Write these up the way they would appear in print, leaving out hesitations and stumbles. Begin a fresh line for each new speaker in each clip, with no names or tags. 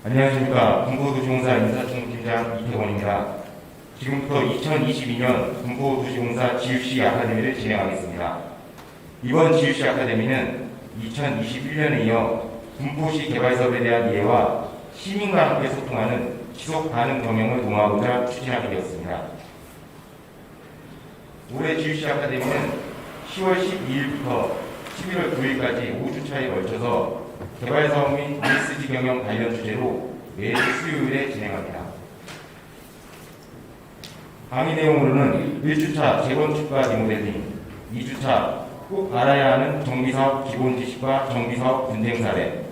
안녕하십니까. 군포도시공사 인사총무팀장 이태원입니다. 지금부터 2022년 군포도시공사 GUC 아카데미를 진행하겠습니다. 이번 GUC 아카데미는 2021년에 이어 군포시 개발사업에 대한 이해와 시민과 함께 소통하는 지속가능 경영을 도모하고자 추진하게 되었습니다. 올해 GUC 아카데미는 10월 12일부터 11월 9일까지 5주차에 걸쳐서 개발사업 및 ESG 경영 관련 주제로 매주 수요일에 진행합니다. 강의 내용으로는 1주차 재건축과 리모델링, 2주차 꼭 알아야 하는 정비사업 기본 지식과 정비사업 분쟁 사례,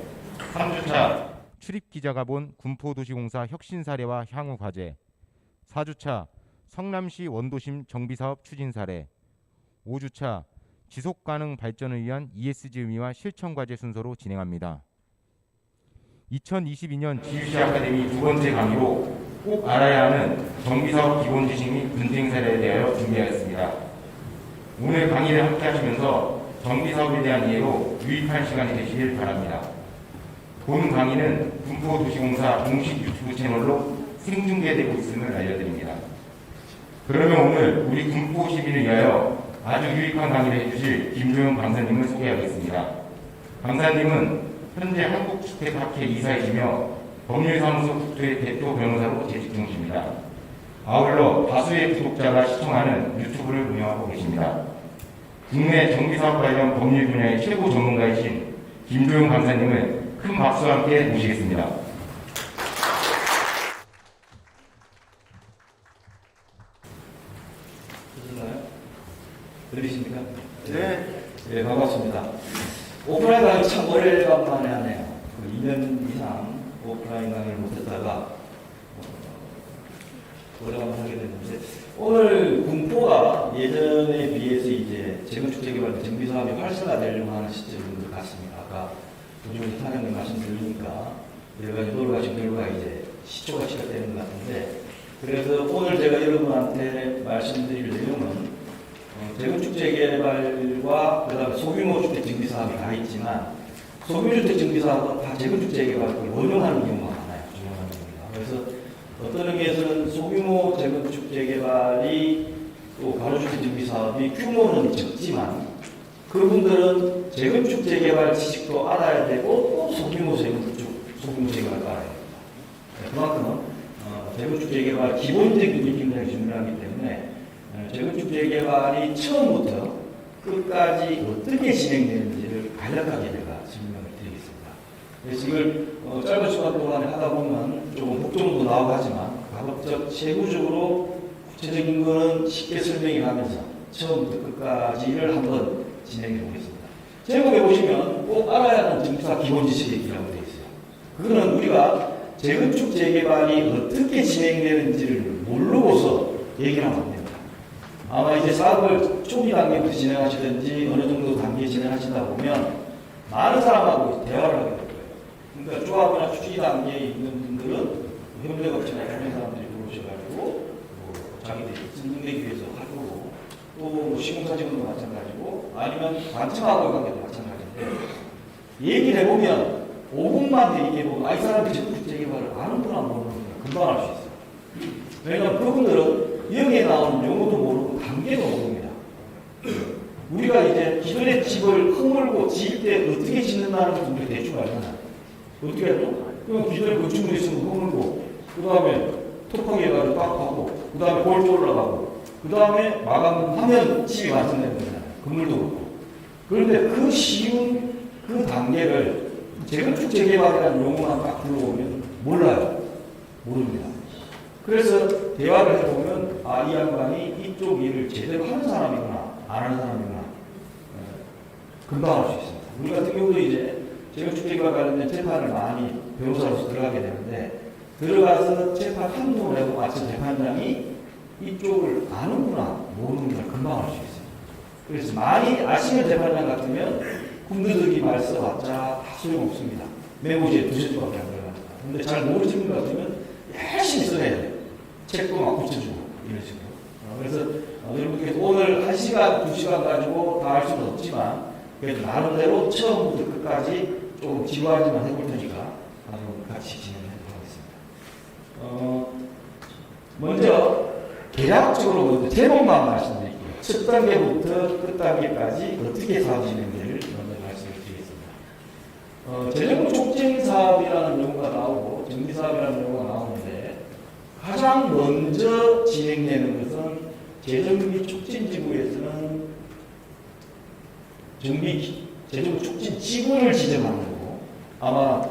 3주차 출입기자가 본 군포도시공사 혁신 사례와 향후 과제, 4주차 성남시 원도심 정비사업 추진 사례, 5주차 지속가능 발전을 위한 ESG 의미와 실천 과제 순서로 진행합니다. 2022년 GUC 아카데미 두 번째 강의로 꼭 알아야 하는 정비사업 기본 지식 및 분쟁 사례에 대하여 준비하였습니다. 오늘 강의를 함께 하시면서 정비사업에 대한 이해로 유익한 시간이 되시길 바랍니다. 본 강의는 군포도시공사 공식 유튜브 채널로 생중계되고 있음을 알려드립니다. 그러면 오늘 우리 군포 시민을 위하여 아주 유익한 강의를 해주실 김조영 강사님을 소개하겠습니다. 강사님은 현재 한국주택학회 이사이시며 법률사무소 국토의 대표 변호사로 재직 중이십니다. 아울러 다수의 구독자가 시청하는 유튜브를 운영하고 계십니다. 국내 정비사업 관련 법률 분야의 최고 전문가이신 김조영 강사님을 큰 박수와 함께 모시겠습니다.
들리십니까? 네. 네, 반갑습니다. 오프라인 강의 참 오래간만에 하네요. 2년 이상 오프라인 강의를 못했다가 오래간만에 하게 됐는데, 오늘 군포가 예전에 비해서 이제 재건축 재개발 정비사업이 활성화되려고 하는 시점인 것 같습니다. 아까 도중에 사장님 말씀 들으니까 여러 가지 노력하신 결과 이제 시초가 시작되는 것 같은데, 그래서 오늘 제가 여러분한테 말씀드릴 내용은 재건축 재개발과 그다음에 소규모 주택 정비 사업이 다 있지만, 소규모 주택 정비 사업은 다 재건축 재개발을 원용하는 경우가 많아요. 중요한 겁니다. 그래서 어떤 의미에서는 소규모 재건축 재개발이 또 가로주택 정비 사업이 규모는 적지만, 그분들은 재건축 재개발 지식도 알아야 되고 또 소규모 재개발도 알아야 됩니다. 그만큼 재건축 재개발 기본적인 게 굉장히 중요하기 때문에 재건축 재개발이 처음부터 끝까지 어떻게 진행되는지를 간략하게 제가 설명을 드리겠습니다. 그래서 이걸 짧은 시간 동안에 하다 보면 조금 복종도 나오고 하지만 가급적 세부적으로 구체적인 거는 쉽게 설명해 가면서 처음부터 끝까지를 한번 진행해 보겠습니다. 제목에 보시면 꼭 알아야 하는 정비사 기본 지식이라고 되어 있어요. 그거는 우리가 재건축 재개발이 어떻게 진행되는지를 모르고서 얘기를 하면 안 됩니다. 아마 이제 사업을 초기 단계부터 진행하시든지 어느 정도 단계에 진행하시다 보면 많은 사람하고 대화를 하게 될 거예요. 그러니까 조합이나 초기 단계에 있는 분들은 협력업체나 다른 사람들이 들어오셔가지고 자기들이 승진되기 위해서 하고, 또 시공사직원도 마찬가지고 아니면 관청하고의 관계도 마찬가지인데, 얘기를 해보면 5분만 얘기해보면 이 사람이 재건축 재개발을 아는구나 모르는구나 금방 알 수 있어요. 왜냐하면 그분들은 여기에 나오는 용어도 모르고 단계도 모릅니다. 우리가 이제 기존의 집을 허물고 지을 때 어떻게 짓는다는 걸 우리가 대충 알잖아요. 어떻게 하죠? 그럼 기존에 건축물이 있으면 허물고, 그 다음에 토평 해가지고 딱 하고, 그 다음에 골조 올라가고, 그 다음에 마감하면 집이 완성되는 거잖아요. 건물도 그렇고. 그런데 그 쉬운 그 단계를 재건축 재개발이라는 용어만 딱 불러오면 몰라요. 모릅니다. 그래서 대화를 해보면 이 양반이 이쪽 일을 제대로 하는 사람이구나 안 하는 사람이구나 금방 알 수 있습니다. 우리 같은 경우도 이제 재건축 재개발 관련된 재판을 많이 변호사로서 들어가게 되는데, 들어가서 재판 한동을 해보고 마침 재판장이 이쪽을 아는구나 모르는구나 금방 알 수 있습니다. 그래서 많이 아시는 재판장 같으면 군더더기 말 써봤자 다 소용없습니다. 메모지에 두세 줄밖에 안 들어가니까. 근데 잘 모르시는 것 같으면 열심히 써야 돼요. 책도 막 붙여주고 이런 식으로. 그래서 여러분께서 오늘 1시간, 2시간 가지고 다 할 수는 없지만, 그래도 나름대로 처음부터 끝까지 조금 지루하지만 해볼 테니까 같이 진행해 보겠습니다. 대략적으로 먼저 제목만 말씀드릴게요. 첫 단계부터 끝 단계까지 어떻게 사업 진행되를 먼저 말씀을 드리겠습니다. 재정 촉진 사업이라는 용어가 나오고 정비 사업이라는 용어가 나오는데 가장 먼저 진행되는 것은 재정비 촉진 지구에서는 재정 촉진 지구를 지정하는 거고, 아마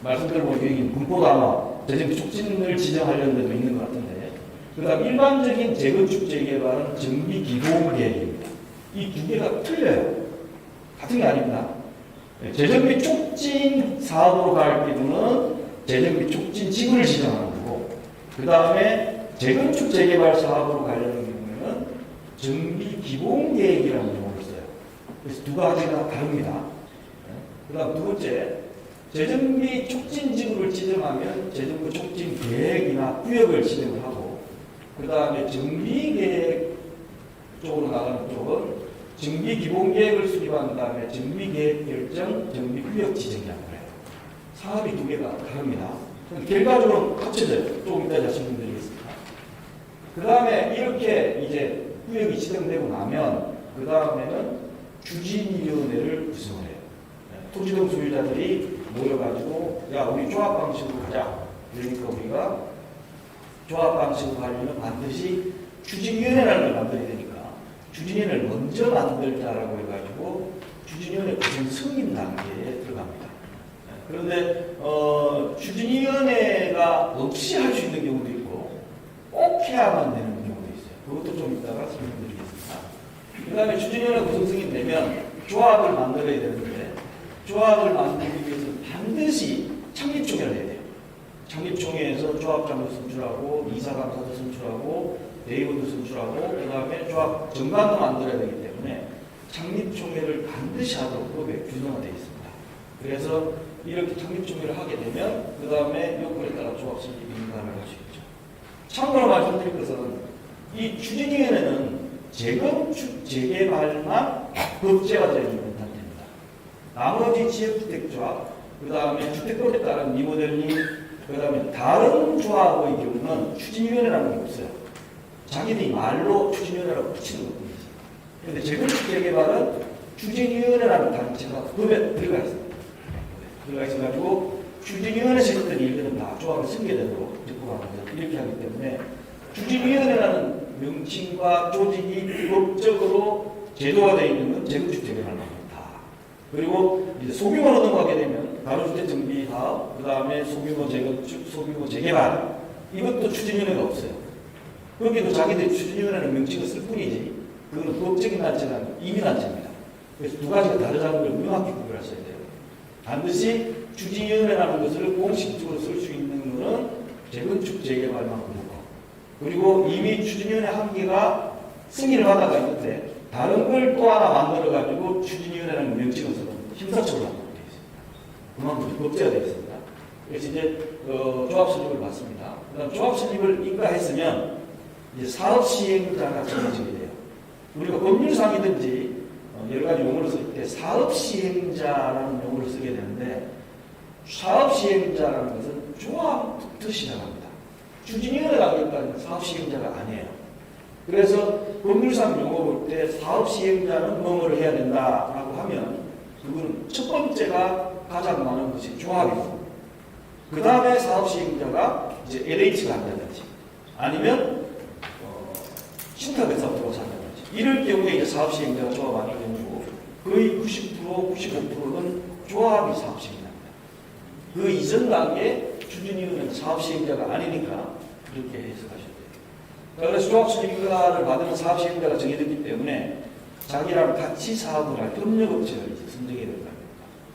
말씀 들어보면 여기 군포도 아마 재정 촉진을 지정하려는 데도 있는 것 같은데, 그 다음 일반적인 재건축 재개발은 정비 기본 계획입니다. 이 두 개가 틀려요. 같은 게 아닙니다. 재정비 촉진 사업으로 갈 경우는 재정비 촉진 지구를 지정하는 거고, 그 다음에 재건축 재개발 사업으로 가려는 경우에는 정비 기본 계획이라는 용어를 써요. 그래서 두 가지가 다릅니다. 그 다음 두 번째, 재정비 촉진 지구를 지정하면 재정비 촉진 계획이나 구역을 지정을 하고, 그 다음에 정비 계획 쪽으로 나가는 쪽은 정비 기본 계획을 수립한 다음에 정비 계획 결정, 정비 구역 지정이라고 해요. 사업이 두 개가 다릅니다. 결과적으로 합쳐져요. 조금 이따 설명드리겠습니다. 그 다음에 이렇게 이제 구역이 지정되고 나면 그 다음에는 추진위원회를 구성을 해요. 토지동 소유자들이 모여가지고 야 우리 조합 방식으로 가자. 그러니까 우리가 조합 방식으로 가려면 반드시 추진위원회라는 걸 만들어야 되니까 추진위원회를 먼저 만들자라고 해가지고 추진위원회 구성 승인 단계에 들어갑니다. 그런데 추진위원회가 없이 할 수 있는 경우도 있고 꼭 해야만 되는 경우도 있어요. 그것도 좀 이따가 설명드리겠습니다. 그 다음에 추진위원회 구성 승인 되면 조합을 만들어야 되는데 조합을 만들기 위해서는 반드시 창립총회를 해야 돼요. 창립총회에서 조합장도 선출하고 이사감사도 선출하고 대의원도 선출하고 그 다음에 조합 정관도 만들어야 되기 때문에 창립총회를 반드시 하도록 법에 규정화되어 있습니다. 그래서 이렇게 창립총회를 하게 되면 그 다음에 요건에 따라 조합 설립 인가를 할 수 있죠. 참고로 말씀드릴 것은 이 추진위원회는 재건축 재개발만 법제화되어 있는 단체입니다. 나머지 지역주택조합, 그 다음에 주택법에 따른 리모델링, 그 다음에 다른 조합의 경우는 추진위원회라는 게 없어요. 자기들이 말로 추진위원회라고 붙이는 것뿐이지. 그런데 재건축 재개발은 추진위원회라는 단체가 법에 들어가 있습니다. 들어가 있어가지고 추진위원회에서 했던 일들은 다 조합을 승계되도록 듣고 가는 거죠. 이렇게 하기 때문에 추진위원회라는 명칭과 조직이 법적으로 제도화되어 있는 건 재건축 재개발만 다. 그리고 이제 소규모로 넘어가게 되면 가로주택 정비 사업, 그 다음에 소규모 재건축, 소규모 재개발 이것도 추진위원회가 없어요. 거기도 자기들 추진위원회라는 명칭을 쓸 뿐이지 그건 법적인 단체가 아니고 임의단체입니다. 그래서 두 가지가 다르다는 걸 명확히 구별하셔야 돼요. 반드시 추진위원회라는 것을 공식적으로 쓸 수 있는 것은 재건축 재개발만 부르고, 그리고 이미 추진위원회 한 개가 승인을 받아가 있는데 다른 걸 또 하나 만들어가지고 추진위원회라는 명칭을 써서 형사처벌로 하도록 되어 있습니다. 그만큼 법제화되어 있습니다. 그래서 이제 조합 설립을 받습니다. 그다음 조합 설립을 인가했으면 이제 사업 시행자가 정해지게 돼요. 우리가 법률상이든지 여러 가지 용어를 쓸 때 사업 시행자라는 용어를 쓰게 되는데 사업 시행자라는 것은 조합부터 시작합니다. 추진위원회가 하기까지는 사업 시행자가 아니에요. 그래서 법률상 용어 볼 때 사업 시행자는 뭐뭐를 해야 된다라고 하면 그거는 첫 번째가 가장 많은 것이 조합이고 그 다음에 사업 시행자가 이제 LH가 한다든지 아니면 신탁회사가 들어와서 한다든지 이럴 경우에 이제 사업 시행자가 조합 아닌 경우고 거의 90%, 95%는 조합이 사업 시행자입니다. 그 이전 단계 추진위원회는 사업 시행자가 아니니까 그렇게 해석하셔야 돼요. 그래서 조합 설립인가를 받으면 사업 시행자가 정해졌기 때문에 자기랑 같이 사업을 할 협력업체를 이제 선정해야 된다.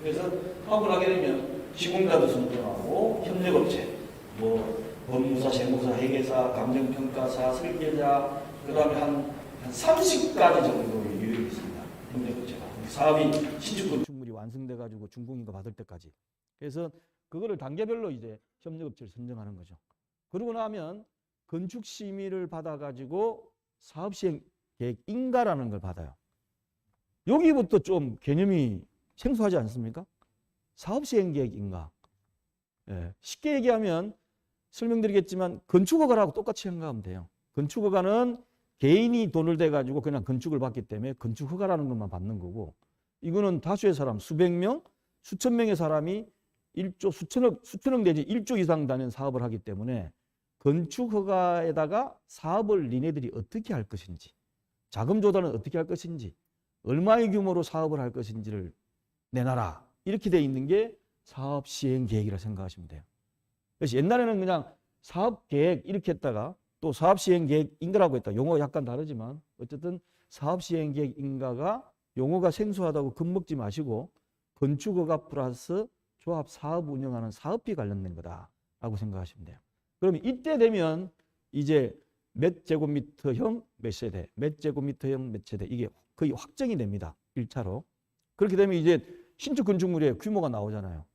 그래서 사업을 하게 되면 시공자도 선정하고 협력업체, 뭐 법무사, 세무사, 회계사, 감정평가사, 설계자, 그 다음에 한 30가지 정도의 유형이 있습니다. 협력업체가. 사업이 신축 건축물이 완성돼가지고 준공인가 받을 때까지. 그래서 그거를 단계별로 이제 협력업체를 선정하는 거죠. 그러고 나면 건축 심의를 받아가지고 사업시행 계획 인가라는 걸 받아요. 여기부터 좀 개념이 생소하지 않습니까? 사업시행 계획 인가. 예, 쉽게 얘기하면 설명드리겠지만 건축허가라고 똑같이 생각하면 돼요. 건축허가는
개인이 돈을 대 가지고 그냥 건축을 받기 때문에 건축 허가라는 것만 받는 거고, 이거는 다수의 사람, 수백 명, 수천 명의 사람이 1조, 수천억 내지 1조 이상 되는 사업을 하기 때문에 건축 허가에다가 사업을 니네들이 어떻게 할 것인지, 자금 조달은 어떻게 할 것인지, 얼마의 규모로 사업을 할 것인지를 내놔라. 이렇게 돼 있는 게 사업 시행 계획이라 생각하시면 돼요. 그래서 옛날에는 그냥 사업 계획 이렇게 했다가 또 사업 시행 계획 인가라고 했다. 용어가 약간 다르지만 어쨌든 사업 시행 계획 인가가 용어가 생소하다고 겁먹지 마시고 건축 허가 플러스 조합 사업 운영하는 사업비 관련된 거다라고 생각하시면 돼요. 그러면 이때 되면 이제 몇 제곱미터형 몇 세대, 몇 제곱미터형 몇 세대, 이게 거의 확정이 됩니다. 1차로. 그렇게 되면 이제 신축 건축물의 규모가 나오잖아요.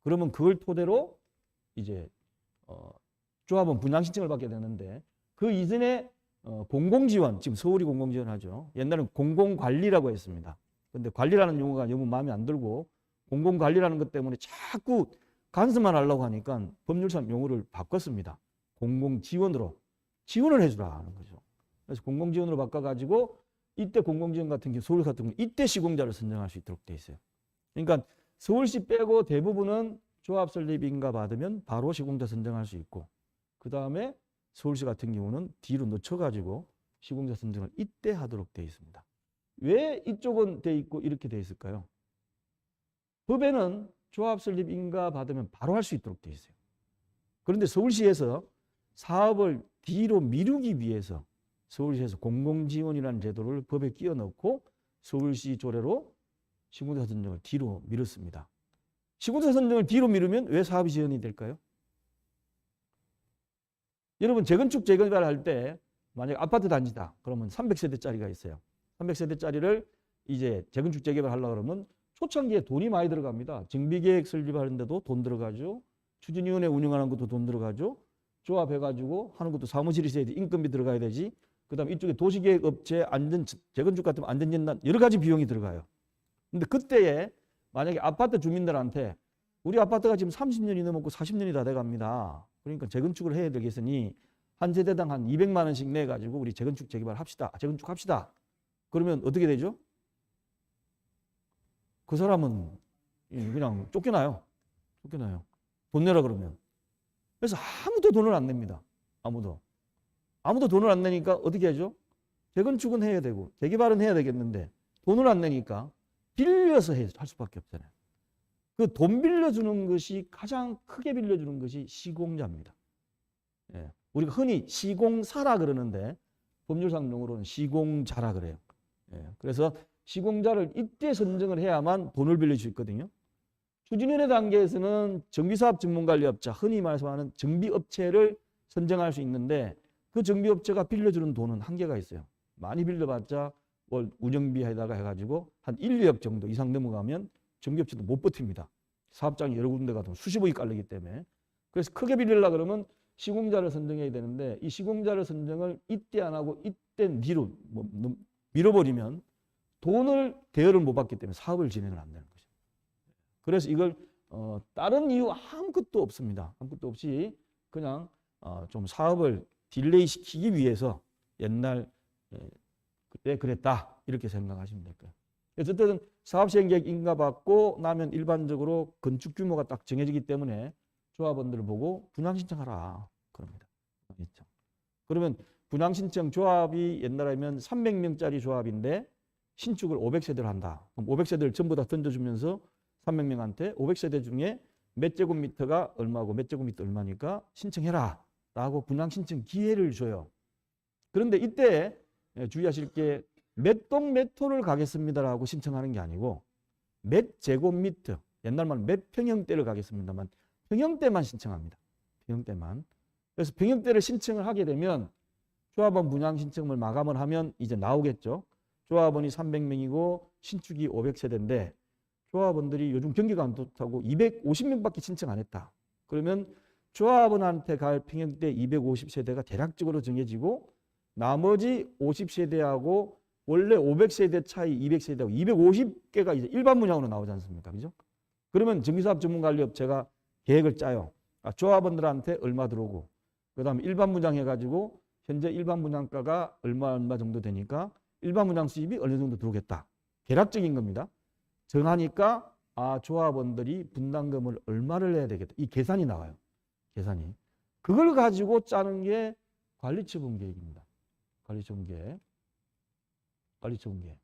그러면 그걸 토대로 이제 조합은 분양 신청을 받게 되는데, 그 이전에 공공지원, 지금 서울이 공공지원하죠. 옛날에는 공공관리라고 했습니다. 근데 관리라는 용어가 너무 마음에 안 들고 공공관리라는 것 때문에 자꾸 간섭만 하려고 하니까 법률상 용어를 바꿨습니다. 공공지원으로 지원을 해주라 하는 거죠. 그래서 공공지원으로 바꿔가지고 이때 공공지원 같은 경우, 서울 같은 경우 이때 시공자를 선정할 수 있도록 돼 있어요. 그러니까 서울시 빼고 대부분은 조합 설립 인가 받으면 바로 시공자 선정할 수 있고, 그 다음에 서울시 같은 경우는 뒤로 늦춰가지고 시공자 선정을 이때 하도록 돼 있습니다. 왜 이쪽은 돼 있고 이렇게 돼 있을까요? 법에는 조합 설립 인가 받으면 바로 할 수 있도록 돼 있어요. 그런데 서울시에서 사업을 뒤로 미루기 위해서 서울시에서 공공지원이라는 제도를 법에 끼워 넣고 서울시 조례로 시공자 선정을 뒤로 미뤘습니다. 시공자 선정을 뒤로 미루면 왜 사업이 지연이 될까요? 여러분, 재건축 재개발할 때 만약 아파트 단지다 그러면 300세대짜리가 있어요. 300세대짜리를 이제 재건축 재개발하려고 그러면 초창기에 돈이 많이 들어갑니다. 정비계획 설립하는데도 돈 들어가죠. 추진위원회 운영하는 것도 돈 들어가죠. 조합해가지고 하는 것도 사무실이 있어야 돼. 인건비 들어가야 되지. 그 다음에 이쪽에 도시계획업체, 재건축 같으면 안전진단 여러 가지 비용이 들어가요. 근데 그때에 만약에 아파트 주민들한테 우리 아파트가 지금 30년이 넘었고 40년이 다 돼갑니다. 그러니까 재건축을 해야 되겠으니 한 세대당 한 200만 원씩 내가지고 우리 재건축 재개발 합시다. 재건축합시다. 그러면 어떻게 되죠? 그 사람은 그냥 쫓겨나요. 쫓겨나요. 돈 내라 그러면. 그래서 아무도 돈을 안 냅니다. 아무도 돈을 안 내니까 어떻게 하죠? 재건축은 해야 되고 재개발은 해야 되겠는데 돈을 안 내니까 빌려서 할 수밖에 없잖아요. 그 돈 빌려주는 것이 가장 크게 빌려주는 것이 시공자입니다. 예. 우리가 흔히 시공사라 그러는데 법률상 용어로는 시공자라 그래요. 예. 그래서 시공자를 이때 선정을 해야만 돈을 빌릴 수 있거든요. 추진위원회 단계에서는 정비사업 전문관리업자, 흔히 말씀하는 정비업체를 선정할 수 있는데 그 정비업체가 빌려주는 돈은 한계가 있어요. 많이 빌려봤자 월 운영비에다가 해가지고 한 1, 2억 정도 이상 넘어가면 정비업체도 못 버팁니다. 사업장이 여러 군데가 수십억이 깔리기 때문에. 그래서 크게 빌리려고 그러면 시공자를 선정해야 되는데 이 시공자를 선정을 이때 안 하고 이때 뒤로 밀어버리면 돈을 대여를 못 받기 때문에 사업을 진행을 안 되는 거죠. 그래서 이걸 다른 이유 아무것도 없습니다. 아무것도 없이 그냥 좀 사업을 딜레이 시키기 위해서 옛날 그때 그랬다 이렇게 생각하시면 될 거예요. 어쨌든 사업시행계획 인가받고 나면 일반적으로 건축 규모가 딱 정해지기 때문에 조합원들을 보고 분양신청하라 그럽니다. 그러면 분양신청 조합이 옛날에면 300명짜리 조합인데 신축을 500세대를 한다. 그럼 500세대를 전부 다 던져주면서 300명한테 500세대 중에 몇 제곱미터가 얼마고 몇 제곱미터 얼마니까 신청해라 라고 분양신청 기회를 줘요. 그런데 이때 주의하실 게 몇 동 몇 호를 가겠습니다라고 신청하는 게 아니고 몇 제곱미터, 옛날 말로 몇 평형대를 가겠습니다만 평형대만 신청합니다. 평형대만. 그래서 평형대를 신청을 하게 되면 조합원 분양 신청을 마감을 하면 이제 나오겠죠. 조합원이 300명이고 신축이 500세대인데 조합원들이 요즘 경기가 안 좋다고 250명밖에 신청 안 했다. 그러면 조합원한테 갈 평형대 250세대가 대략적으로 정해지고 나머지 50세대하고 원래 500세대 차이 200세대하고 250개가 이제 일반 분양으로 나오지 않습니까? 그죠? 그러면 정비사업 전문관리업체가 계획을 짜요. 조합원들한테 얼마 들어오고 그 다음에 일반 분양 해가지고 현재 일반 분양가가 얼마 정도 되니까 일반 분양 수입이 어느 정도 들어오겠다. 계략적인 겁니다. 정하니까 조합원들이 분담금을 얼마를 내야 되겠다. 이 계산이 나와요. 계산이. 그걸 가지고 짜는 게 관리처분 계획입니다. 관리처분 계획. 관리처분 계획.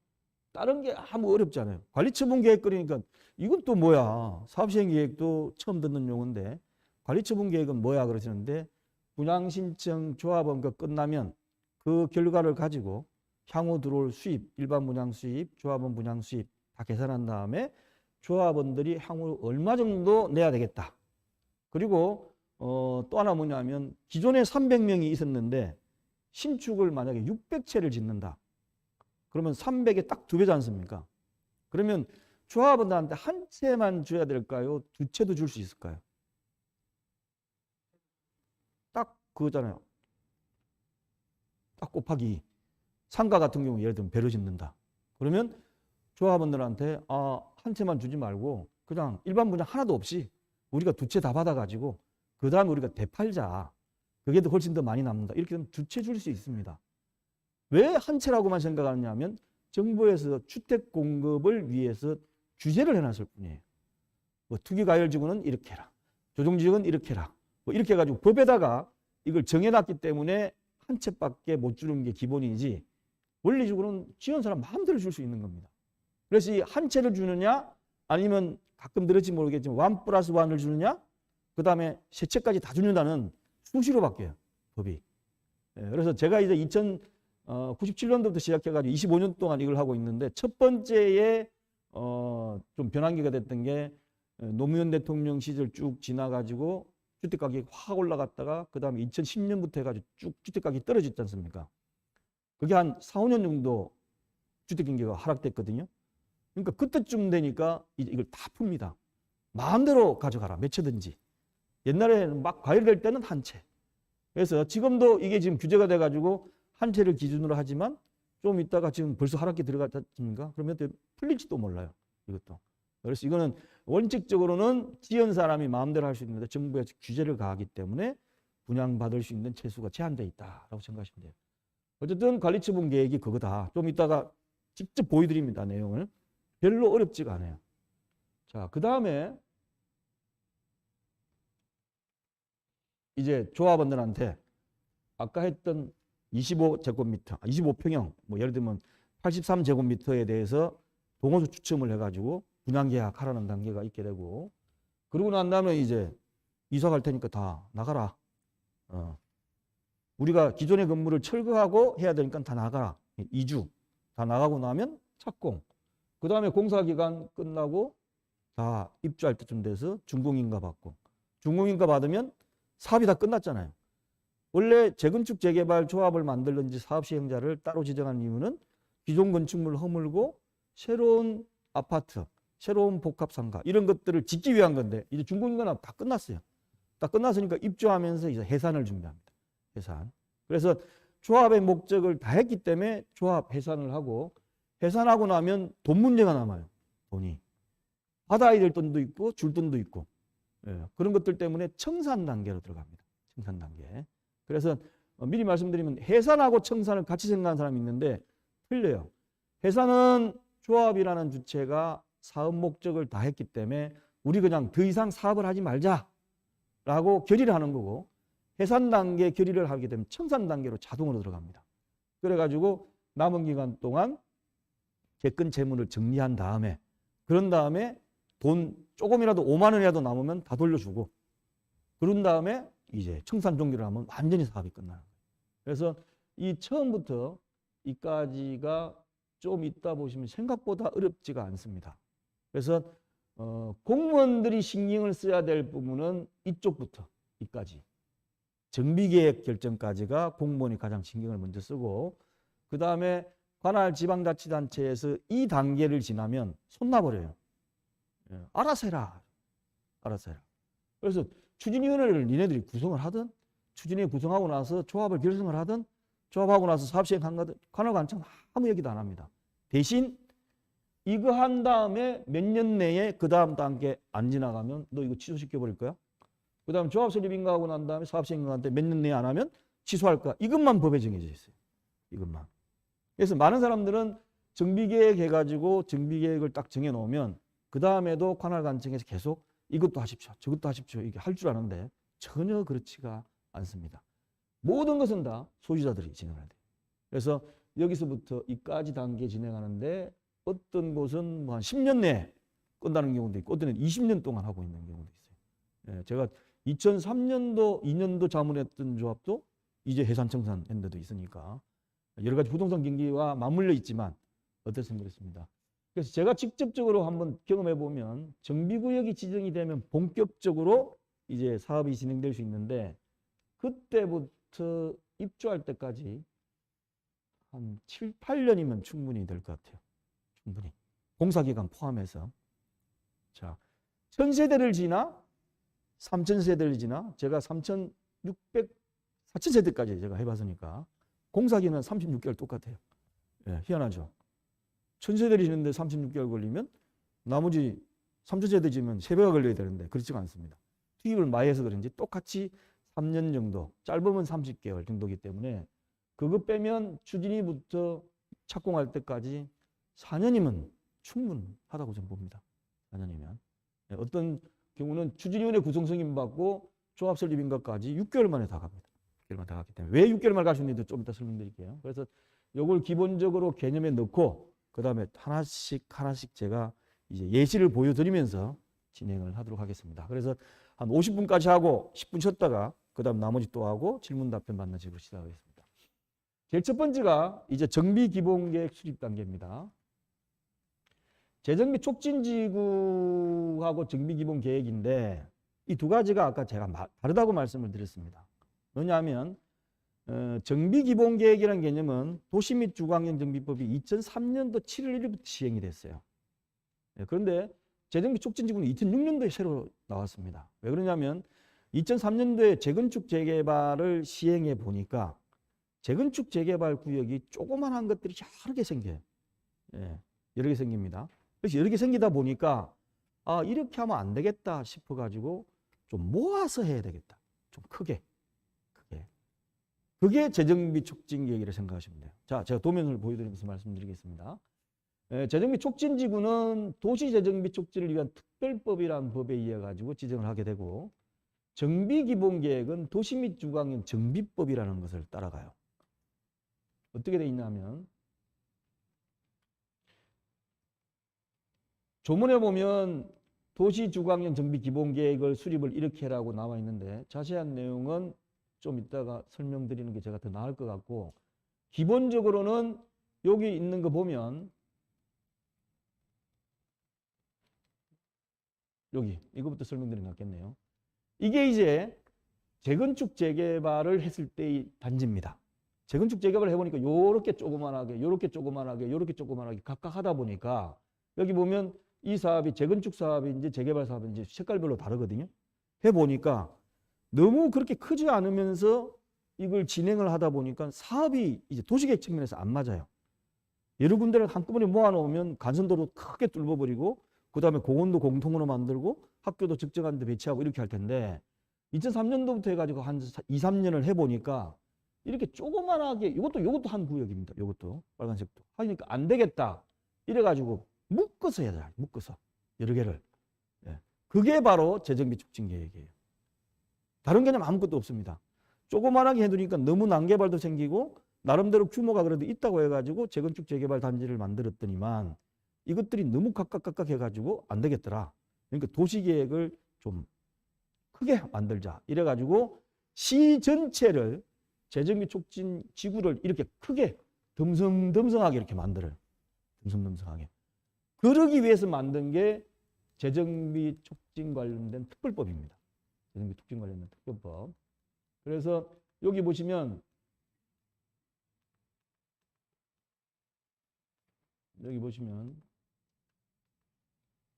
다른 게 아무 어렵지 않아요. 관리처분 계획 그러니까 이건 또 뭐야. 사업시행 계획도 처음 듣는 용어인데 관리처분 계획은 뭐야 그러시는데 분양신청 조합원과 끝나면 그 결과를 가지고 향후 들어올 수입, 일반 분양 수입, 조합원 분양 수입 다 계산한 다음에 조합원들이 향후 얼마 정도 내야 되겠다. 그리고 또 하나 뭐냐면 기존에 300명이 있었는데 신축을 만약에 600채를 짓는다. 그러면 300에 딱 2배지 않습니까? 그러면 조합원들한테 한 채만 줘야 될까요? 2채도 줄 수 있을까요? 딱 그거잖아요. 딱 곱하기. 상가 같은 경우 예를 들면 배를 짓는다. 그러면 조합원들한테 한 채만 주지 말고 그냥 일반 분양 하나도 없이 우리가 2채 다 받아가지고 그 다음에 우리가 대팔자. 그게 더 훨씬 더 많이 남는다. 이렇게 되면 2채 줄 수 있습니다. 왜 한 채라고만 생각하느냐면 정부에서 주택 공급을 위해서 규제를 해놨을 뿐이에요. 뭐 투기과열지구는 이렇게 해라. 조정지역은 이렇게 해라. 뭐 이렇게 해가지고 법에다가 이걸 정해놨기 때문에 한 채밖에 못 주는 게 기본이지 원리적으로는 지은 사람 마음대로 줄 수 있는 겁니다. 그래서 이 한 채를 주느냐 아니면 가끔 들을지 모르겠지만 1+1을 주느냐 그 다음에 세 채까지 다 주느냐는 수시로 바뀌어요. 법이. 그래서 제가 이제 97년도부터 시작해가지고 25년 동안 이걸 하고 있는데 첫 번째에 좀 변환기가 됐던 게 노무현 대통령 시절 쭉 지나가지고 주택가격이 확 올라갔다가 그 다음에 2010년부터 해가지고 쭉 주택가격이 떨어졌지 않습니까? 그게 한 4, 5년 정도 주택경기가 하락됐거든요. 그러니까 그때쯤 되니까 이제 이걸 다 풉니다. 마음대로 가져가라. 몇 채든지. 옛날에는 막 과열될 때는 한 채. 그래서 지금도 이게 지금 규제가 돼가지고 한 채를 기준으로 하지만 좀 있다가 지금 벌써 하락기 들어갔지 않습니까? 그러면 풀릴지도 몰라요. 이것도. 그래서 이거는 원칙적으로는 지은 사람이 마음대로 할 수 있는데 정부에서 규제를 가하기 때문에 분양받을 수 있는 채수가 제한되어 있다라고 생각하시면 돼요. 어쨌든 관리처분 계획이 그거다. 좀 이따가 직접 보여드립니다. 내용을. 별로 어렵지가 않아요. 자, 그 다음에 이제 조합원들한테 아까 했던 25제곱미터, 25평형, 뭐 예를 들면 83제곱미터에 대해서 동호수 추첨을 해가지고 분양계약 하라는 단계가 있게 되고 그러고 난 다음에 이제 이사 갈 테니까 다 나가라. 우리가 기존의 건물을 철거하고 해야 되니까 다 나가라. 2주. 다 나가고 나면 착공. 그 다음에 공사기간 끝나고 다 입주할 때쯤 돼서 준공인가 받고. 준공인가 받으면 사업이 다 끝났잖아요. 원래 재건축 재개발 조합을 만들든지 사업 시행자를 따로 지정한 이유는 기존 건축물을 허물고 새로운 아파트, 새로운 복합상가 이런 것들을 짓기 위한 건데 이제 준공인가는 다 끝났어요. 다 끝났으니까 입주하면서 이제 해산을 준비합니다. 해산. 그래서 조합의 목적을 다 했기 때문에 조합 해산을 하고 해산하고 나면 돈 문제가 남아요. 돈이. 받아야 될 돈도 있고 줄 돈도 있고 그런 것들 때문에 청산 단계로 들어갑니다. 청산 단계. 그래서 미리 말씀드리면 해산하고 청산을 같이 생각하는 사람이 있는데 틀려요. 해산은 조합이라는 주체가 사업 목적을 다 했기 때문에 우리 그냥 더 이상 사업을 하지 말자라고 결의를 하는 거고 해산 단계 결의를 하게 되면 청산 단계로 자동으로 들어갑니다. 그래가지고 남은 기간 동안 개건 재물을 정리한 다음에 그런 다음에 돈 조금이라도 5만 원이라도 남으면 다 돌려주고 그런 다음에 이제 청산 종료를 하면 완전히 사업이 끝나는 거예요. 그래서 이 처음부터 이까지가 좀 있다 보시면 생각보다 어렵지가 않습니다. 그래서 공무원들이 신경을 써야 될 부분은 이쪽부터 이까지 정비계획 결정까지가 공무원이 가장 신경을 먼저 쓰고 그 다음에 관할 지방자치단체에서 이 단계를 지나면 손 놔버려요. 알아서 해라. 알아서 해라. 그래서 추진위원회를 니네들이 구성을 하든 추진위원회 구성하고 나서 조합을 결성을 하든 조합하고 나서 사업 시행한 거든 관할관청 아무 얘기도 안 합니다. 대신 이거 한 다음에 몇 년 내에 그 다음 단계 안 지나가면 너 이거 취소시켜 버릴 거야. 그 다음 조합 설립인가 하고 난 다음에 사업 시행인가한테 몇 년 내에 안 하면 취소할까? 이것만 법에 정해져 있어요. 이것만. 그래서 많은 사람들은 정비계획 해가지고 정비계획을 딱 정해놓으면 그 다음에도 관할관청에서 계속 이것도 하십시오. 저것도 하십시오. 이게 할 줄 아는데 전혀 그렇지가 않습니다. 모든 것은 다 소유자들이 진행해야 돼요. 그래서 여기서부터 이까지 단계 진행하는데 어떤 곳은 뭐 한 10년 내에 끝나는 경우도 있고 어떤 데는 20년 동안 하고 있는 경우도 있어요. 예, 제가 2003년도, 2년도 자문했던 조합도 이제 해산청산 했는 데도 있으니까 여러 가지 부동산 경기와 맞물려 있지만 어떻습니까? 그렇습니다. 그래서 제가 직접적으로 한번 경험해 보면 정비구역이 지정이 되면 본격적으로 이제 사업이 진행될 수 있는데 그때부터 입주할 때까지 한 7, 8년이면 충분히 될 것 같아요. 충분히. 공사기간 포함해서. 자, 1000세대를 지나 3000세대를 지나 제가 3600, 4000세대까지 제가 해봤으니까 공사기는 36개월 똑같아요. 예, 희한하죠. 1000세대를 지는데 36개월 걸리면 나머지 3000세대 지면 3배가 걸려야 되는데 그렇지가 않습니다. 투입을 많이 해서 그런지 똑같이 3년 정도, 짧으면 30개월 정도이기 때문에 그거 빼면 추진위부터 착공할 때까지 4년이면 충분하다고 저는 봅니다. 4년이면. 어떤 경우는 추진위원회 구성승인 받고 조합 설립 인가까지 6개월 만에 다 갑니다. 6개월 만에 다 갔기 때문에 왜 6개월 만에 갈 수 있는지 좀 이따 설명드릴게요. 그래서 이걸 기본적으로 개념에 넣고 그 다음에 하나씩 제가 이제 예시를 보여드리면서 진행을 하도록 하겠습니다. 그래서 한 50분까지 하고 10분 쉬었다가 그 다음 나머지 또 하고 질문 답변 받는 식으로 시작하겠습니다. 제일 첫 번째가 이제 정비 기본계획 수립 단계입니다. 재정비 촉진지구하고 정비 기본 계획인데 이 두 가지가 아까 제가 다르다고 말씀을 드렸습니다. 왜냐하면 정비 기본 계획이라는 개념은 도시 및 주거환경 정비법이 2003년도 7월 1일부터 시행이 됐어요. 그런데 재정비 촉진지구는 2006년도에 새로 나왔습니다. 왜 그러냐면 2003년도에 재건축 재개발을 시행해 보니까 재건축 재개발 구역이 조그만한 것들이 여러 개 생겨요. 예, 여러 개 생깁니다. 그래서 여러 개 생기다 보니까 아, 이렇게 하면 안 되겠다 싶어가지고 좀 모아서 해야 되겠다. 좀 크게. 그게 재정비 촉진 계획이라고 생각하시면 돼요. 자, 제가 도면을 보여드리면서 말씀드리겠습니다. 재정비 촉진지구는 도시재정비 촉진을 위한 특별법이라는 법에 의해 가지고 지정을 하게 되고 정비기본계획은 도시 및 주거환경 정비법이라는 것을 따라가요. 어떻게 되어 있냐면 조문에 보면 도시주거환경 정비기본계획을 수립을 이렇게 하라고 나와 있는데 자세한 내용은 좀 이따가 설명드리는 게 제가 더 나을 것 같고 기본적으로는 여기 있는 거 보면 여기 이거부터 설명드리는 게 낫겠네요. 이게 이제 재건축 재개발을 했을 때의 단지입니다. 재건축 재개발을 해보니까 요렇게 조그만하게 요렇게 조그만하게 요렇게 조그만하게 각각 하다 보니까 여기 보면 이 사업이 재건축 사업인지 재개발 사업인지 색깔별로 다르거든요. 해보니까 너무 그렇게 크지 않으면서 이걸 진행을 하다 보니까 사업이 이제 도시계획 측면에서 안 맞아요. 여러 군데를 한꺼번에 모아놓으면 간선도로 크게 뚫어버리고 그 다음에 공원도 공통으로 만들고 학교도 적정한 데 배치하고 이렇게 할 텐데 2003년도부터 해가지고 한 2, 3년을 해보니까 이렇게 조그만하게 이것도 한 구역입니다. 이것도 빨간색도 하니까 안 되겠다. 이래가지고 묶어서 해야 돼요. 묶어서 여러 개를. 예. 그게 바로 재정비 촉진 계획이에요. 다른 개념 아무것도 없습니다. 조그만하게 해두니까 너무 난개발도 생기고 나름대로 규모가 그래도 있다고 해가지고 재건축 재개발 단지를 만들었더니만 이것들이 너무 각각 해가지고 안 되겠더라. 그러니까 도시계획을 좀 크게 만들자. 이래가지고 시 전체를 재정비 촉진 지구를 이렇게 크게 듬성듬성하게 이렇게 만들어요. 듬성듬성하게. 그러기 위해서 만든 게 재정비 촉진 관련된 특별법입니다. 재정비 촉진 관련된 특별법. 그래서 여기 보시면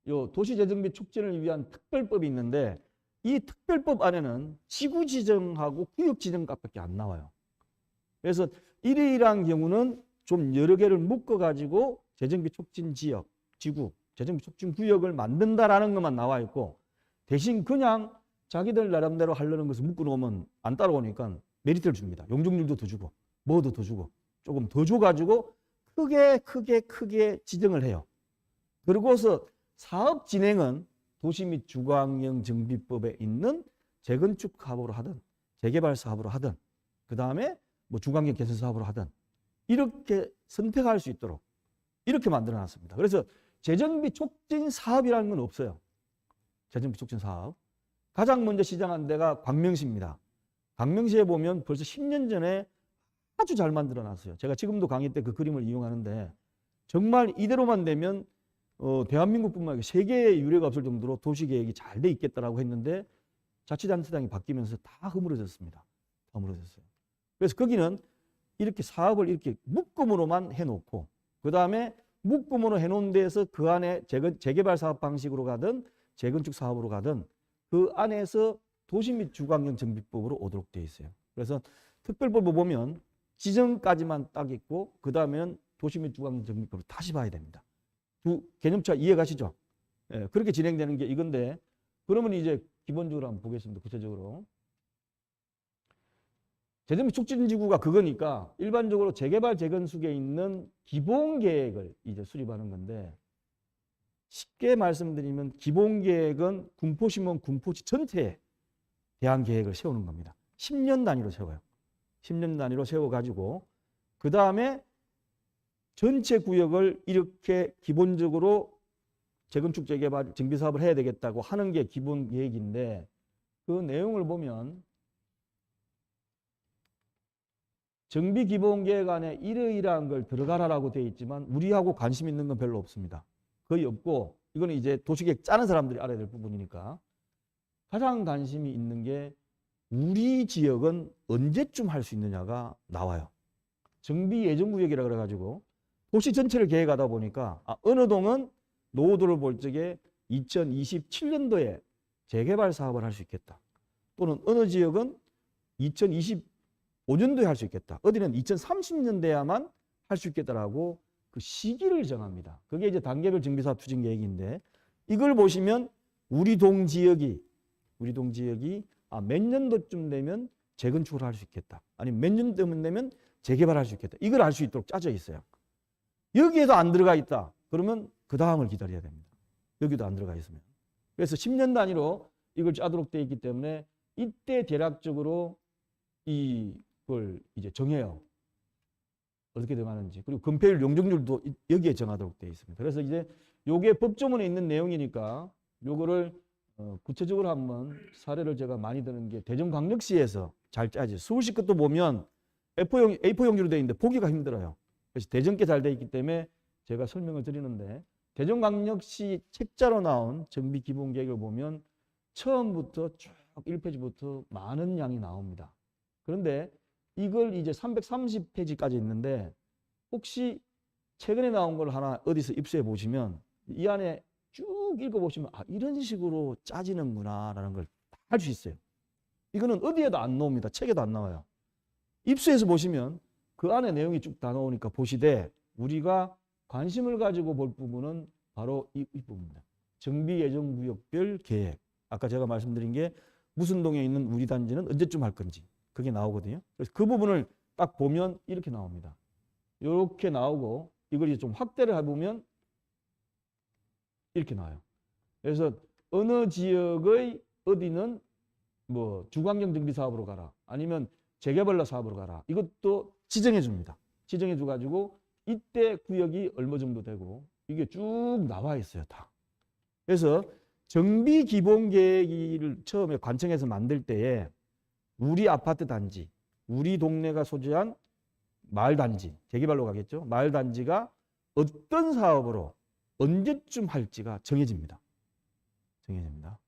요 도시재정비 촉진을 위한 특별법이 있는데 이 특별법 안에는 지구 지정하고 구역 지정값밖에 안 나와요. 그래서 이러이러한 경우는 좀 여러 개를 묶어가지고 재정비 촉진 지역, 지구, 재정비 촉진 구역을 만든다라는 것만 나와 있고 대신 그냥 자기들 나름대로 하려는 것을 묶어놓으면 안 따라오니까 메리트를 줍니다. 용적률도 더 주고 뭐도 더 주고 조금 더 줘가지고 크게 지정을 해요. 그리고서 사업 진행은 도시 및 주거환경 정비법에 있는 재건축 사업으로 하든 재개발 사업으로 하든 그 다음에 뭐 주거환경 개선 사업으로 하든 이렇게 선택할 수 있도록 이렇게 만들어 놨습니다. 그래서 재정비 촉진 사업이라는 건 없어요. 재정비 촉진 사업. 가장 먼저 시작한 데가 광명시입니다. 광명시에 보면 벌써 10년 전에 아주 잘 만들어 놨어요. 제가 지금도 강의 때 그 그림을 이용하는데 정말 이대로만 되면 대한민국뿐만 아니라 세계에 유례가 없을 정도로 도시계획이 잘 돼 있겠다라고 했는데 자치단체장이 바뀌면서 다 허물어졌습니다. 다 허물어졌어요. 그래서 거기는 이렇게 사업을 이렇게 묶음으로만 해놓고 그 다음에 묶음으로 해놓은 데에서 그 안에 재개발 사업 방식으로 가든 재건축 사업으로 가든 그 안에서 도시 및 주거환경 정비법으로 오도록 되어 있어요. 그래서 특별법을 보면 지정까지만 딱 있고 그 다음에는 도시 및 주거환경 정비법을 다시 봐야 됩니다. 두 개념차 이해 가시죠? 예, 그렇게 진행되는 게 이건데 그러면 이제 기본적으로 한번 보겠습니다. 구체적으로. 재정비 촉진지구가 그거니까 일반적으로 재개발 재건축에 있는 기본 계획을 이제 수립하는 건데 쉽게 말씀드리면 기본 계획은 군포시면 군포시 전체에 대한 계획을 세우는 겁니다. 10년 단위로 세워요. 10년 단위로 세워가지고 그 다음에 전체 구역을 이렇게 기본적으로 재건축 재개발 정비 사업을 해야 되겠다고 하는 게 기본 계획인데 그 내용을 보면 정비 기본 계획 안에 이러이러한 걸 들어가라라고 되어 있지만 우리하고 관심 있는 건 별로 없습니다. 거의 없고 이거는 이제 도시계획 짜는 사람들이 알아야 될 부분이니까 가장 관심이 있는 게 우리 지역은 언제쯤 할 수 있느냐가 나와요. 정비 예정구역이라 그래가지고 도시 전체를 계획하다 보니까 어느 동은 노후도를 볼 적에 2027년도에 재개발 사업을 할 수 있겠다. 또는 어느 지역은 2025년도에 할 수 있겠다. 어디는 2030년대야만 할 수 있겠다라고 그 시기를 정합니다. 그게 이제 단계별 정비사업 추진 계획인데 이걸 보시면 우리 동 지역이 몇 년도쯤 되면 재건축을 할 수 있겠다. 아니면 몇 년쯤 되면 재개발할 수 있겠다. 이걸 알 수 있도록 짜져 있어요. 여기에도 안 들어가 있다. 그러면 그 다음을 기다려야 됩니다. 여기도 안 들어가 있으면. 그래서 10년 단위로 이걸 짜도록 되어 있기 때문에 이때 대략적으로 이걸 이제 정해요. 어떻게 들어가는지. 그리고 건폐율 용적률도 여기에 정하도록 되어 있습니다. 그래서 이제 요게 법조문에 있는 내용이니까 요거를 구체적으로 한번 사례를 제가 많이 드는 게 대전광역시에서 잘 짜지. 서울시 것도 보면 A4 용지로 되어 있는데 보기가 힘들어요. 그래서 대전 게 잘 되어 있기 때문에 제가 설명을 드리는데 대전광역시 책자로 나온 정비 기본 계획을 보면 처음부터 쭉 1페이지부터 많은 양이 나옵니다. 그런데 이걸 이제 330페이지까지 있는데 혹시 최근에 나온 걸 하나 어디서 입수해 보시면 이 안에 쭉 읽어보시면 이런 식으로 짜지는구나 라는 걸 알 수 있어요. 이거는 어디에도 안 나옵니다. 책에도 안 나와요. 입수해서 보시면 그 안에 내용이 쭉 다 나오니까 보시되 우리가 관심을 가지고 볼 부분은 바로 이 부분입니다. 정비예정구역별 계획. 아까 제가 말씀드린 게 무슨 동에 있는 우리 단지는 언제쯤 할 건지 그게 나오거든요. 그래서 그 부분을 딱 보면 이렇게 나옵니다. 이렇게 나오고 이걸 이제 좀 확대를 해보면 이렇게 나와요. 그래서 어느 지역의 어디는 뭐 주거환경 정비 사업으로 가라 아니면 재개발로 사업으로 가라 이것도 지정해 줍니다. 지정해 줘가지고 이때 구역이 얼마 정도 되고 이게 쭉 나와 있어요. 다. 그래서 정비 기본 계획을 처음에 관청에서 만들 때에 우리 아파트 단지, 우리 동네가 소재한 마을 단지, 재개발로 가겠죠. 마을 단지가 어떤 사업으로 언제쯤 할지가 정해집니다. 정해집니다.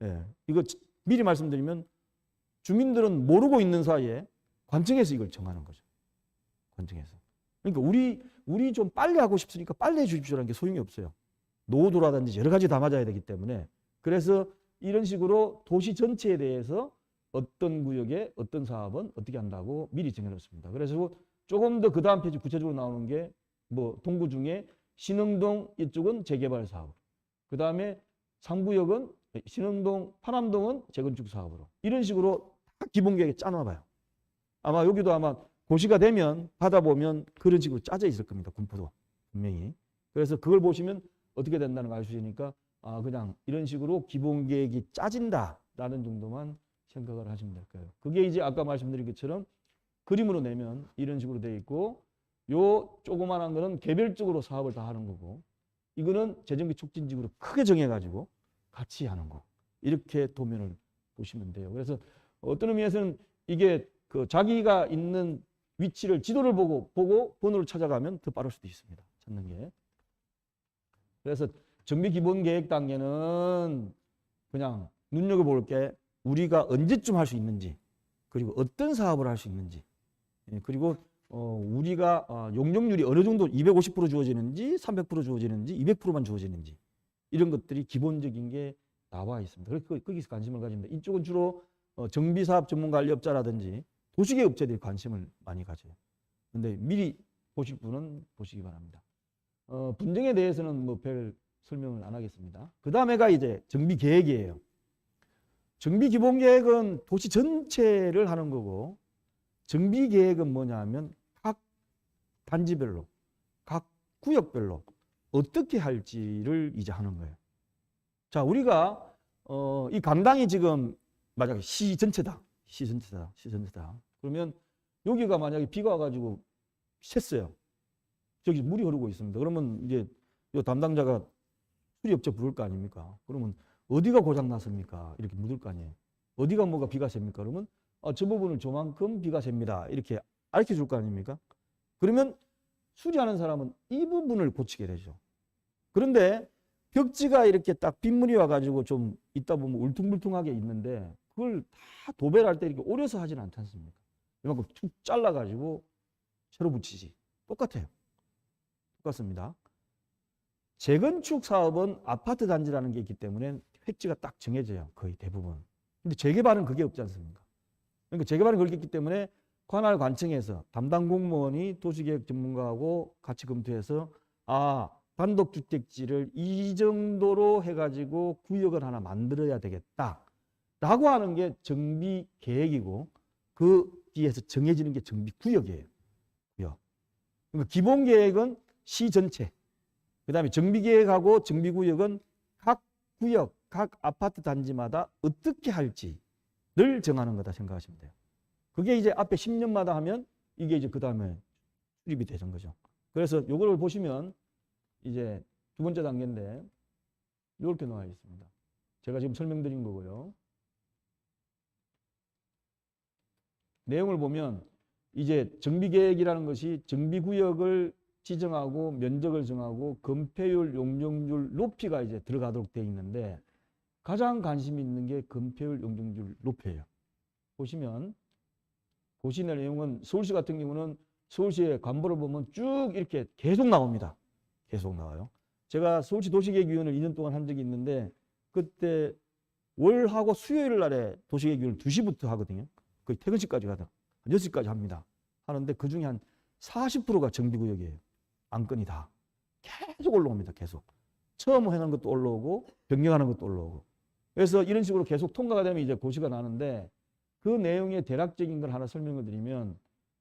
예, 이거 미리 말씀드리면 주민들은 모르고 있는 사이에 관청에서 이걸 정하는 거죠. 관청에서. 그러니까 우리 좀 빨리 하고 싶으니까 빨리 해 주십시오라는 게 소용이 없어요. 노후도라든지 여러 가지 다 맞아야 되기 때문에 그래서 이런 식으로 도시 전체에 대해서 어떤 구역에 어떤 사업은 어떻게 한다고 미리 정해놓습니다. 그래서 조금 더 그 다음 페이지 구체적으로 나오는 게 뭐 동구 중에 신흥동 이쪽은 재개발 사업, 그 다음에 상부역은 신흥동, 파남동은 재건축 사업으로 이런 식으로 다 기본 계획에 짜놔봐요. 아마 여기도 아마 고시가 되면 받아보면 그런 식으로 짜져 있을 겁니다. 군포도 분명히. 그래서 그걸 보시면 어떻게 된다는 걸 알 수 있으니까 그냥 이런 식으로 기본 계획이 짜진다라는 정도만 생각을 하시면 될 거예요. 그게 이제 아까 말씀드린 것처럼 그림으로 내면 이런 식으로 돼 있고 요 조그만한 거는 개별적으로 사업을 다 하는 거고 이거는 재정비 촉진직으로 크게 정해가지고 같이 하는 거. 이렇게 도면을 보시면 돼요. 그래서 어떤 의미에서는 이게 그 자기가 있는 위치를 지도를 보고 번호를 찾아가면 더 빠를 수도 있습니다. 찾는 게. 그래서 정비 기본 계획 단계는 그냥 눈여겨볼 게 우리가 언제쯤 할 수 있는지 그리고 어떤 사업을 할 수 있는지 그리고 우리가 용적률이 어느 정도 250% 주어지는지 300% 주어지는지 200%만 주어지는지 이런 것들이 기본적인 게 나와 있습니다. 그래서 거기서 관심을 가집니다. 이쪽은 주로 정비사업 전문관리업자라든지 도시계획 업체들이 관심을 많이 가져요. 그런데 미리 보실 분은 보시기 바랍니다. 분쟁에 대해서는 뭐 별 설명을 안 하겠습니다. 그 다음에가 이제 정비계획이에요. 정비기본계획은 도시 전체를 하는 거고 정비계획은 뭐냐면 각 단지별로 각 구역별로 어떻게 할지를 이제 하는 거예요. 자, 우리가 이 강당이 지금 만약에 시 전체다. 그러면 여기가 만약에 비가 와가지고 샜어요. 저기 물이 흐르고 있습니다. 그러면 이제 이 담당자가 수리업체 부를 거 아닙니까? 그러면 어디가 고장 났습니까? 이렇게 묻을 거 아니에요. 어디가 뭐가 비가 셉니까? 그러면 저 부분을 저만큼 비가 셉니다. 이렇게 알려 줄 거 아닙니까? 그러면 수리하는 사람은 이 부분을 고치게 되죠. 그런데 벽지가 이렇게 딱 빗물이 와가지고 좀 있다 보면 울퉁불퉁하게 있는데 그걸 다 도배를 할 때 이렇게 오려서 하진 않지 않습니까? 이만큼 툭 잘라가지고 새로 붙이지. 똑같아요. 똑같습니다. 재건축 사업은 아파트 단지라는 게 있기 때문에 획지가 딱 정해져요. 거의 대부분. 근데 재개발은 그게 없지 않습니까? 그러니까 재개발은 그렇게 있기 때문에 관할 관청에서 담당 공무원이 도시계획 전문가하고 같이 검토해서 단독주택지를 이 정도로 해가지고 구역을 하나 만들어야 되겠다라고 하는 게 정비계획이고 그 뒤에서 정해지는 게 정비구역이에요. 그러니까 기본계획은 시 전체, 그 다음에 정비계획하고 정비구역은 각 구역, 각 아파트 단지마다 어떻게 할지를 정하는 거다 생각하시면 돼요. 그게 이제 앞에 10년마다 하면 이게 이제 그 다음에 수립이 되는 거죠. 그래서 이걸 보시면 이제 두 번째 단계인데 이렇게 나와 있습니다. 제가 지금 설명드린 거고요. 내용을 보면 이제 정비계획이라는 것이 정비구역을 지정하고 면적을 정하고 건폐율, 용적률, 높이가 이제 들어가도록 되어 있는데 가장 관심 있는 게 건폐율, 용적률, 높이예요. 보시면 보시는 내용은 서울시 같은 경우는 서울시의 관보를 보면 쭉 이렇게 계속 나옵니다. 계속 나와요. 제가 서울시 도시계획위원을 2년 동안 한 적이 있는데 그때 월하고 수요일 날에 도시계획위원을 2시부터 하거든요. 거의 퇴근시까지 가다 6시까지 합니다. 하는데 그중에 한 40%가 정비구역이에요. 안건이 다. 계속 올라옵니다. 계속. 처음 해놓은 것도 올라오고 변경하는 것도 올라오고. 그래서 이런 식으로 계속 통과가 되면 이제 고시가 나는데 그 내용의 대략적인 걸 하나 설명을 드리면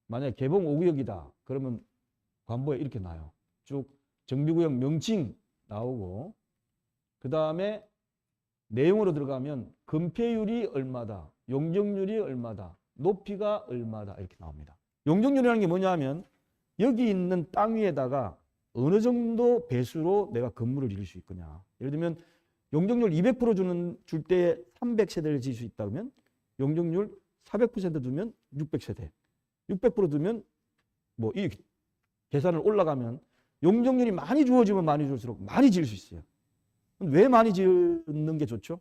만약에 개봉 5구역이다. 그러면 관보에 이렇게 나와요. 쭉 정비구역 명칭 나오고 그 다음에 내용으로 들어가면 건폐율이 얼마다. 용적률이 얼마다. 높이가 얼마다. 이렇게 나옵니다. 용적률이라는 게 뭐냐 하면 여기 있는 땅 위에다가 어느 정도 배수로 내가 건물을 지을 수 있거냐. 예를 들면 용적률 200% 줄 때 300세대를 지을 수 있다 그러면 용적률 400% 두면 600세대. 600% 두면 뭐 이 계산을 올라가면 용적률이 많이 주어지면 많이 줄수록 많이 지을 수 있어요. 왜 많이 지는 게 좋죠?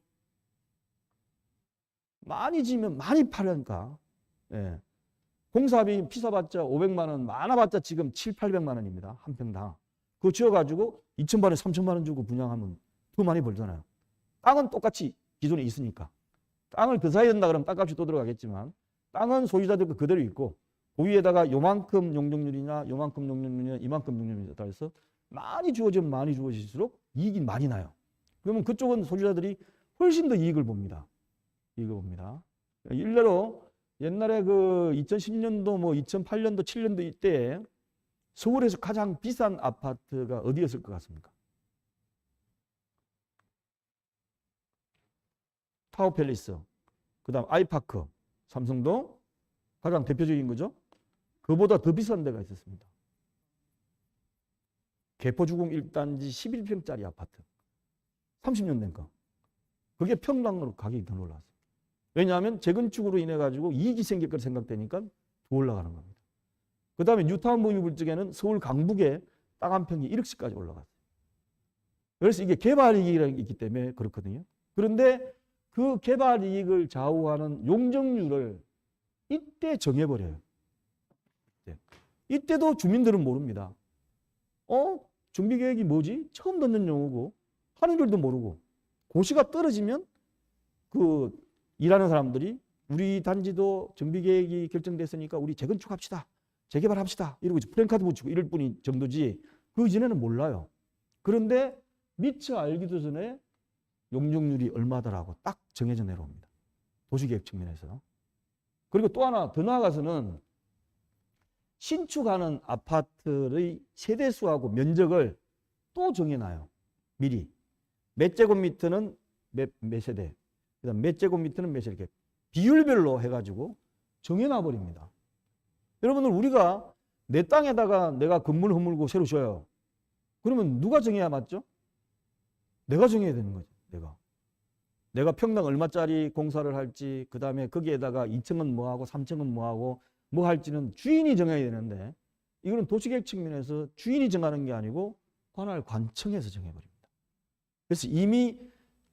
많이 지으면 많이 파니까. 예. 공사비 피사봤자 500만 원, 많아봤자 지금 7, 800만 원입니다. 한 평당. 그거 지어가지고 2,000만 원, 3,000만 원 주고 분양하면 더 많이 벌잖아요. 땅은 똑같이 기존에 있으니까. 땅을 더 사야 된다 그러면 땅값이 또 들어가겠지만 땅은 소유자들 거 그대로 있고 그 위에다가 요만큼 용적률이나 요만큼 용적률이나 이만큼 용적률이나 따라서 많이 주어지면 많이 주어질수록 이익이 많이 나요. 그러면 그쪽은 소유자들이 훨씬 더 이익을 봅니다. 이익을 봅니다. 일례로 옛날에 그 2010년도 뭐 2008년도 7년도 이때 서울에서 가장 비싼 아파트가 어디였을 것 같습니까? 타워팰리스, 그다음 아이파크, 삼성동 가장 대표적인 거죠. 그보다 더 비싼 데가 있었습니다. 개포주공 1단지 11평짜리 아파트. 30년 된 거. 그게 평당으로 가격이 더 올랐어요. 왜냐하면 재건축으로 인해 가지고 이익이 생길 걸 생각되니까 더 올라가는 겁니다. 그 다음에 뉴타운 분유불 쪽에는 서울 강북에 땅 한 평이 1억씩까지 올라갔어요. 그래서 이게 개발 이익이 있기 때문에 그렇거든요. 그런데 그 개발 이익을 좌우하는 용적률을 이때 정해버려요. 이때도 주민들은 모릅니다. 정비계획이 뭐지? 처음 듣는 용어고 하는 줄도 모르고 고시가 떨어지면 그 일하는 사람들이 우리 단지도 정비계획이 결정됐으니까 우리 재건축합시다. 재개발합시다. 이러고 프랜카드 붙이고 이럴 뿐이 정도지 그 이전에는 몰라요. 그런데 미처 알기도 전에 용적률이 얼마더라고 딱 정해져 내려옵니다. 도시계획 측면에서. 그리고 또 하나 더 나아가서는 신축하는 아파트의 세대수하고 면적을 또 정해놔요. 미리. 몇 제곱미터는 몇 세대, 그다음 몇 제곱미터는 몇 세대 이렇게 비율별로 해가지고 정해놔버립니다. 여러분들 우리가 내 땅에다가 내가 건물 허물고 새로 지어요. 그러면 누가 정해야 맞죠? 내가 정해야 되는 거죠. 내가 평당 얼마짜리 공사를 할지, 그 다음에 거기에다가 2층은 뭐하고 3층은 뭐하고 뭐 할지는 주인이 정해야 되는데 이거는 도시계획 측면에서 주인이 정하는 게 아니고 관할 관청에서 정해버립니다. 그래서 이미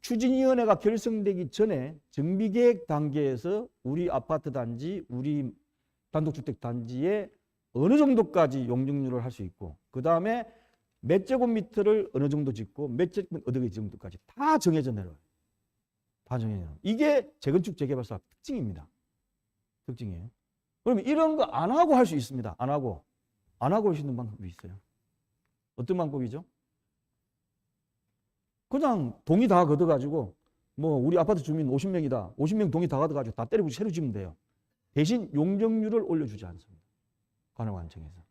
추진위원회가 결성되기 전에 정비계획 단계에서 우리 아파트 단지, 우리 단독주택 단지에 어느 정도까지 용적률을 할 수 있고 그 다음에 몇 제곱미터를 어느 정도 짓고 몇 제곱미터 어느 정도까지 다 정해져 내려요. 다 정해져 내려요. 이게 재건축 재개발사 특징입니다. 특징이에요. 그러면 이런 거 안 하고 할 수 있습니다. 안 하고 할 수 있는 방법이 있어요. 어떤 방법이죠? 그냥 동의 다 걷어가지고 뭐 우리 아파트 주민 50명이다. 50명 동의 다 걷어가지고 다 때리고 새로 지으면 돼요. 대신 용적률을 올려주지 않습니다. 관할관청에서.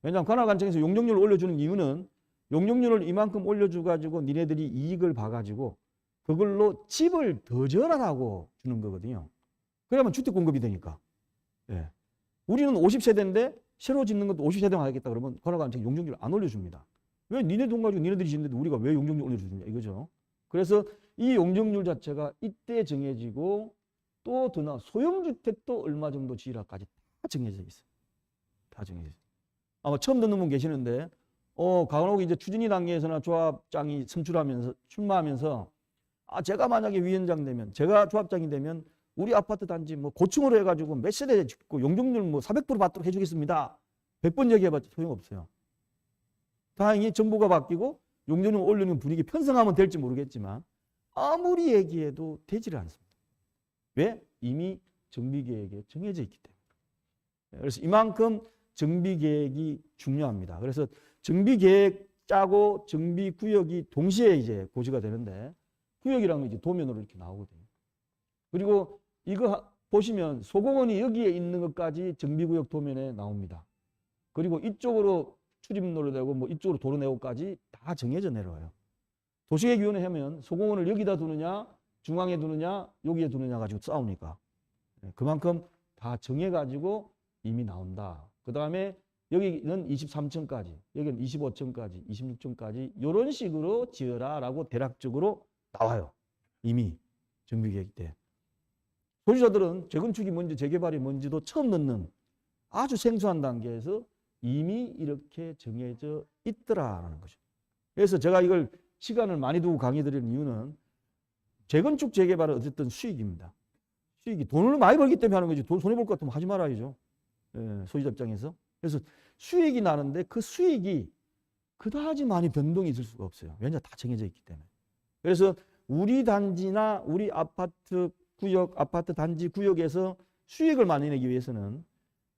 왜냐하면 관할관청에서 용적률을 올려주는 이유는 용적률을 이만큼 올려줘가지고 니네들이 이익을 봐가지고 그걸로 집을 더 지어라라고 주는 거거든요. 그러면 주택 공급이 되니까. 예. 우리는 50세대인데 새로 짓는 것도 50세대만 하겠다 그러면 관할관청이 용적률을 안 올려줍니다. 왜 니네 돈 가지고 니네들이 짓는데 우리가 왜 용적률 올려주느냐 이거죠. 그래서 이 용적률 자체가 이때 정해지고 또 더 나아 소형주택도 얼마 정도 지으라까지 다 정해져 있어요. 다 정해져 있어요. 아마 처음 듣는 분 계시는데 강원옥이 이제 추진위 단계에서나 조합장이 선출하면서 출마하면서 제가 만약에 위원장 되면 제가 조합장이 되면 우리 아파트 단지 뭐 고층으로 해가지고 몇 세대 짓고 용적률 뭐 400% 받도록 해주겠습니다. 100번 얘기해봤자 소용없어요. 다행히 정부가 바뀌고 용적률 올리는 분위기 편성하면 될지 모르겠지만 아무리 얘기해도 되지를 않습니다. 왜? 이미 정비계획에 정해져 있기 때문에. 그래서 이만큼 정비계획이 중요합니다. 그래서 정비계획 짜고 정비구역이 동시에 이제 고시가 되는데 구역이라는 게 이제 도면으로 이렇게 나오거든요. 그리고 이거 보시면 소공원이 여기에 있는 것까지 정비구역 도면에 나옵니다. 그리고 이쪽으로 출입로로 되고 뭐 이쪽으로 도로 내고까지 다 정해져 내려와요. 도시계획위원회 하면 소공원을 여기다 두느냐 중앙에 두느냐 여기에 두느냐 가지고 싸우니까 그만큼 다 정해가지고 이미 나온다. 그 다음에 여기는 23층까지 여기는 25층까지 26층까지 이런 식으로 지어라 라고 대략적으로 나와요. 이미 정비계획 때. 소유자들은 재건축이 뭔지 재개발이 뭔지도 처음 듣는 아주 생소한 단계에서 이미 이렇게 정해져 있더라라는 거죠. 그래서 제가 이걸 시간을 많이 두고 강의 드리는 이유는 재건축 재개발은 어쨌든 수익입니다. 수익이 돈을 많이 벌기 때문에 하는 거지 돈 손해볼 것 같으면 하지 말아야죠. 소유자 입장에서. 그래서 수익이 나는데 그 수익이 그다지 많이 변동이 있을 수가 없어요. 왜냐 다 정해져 있기 때문에. 그래서 우리 단지나 우리 아파트 구역, 아파트 단지 구역에서 수익을 많이 내기 위해서는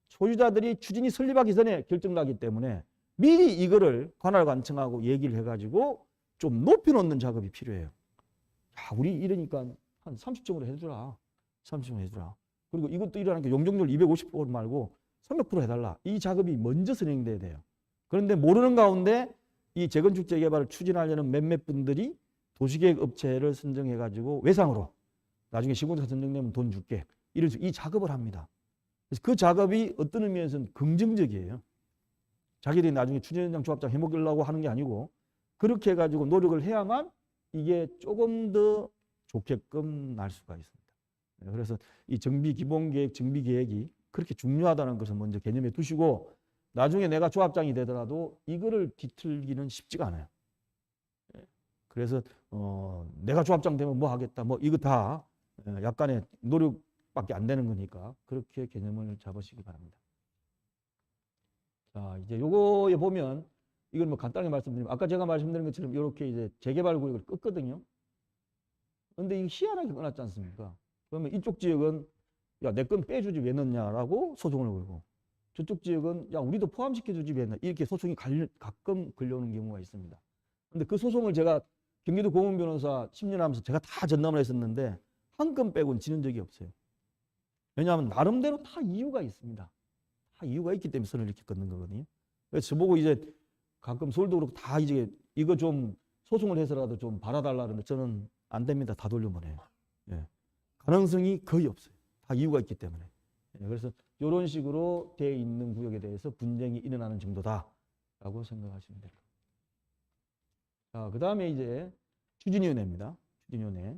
소유자들이 추진이 설립하기 전에 결정나기 때문에 미리 이거를 관할관청하고 얘기를 해가지고 좀 높여놓는 작업이 필요해요. 야, 우리 이러니까 한 30층으로 해주라. 30층으로 해주라. 그리고 이것도 일어나니까 용적률 250% 말고 300% 해달라. 이 작업이 먼저 진행돼야 돼요. 그런데 모르는 가운데 이 재건축 재개발을 추진하려는 몇몇 분들이 도시계획 업체를 선정해가지고 외상으로 나중에 시공사 선정되면 돈 줄게. 이런 식으로 이 작업을 합니다. 그래서 그 작업이 어떤 의미에서는 긍정적이에요. 자기들이 나중에 추진현장 조합장 해먹으려고 하는 게 아니고 그렇게 해가지고 노력을 해야만 이게 조금 더 좋게끔 날 수가 있습니다. 그래서 이 정비 기본계획, 정비계획이 그렇게 중요하다는 것을 먼저 개념에 두시고 나중에 내가 조합장이 되더라도 이거를 뒤틀기는 쉽지가 않아요. 그래서 내가 조합장 되면 뭐 하겠다. 뭐 이거 다 약간의 노력밖에 안 되는 거니까 그렇게 개념을 잡으시기 바랍니다. 자, 이제 요거에 보면 이걸 뭐 간단하게 말씀드리면 아까 제가 말씀드린 것처럼 이렇게 이제 재개발 구역을 껐거든요. 근데 이게 희한하게 끊었지 않습니까? 그러면 이쪽 지역은 야, 내 건 빼주지 왜 넣냐라고 소송을 걸고 저쪽 지역은 야, 우리도 포함시켜주지 왜 넣냐 이렇게 소송이 가끔 걸려오는 경우가 있습니다. 근데 그 소송을 제가 경기도 고문변호사 10년 하면서 제가 다 전담을 했었는데 한 건 빼고는 지는 적이 없어요. 왜냐하면 나름대로 다 이유가 있습니다. 다 이유가 있기 때문에 선을 이렇게 긋는 거거든요. 그래서 저보고 이제 가끔 서울도 그렇고 다 이제 이거 좀 소송을 해서라도 좀 받아달라 그러는데 저는 안 됩니다. 다 돌려보내요. 예. 가능성이 거의 없어요. 다 이유가 있기 때문에. 예. 그래서 이런 식으로 돼 있는 구역에 대해서 분쟁이 일어나는 정도다라고 생각하시면 됩니다. 자, 그 다음에 이제 추진위원회입니다. 추진위원회.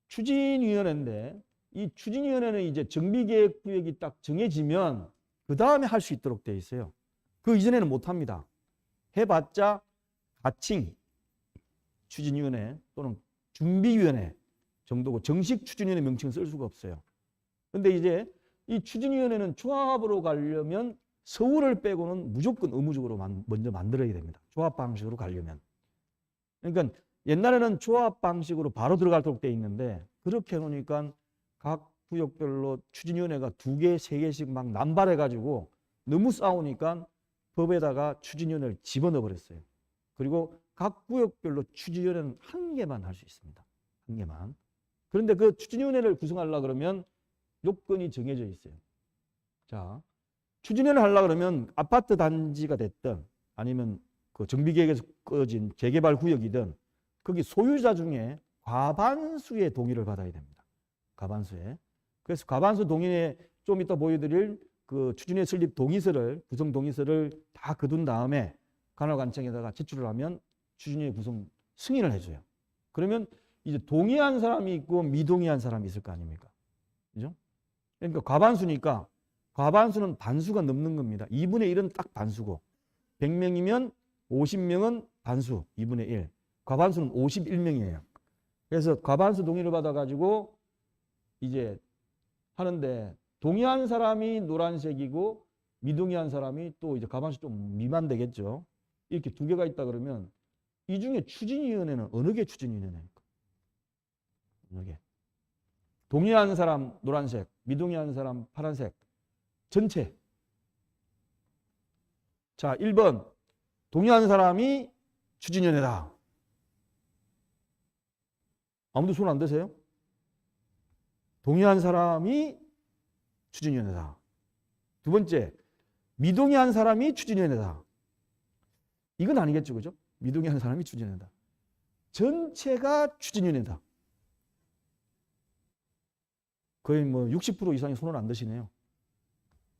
추진위원회인데 이 추진위원회는 이제 정비계획구역이 딱 정해지면 그 다음에 할 수 있도록 되어 있어요. 그 이전에는 못합니다. 해봤자 가칭 추진위원회 또는 준비위원회 정도고 정식 추진위원회 명칭을 쓸 수가 없어요. 그런데 이제 이 추진위원회는 조합으로 가려면 서울을 빼고는 무조건 의무적으로 먼저 만들어야 됩니다. 조합 방식으로 가려면. 그러니까 옛날에는 조합 방식으로 바로 들어가도록 되어 있는데 그렇게 해놓으니까 각 구역별로 추진위원회가 2개, 3개씩 막 남발해가지고 너무 싸우니까 법에다가 추진위원회를 집어넣어 버렸어요. 그리고 각 구역별로 추진위원회는 1개만 할 수 있습니다. 1개만. 그런데 그 추진위원회를 구성하려고 그러면 요건이 정해져 있어요. 자, 추진위원회를 하려고 그러면 아파트 단지가 됐든 아니면 그 정비계획에서 꺼진 재개발 구역이든 거기 소유자 중에 과반수의 동의를 받아야 됩니다. 과반수에. 그래서 과반수 동의에 좀 이따 보여드릴 그 추진위원회 설립 동의서를 구성 동의서를 다 거둔 다음에 관할관청에다가 제출을 하면 추진위원회 구성 승인을 해줘요. 그러면 이제 동의한 사람이 있고 미동의한 사람이 있을 거 아닙니까? 그죠? 그러니까 과반수니까 과반수는 반수가 넘는 겁니다. 2분의 1은 딱 반수고 100명이면 50명은 반수 2분의 1. 과반수는 51명이에요. 그래서 과반수 동의를 받아가지고 이제 하는데 동의한 사람이 노란색이고 미동의한 사람이 또 이제 과반수 좀 미만 되겠죠. 이렇게 2개가 있다 그러면 이 중에 추진위원회는 어느 게 추진위원회입니까? 어느 게? 동의한 사람 노란색, 미동의한 사람 파란색. 전체. 자, 1번. 동의한 사람이 추진위원회다. 아무도 손 안 드세요? 동의한 사람이 추진위원회다. 2번째. 미동의한 사람이 추진위원회다. 이건 아니겠죠, 그죠? 미동의한 사람이 추진위원회다. 전체가 추진위원회다. 거의 뭐 60% 이상이 손을 안 드시네요.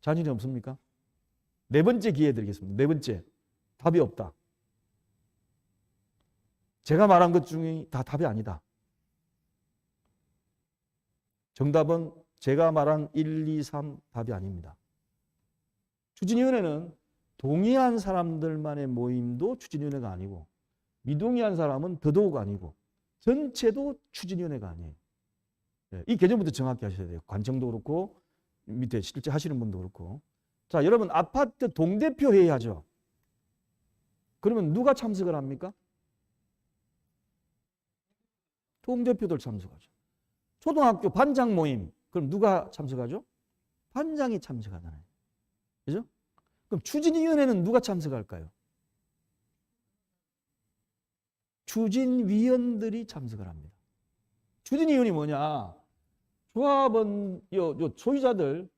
자신이 없습니까? 4번째 기회 드리겠습니다. 4번째. 답이 없다. 제가 말한 것 중에 다 답이 아니다. 정답은 제가 말한 1, 2, 3 답이 아닙니다. 추진위원회는 동의한 사람들만의 모임도 추진위원회가 아니고 미동의한 사람은 더더욱 아니고 전체도 추진위원회가 아니에요. 이 개념부터 정확히 하셔야 돼요. 관청도 그렇고 밑에 실제 하시는 분도 그렇고. 자, 여러분 아파트 동대표 회의 하죠. 그러면 누가 참석을 합니까? 동대표들 참석하죠. 초등학교 반장 모임. 그럼 누가 참석하죠? 반장이 참석하잖아요. 그죠? 그럼 추진위원회는 누가 참석할까요? 추진위원들이 참석을 합니다. 추진위원이 뭐냐? 조합은 요 소유자들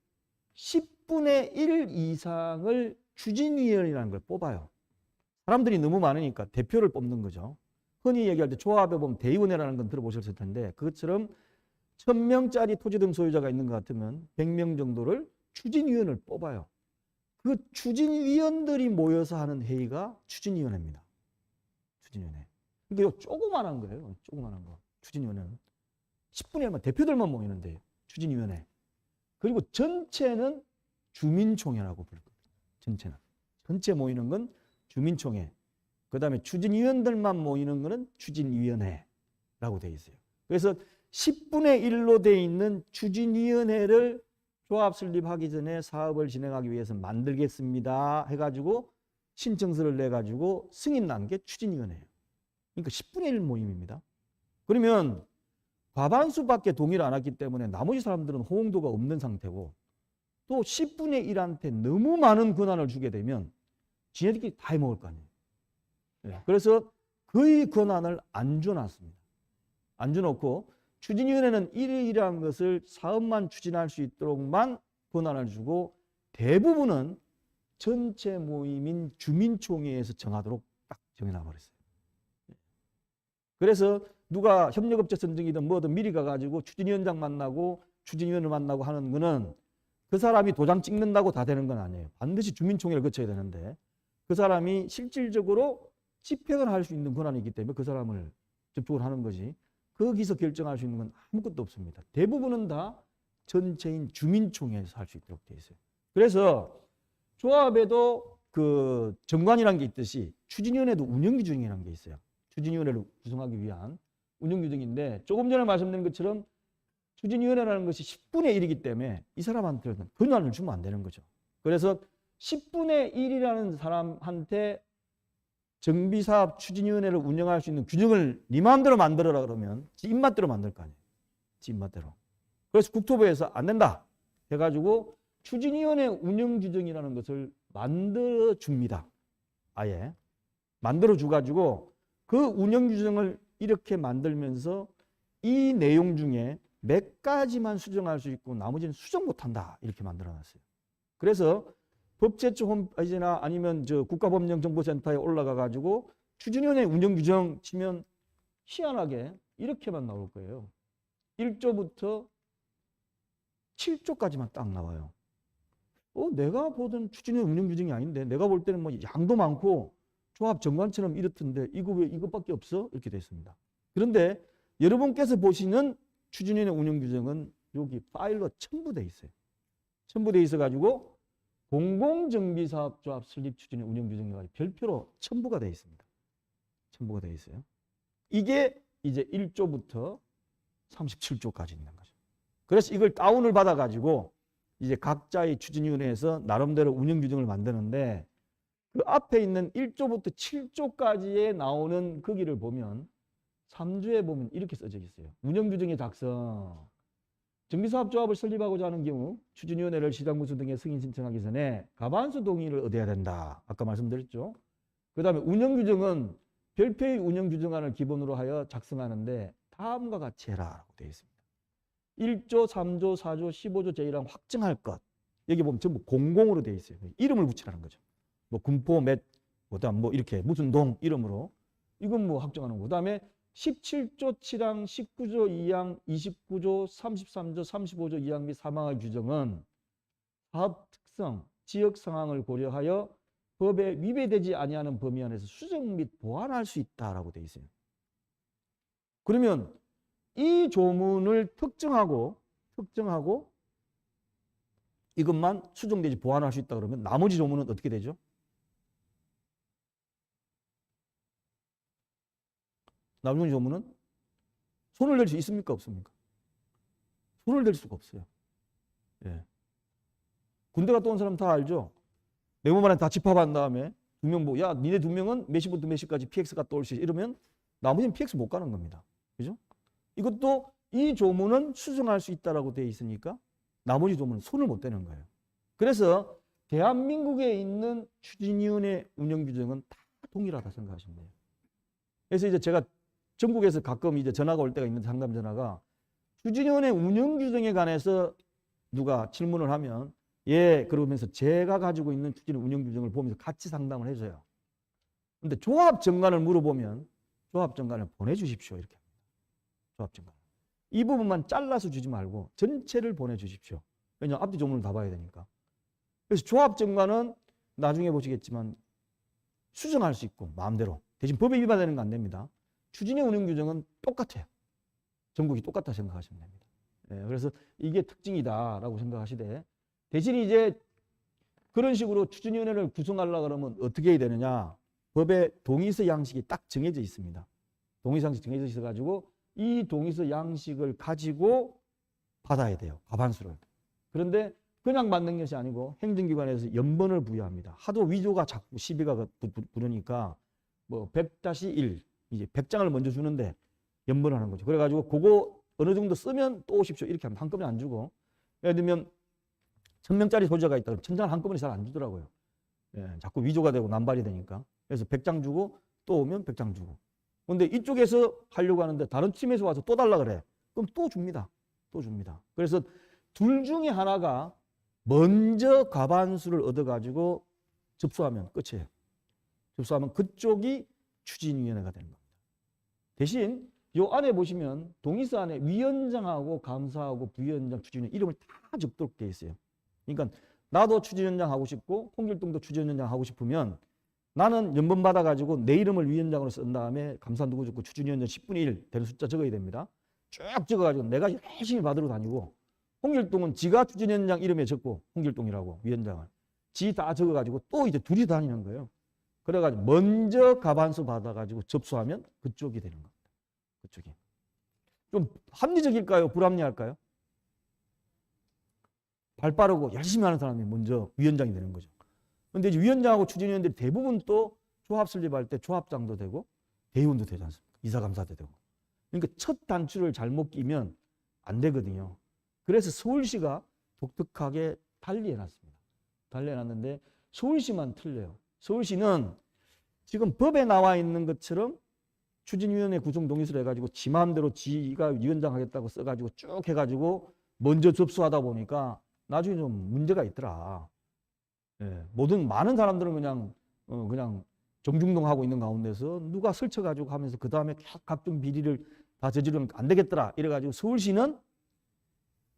10분의 1 이상을 추진위원이라는 걸 뽑아요. 사람들이 너무 많으니까 대표를 뽑는 거죠. 흔히 얘기할 때 조합에 보면 대의원회라는 건 들어보셨을 텐데 그것처럼 1000명짜리 토지등 소유자가 있는 것 같으면 100명 정도를 추진위원을 뽑아요. 그 추진위원들이 모여서 하는 회의가 추진위원회입니다. 추진위원회. 근데 이거 조그만한 거예요. 조그만한 거. 추진위원회는 10분의 1만 대표들만 모이는데요. 추진위원회. 그리고 전체는 주민총회라고 부를 겁니다. 전체는. 전체 모이는 건 주민총회. 그 다음에 추진위원들만 모이는 거는 추진위원회라고 되어 있어요. 그래서 10분의 1로 되어 있는 추진위원회를 조합 설립하기 전에 사업을 진행하기 위해서 만들겠습니다 해가지고 신청서를 내가지고 승인 난 게 추진위원회예요. 그러니까 10분의 1 모임입니다. 그러면 과반수밖에 동의를 안 했기 때문에 나머지 사람들은 호응도가 없는 상태고 또 10분의 1한테 너무 많은 권한을 주게 되면 지네들끼리 다 해먹을 거 아니에요. 그래서 거의 권한을 안 줘놨습니다. 안 줘놓고 추진위원회는 이러이러한 것을 사업만 추진할 수 있도록만 권한을 주고 대부분은 전체 모임인 주민총회에서 정하도록 딱 정해놔버렸어요. 그래서 누가 협력업체 선정이든 뭐든 미리 가가지고 추진위원장 만나고 추진위원을 만나고 하는 거는 그 사람이 도장 찍는다고 다 되는 건 아니에요. 반드시 주민총회를 거쳐야 되는데 그 사람이 실질적으로 집행을 할 수 있는 권한이 있기 때문에 그 사람을 접촉을 하는 거지 거기서 결정할 수 있는 건 아무것도 없습니다. 대부분은 다 전체인 주민총회에서 할 수 있도록 되어 있어요. 그래서 조합에도 그 정관이라는 게 있듯이 추진위원회도 운영규정이라는 게 있어요. 추진위원회를 구성하기 위한 운영규정인데 조금 전에 말씀드린 것처럼 추진위원회라는 것이 10분의 1이기 때문에 이 사람한테는 권한을 주면 안 되는 거죠. 그래서 10분의 1이라는 사람한테 정비사업 추진위원회를 운영할 수 있는 규정을 네 마음대로 만들어라 그러면 지 입맛대로 만들 거 아니에요. 지 입맛대로. 그래서 국토부에서 안 된다 해가지고 추진위원회 운영규정이라는 것을 만들어줍니다. 아예. 만들어줘가지고 그 운영규정을 이렇게 만들면서 이 내용 중에 몇 가지만 수정할 수 있고 나머지는 수정 못한다 이렇게 만들어놨어요. 그래서 법제처 홈페이지나 아니면 저 국가법령정보센터에 올라가가지고 추진위원회 운영규정 치면 희한하게 이렇게만 나올 거예요. 1조부터 7조까지만 딱 나와요. 내가 보던 추진위원회 운영규정이 아닌데 내가 볼 때는 뭐 양도 많고 조합 정관처럼 이렇던데 이거 왜 이것밖에 없어? 이렇게 돼 있습니다. 그런데 여러분께서 보시는 추진위원회 운영규정은 여기 파일로 첨부돼 있어요. 첨부돼 있어가지고 공공정비사업조합 설립 추진의 운영규정과 별표로 첨부가 되어 있습니다. 첨부가 되어 있어요. 이게 이제 1조부터 37조까지 있는 거죠. 그래서 이걸 다운을 받아가지고 이제 각자의 추진위원회에서 나름대로 운영규정을 만드는데 그 앞에 있는 1조부터 7조까지에 나오는 거기를 보면 3조에 보면 이렇게 써져 있어요. 운영규정의 작성. 정비사업조합을 설립하고자 하는 경우 추진위원회를 시장군수 등에 승인 신청하기 전에 과반수 동의를 얻어야 된다. 아까 말씀드렸죠. 그 다음에 운영규정은 별표의 운영규정안을 기본으로 하여 작성하는데 다음과 같이 해라라고 되어 있습니다. 1조, 3조, 4조, 15조 제1항 확정할 것. 여기 보면 전부 공공으로 되어 있어요. 이름을 붙이라는 거죠. 뭐 군포 몇, 그다음 뭐 이렇게 무슨 동 이름으로 이건 뭐 확정하는 거. 그다음에 17조 7항, 19조 2항, 29조, 33조, 35조 2항 및 3항의 규정은 사업 특성, 지역 상황을 고려하여 법에 위배되지 아니하는 범위 안에서 수정 및 보완할 수 있다라고 되어 있어요. 그러면 이 조문을 특정하고 이것만 수정되지 보완할 수 있다 그러면 나머지 조문은 어떻게 되죠? 나머지 조문은 손을 댈 수 있습니까? 없습니까? 손을 댈 수가 없어요. 예. 군대 갔다 온 사람 다 알죠? 네모만에 다 집합한 다음에 두 명 야, 니네 두 명은 몇 시부터 몇 시까지 PX 갔다 올 수 있어. 이러면 나머지는 PX 못 가는 겁니다. 그죠? 이것도 이 조문은 수정할 수 있다라고 되어 있으니까 나머지 조문은 손을 못 대는 거예요. 그래서 대한민국에 있는 추진위원회 운영규정은 다 동일하다 생각하시면 돼요. 그래서 이제 제가 전국에서 가끔 이제 전화가 올 때가 있는데 상담 전화가 추진위원회 운영 규정에 관해서 누가 질문을 하면 예, 그러면서 제가 가지고 있는 추진위원회 운영 규정을 보면서 같이 상담을 해줘요. 근데 조합정관을 물어보면 조합정관을 보내주십시오. 이렇게 합니다. 조합정관. 이 부분만 잘라서 주지 말고 전체를 보내주십시오. 왜냐하면 앞뒤 조문을 다 봐야 되니까. 그래서 조합정관은 나중에 보시겠지만 수정할 수 있고 마음대로. 대신 법에 위반되는 거 안 됩니다. 추진위원회 운영 규정은 똑같아요. 전국이 똑같다 생각하시면 됩니다. 예, 그래서 이게 특징이다라고 생각하시되 대신 이제 그런 식으로 추진위원회를 구성하려고 그러면 어떻게 해야 되느냐. 법에 동의서 양식이 딱 정해져 있습니다. 동의서 양식 정해져 있어가지고 이 동의서 양식을 가지고 받아야 돼요. 과반수를. 그런데 그냥 받는 것이 아니고 행정기관에서 연번을 부여합니다. 하도 위조가 자꾸 시비가 부르니까 뭐 100-1 이제 100장을 먼저 주는데 연번을 하는 거죠. 그래가지고 그거 어느 정도 쓰면 또 오십시오. 이렇게 하면 한꺼번에 안 주고 예를 들면 1000명짜리 소재가 있다 그러면 1000장을 한꺼번에 잘 안 주더라고요. 예, 자꾸 위조가 되고 남발이 되니까. 그래서 100장 주고 또 오면 100장 주고. 근데 이쪽에서 하려고 하는데 다른 팀에서 와서 또 달라 그래. 그럼 또 줍니다. 또 줍니다. 그래서 둘 중에 하나가 먼저 과반수를 얻어가지고 접수하면 끝이에요. 접수하면 그쪽이 추진위원회가 되는 겁니다. 대신 요 안에 보시면 동의서 안에 위원장하고 감사하고 부위원장, 추진위원 이름을 다 적도록 되어 있어요. 그러니까 나도 추진위원장 하고 싶고 홍길동도 추진위원장 하고 싶으면 나는 연번 받아가지고 내 이름을 위원장으로 쓴 다음에 감사 누구 적고 추진위원장 10분의 1 되는 숫자 적어야 됩니다. 쭉 적어가지고 내가 열심히 받으러 다니고 홍길동은 지가 추진위원장 이름에 적고 홍길동이라고 위원장을 지 다 적어가지고 또 이제 둘이 다니는 거예요. 그래가지고 먼저 과반수 받아가지고 접수하면 그쪽이 되는 겁니다. 그쪽이. 좀 합리적일까요? 불합리할까요? 발 빠르고 열심히 하는 사람이 먼저 위원장이 되는 거죠. 근데 이제 위원장하고 추진위원들이 대부분 또 조합 설립할 때 조합장도 되고 대의원도 되지 않습니까? 이사감사도 되고. 그러니까 첫 단추를 잘못 끼면 안 되거든요. 그래서 서울시가 독특하게 달리 해놨습니다. 달리 해놨는데 서울시만 틀려요. 서울시는 지금 법에 나와 있는 것처럼 추진위원회 구성 동의서를 해가지고 지 마음대로 지가 위원장 하겠다고 써가지고 쭉 해가지고 먼저 접수하다 보니까 나중에 좀 문제가 있더라. 예, 많은 사람들은 그냥 정중동하고 있는 가운데서 누가 설쳐가지고 하면서 그 다음에 각종 비리를 다 저지르면 안 되겠더라. 이래가지고 서울시는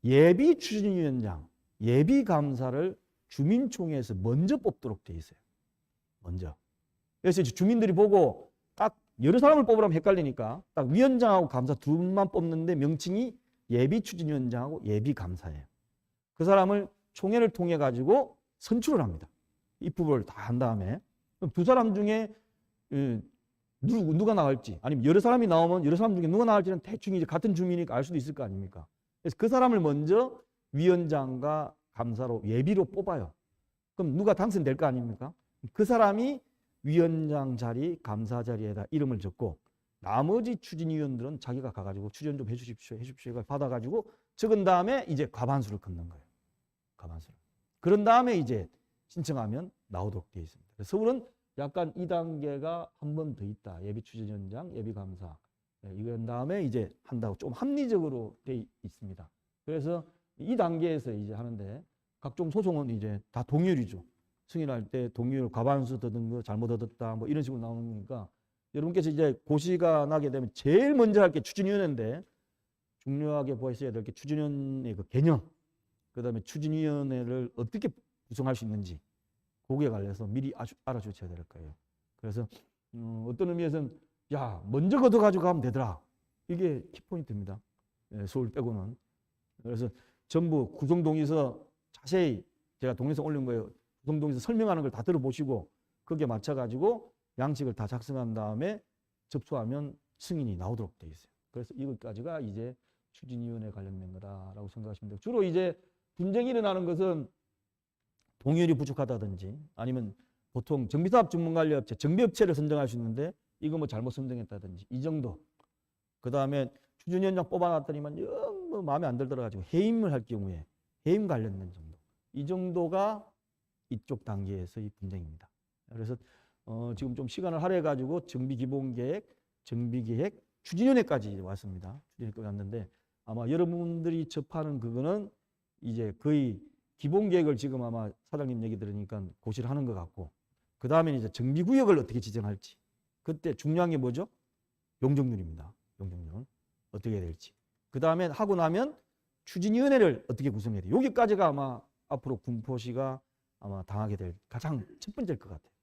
예비 추진위원장, 예비 감사를 주민총회에서 먼저 뽑도록 돼 있어요. 먼저. 그래서 이제 주민들이 보고 딱 여러 사람을 뽑으라면 헷갈리니까 딱 위원장하고 감사 둘만 뽑는데 명칭이 예비 추진위원장하고 예비 감사예요. 그 사람을 총회를 통해 가지고 선출을 합니다. 입후보를 다 한 다음에 두 사람 중에 누가 나갈지 아니면 여러 사람이 나오면 여러 사람 중에 누가 나갈지는 대충 이제 같은 주민이니까 알 수도 있을 거 아닙니까? 그래서 그 사람을 먼저 위원장과 감사로 예비로 뽑아요. 그럼 누가 당선될 거 아닙니까? 그 사람이 위원장 자리, 감사 자리에다 이름을 적고 나머지 추진위원들은 자기가 가가지고 추진 좀 해주십시오. 이걸 받아가지고 적은 다음에 이제 과반수를 걷는 거예요. 과반수를. 그런 다음에 이제 신청하면 나오도록 되어 있습니다. 그래서 서울은 약간 2단계가 한 번 더 있다. 예비 추진위원장, 예비 감사. 이건 다음에 이제 한다고 좀 합리적으로 되어 있습니다. 그래서 이 단계에서 이제 하는데 각종 소송은 이제 다 동의율이죠. 승인할 때 동의율 과반수 얻은 거 잘못 얻었다 뭐 이런 식으로 나오니까 여러분께서 이제 고시가 나게 되면 제일 먼저 할 게 추진위원회인데 중요하게 보셔야 될 게 추진위원회 그 개념, 그 다음에 추진위원회를 어떻게 구성할 수 있는지 거기에 관해서 미리 알아주셔야 될 거예요. 그래서 어떤 의미에서는 야 먼저 걷어가지고 가면 되더라. 이게 키포인트입니다. 서울 빼고는. 그래서 전부 구성동의서 자세히 제가 동의서 올린 거예요. 구성동의서 설명하는 걸 다 들어보시고 거기에 맞춰가지고 양식을 다 작성한 다음에 접수하면 승인이 나오도록 되어 있어요. 그래서 이것까지가 이제 추진위원회 관련된 거다라고 생각하시면 돼요. 주로 이제 분쟁이 일어나는 것은 동의율이 부족하다든지 아니면 보통 정비사업 전문관리업체, 정비업체를 선정할 수 있는데 이거 뭐 잘못 선정했다든지 이 정도. 그 다음에 추진위원장 뽑아놨더니만 영 뭐 마음에 안 들더라가지고 해임을 할 경우에 해임 관련된 정도. 이 정도가 이쪽 단계에서의 분쟁입니다. 그래서 지금 좀 시간을 할애해가지고 정비기본계획, 정비계획, 추진위원회까지 왔습니다. 추진위원회까지 왔는데 아마 여러분들이 접하는 그거는 이제 거의 기본 계획을 지금 아마 사장님 얘기 들으니까 고시를 하는 것 같고, 그 다음에 이제 정비구역을 어떻게 지정할지. 그때 중요한 게 뭐죠? 용적률입니다. 용적률. 어떻게 해야 될지. 그 다음에 하고 나면 추진위원회를 어떻게 구성해야 돼. 여기까지가 아마 앞으로 군포시가 아마 당하게 될 가장 첫 번째일 것 같아요.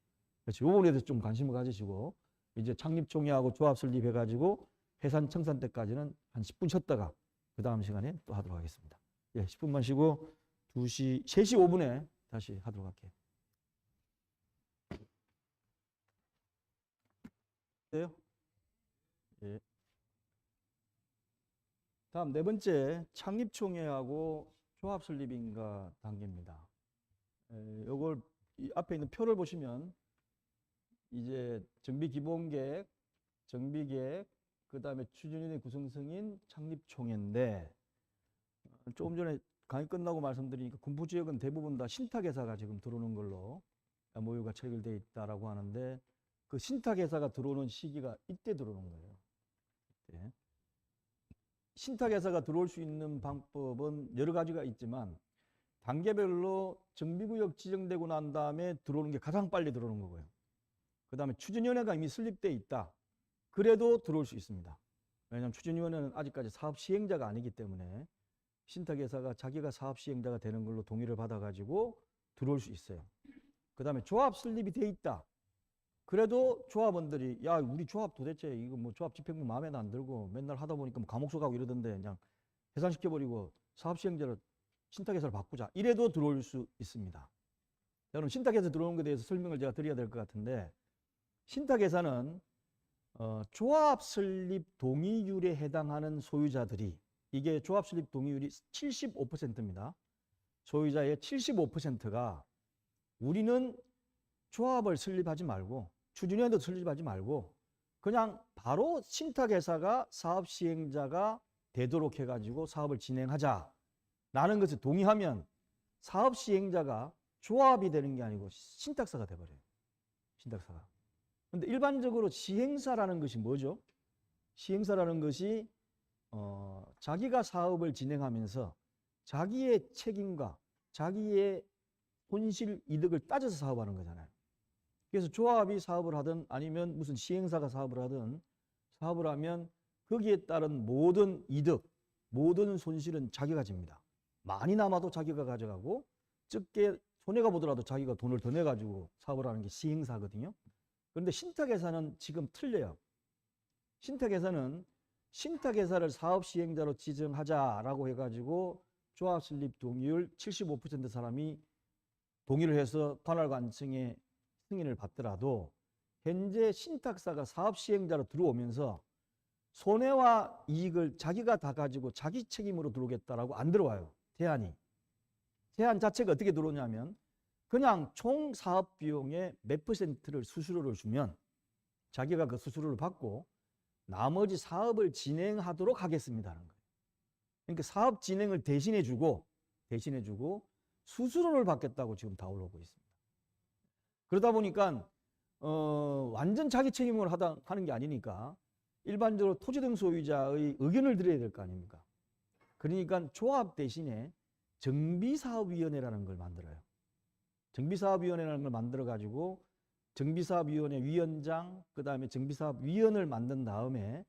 그렇죠. 이 부분에 대해서 좀 관심을 가지시고, 이제 창립총회하고 조합 설립해가지고 해산 청산 때까지는 한 10분 쉬었다가 그 다음 시간에 또 하도록 하겠습니다. 예, 10분만 쉬고 3시 5분에 다시 하도록 할게요. 돼요? 예. 다음 네 번째, 창립총회하고 조합 설립인가 단계입니다. 요걸 이 앞에 있는 표를 보시면 이제 정비 기본계획, 정비계획, 그 다음에 추진위원회 구성승인, 창립총회인데, 조금 전에 강의 끝나고 말씀드리니까 군포지역은 대부분 다 신탁회사가 지금 들어오는 걸로 모유가 체결되어 있다라고 하는데, 그 신탁회사가 들어오는 시기가 이때 들어오는 거예요. 이때. 신탁회사가 들어올 수 있는 방법은 여러 가지가 있지만 단계별로 정비구역 지정되고 난 다음에 들어오는 게 가장 빨리 들어오는 거고요. 그 다음에 추진위원회가 이미 설립돼 있다. 그래도 들어올 수 있습니다. 왜냐하면 추진위원회는 아직까지 사업 시행자가 아니기 때문에 신탁회사가 자기가 사업 시행자가 되는 걸로 동의를 받아가지고 들어올 수 있어요. 그 다음에 조합 설립이 돼 있다. 그래도 조합원들이 야 우리 조합 도대체 이거 뭐 조합 집행부 마음에 안 들고 맨날 하다 보니까 뭐 감옥 가고 이러던데 그냥 해산시켜버리고 사업 시행자로 신탁회사를 바꾸자. 이래도 들어올 수 있습니다. 여러분 신탁회사 들어오는 것에 대해서 설명을 제가 드려야 될 것 같은데, 신탁회사는 조합 설립 동의율에 해당하는 소유자들이, 이게 조합 설립 동의율이 75%입니다. 소유자의 75%가 우리는 조합을 설립하지 말고 추진위원회도 설립하지 말고 그냥 바로 신탁회사가 사업 시행자가 되도록 해가지고 사업을 진행하자라는 것을 동의하면 사업 시행자가 조합이 되는 게 아니고 신탁사가 돼버려요. 신탁사가. 그런데 일반적으로 시행사라는 것이 뭐죠? 시행사라는 것이 자기가 사업을 진행하면서 자기의 책임과 자기의 손실 이득을 따져서 사업하는 거잖아요. 그래서 조합이 사업을 하든 아니면 무슨 시행사가 사업을 하든 사업을 하면 거기에 따른 모든 이득, 모든 손실은 자기가 집니다. 많이 남아도 자기가 가져가고 적게 손해가 보더라도 자기가 돈을 더 내가지고 사업을 하는 게 시행사거든요. 그런데 신탁회사는 지금 틀려요. 신탁회사는 신탁회사를 사업 시행자로 지정하자라고 해가지고 조합 설립 동의율 75% 사람이 동의를 해서 관할관청에 승인을 받더라도 현재 신탁사가 사업 시행자로 들어오면서 손해와 이익을 자기가 다 가지고 자기 책임으로 들어오겠다라고 안 들어와요. 제한이. 제한 자체가 어떻게 들어오냐면 그냥 총 사업 비용의 몇 %를 수수료를 주면 자기가 그 수수료를 받고 나머지 사업을 진행하도록 하겠습니다라는 거예요. 그러니까 사업 진행을 대신해주고 수수료를 받겠다고 지금 다 올라오고 있습니다. 그러다 보니까 완전 자기 책임으로 하는 게 아니니까 일반적으로 토지 등 소유자의 의견을 들어야 될 거 아닙니까? 그러니까 조합 대신에 정비사업위원회라는 걸 만들어요. 정비사업위원회라는 걸 만들어가지고 정비사업위원회 위원장, 그 다음에 정비사업위원을 만든 다음에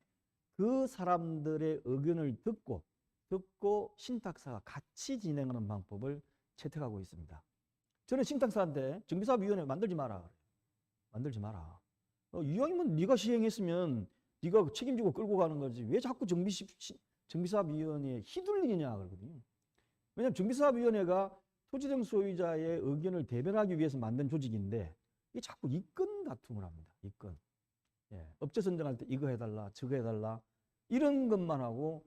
그 사람들의 의견을 듣고 신탁사가 같이 진행하는 방법을 채택하고 있습니다. 저는 신탁사한테 정비사업위원회 만들지 마라. 만들지 마라. 이왕이면 네가 시행했으면 네가 책임지고 끌고 가는 거지. 왜 자꾸 정비사업위원회에 휘둘리느냐 그러거든요. 왜냐하면 정비사업위원회가 토지 등 소유자의 의견을 대변하기 위해서 만든 조직인데 이게 자꾸 이권 다툼을 합니다. 이권. 예. 업체 선정할 때 이거 해달라, 저거 해달라 이런 것만 하고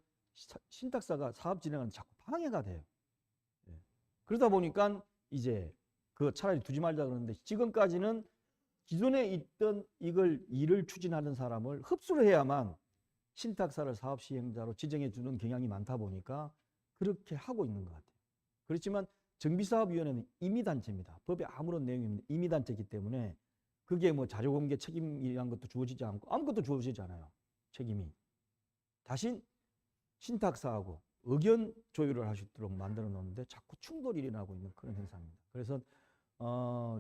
신탁사가 사업 진행하는 자꾸 방해가 돼요. 예. 그러다 보니까 이제 그 차라리 두지 말자 그러는데 지금까지는 기존에 있던 일을 추진하는 사람을 흡수를 해야만 신탁사를 사업 시행자로 지정해 주는 경향이 많다 보니까 그렇게 하고 있는 것 같아요. 그렇지만 정비사업위원회는 임의단체입니다. 법에 아무런 내용이 없는 임의단체이기 때문에 그게 뭐 자료공개 책임이란 것도 주어지지 않고 아무것도 주어지지 않아요. 책임이. 다신 신탁사하고 의견 조율을 할 수 있도록 만들어 놓는데 자꾸 충돌이 일어나고 있는 그런 현상입니다. 그래서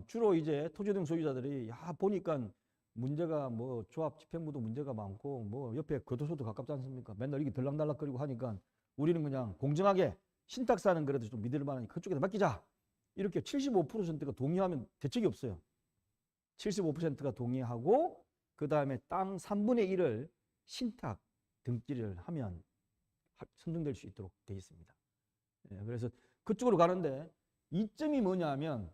주로 이제 토지등 소유자들이 야 보니까 문제가 뭐 조합 집행부도 문제가 많고 뭐 옆에 교도소도 가깝지 않습니까? 맨날 이게 들락날락거리고 하니까 우리는 그냥 공정하게 신탁사는 그래도 좀 믿을 만하니 그쪽에다 맡기자. 이렇게 75%가 동의하면 대책이 없어요. 75%가 동의하고 그 다음에 땅 3분의 1을 신탁 등기를 하면 선정될 수 있도록 되어 있습니다. 그래서 그쪽으로 가는데 이점이 뭐냐면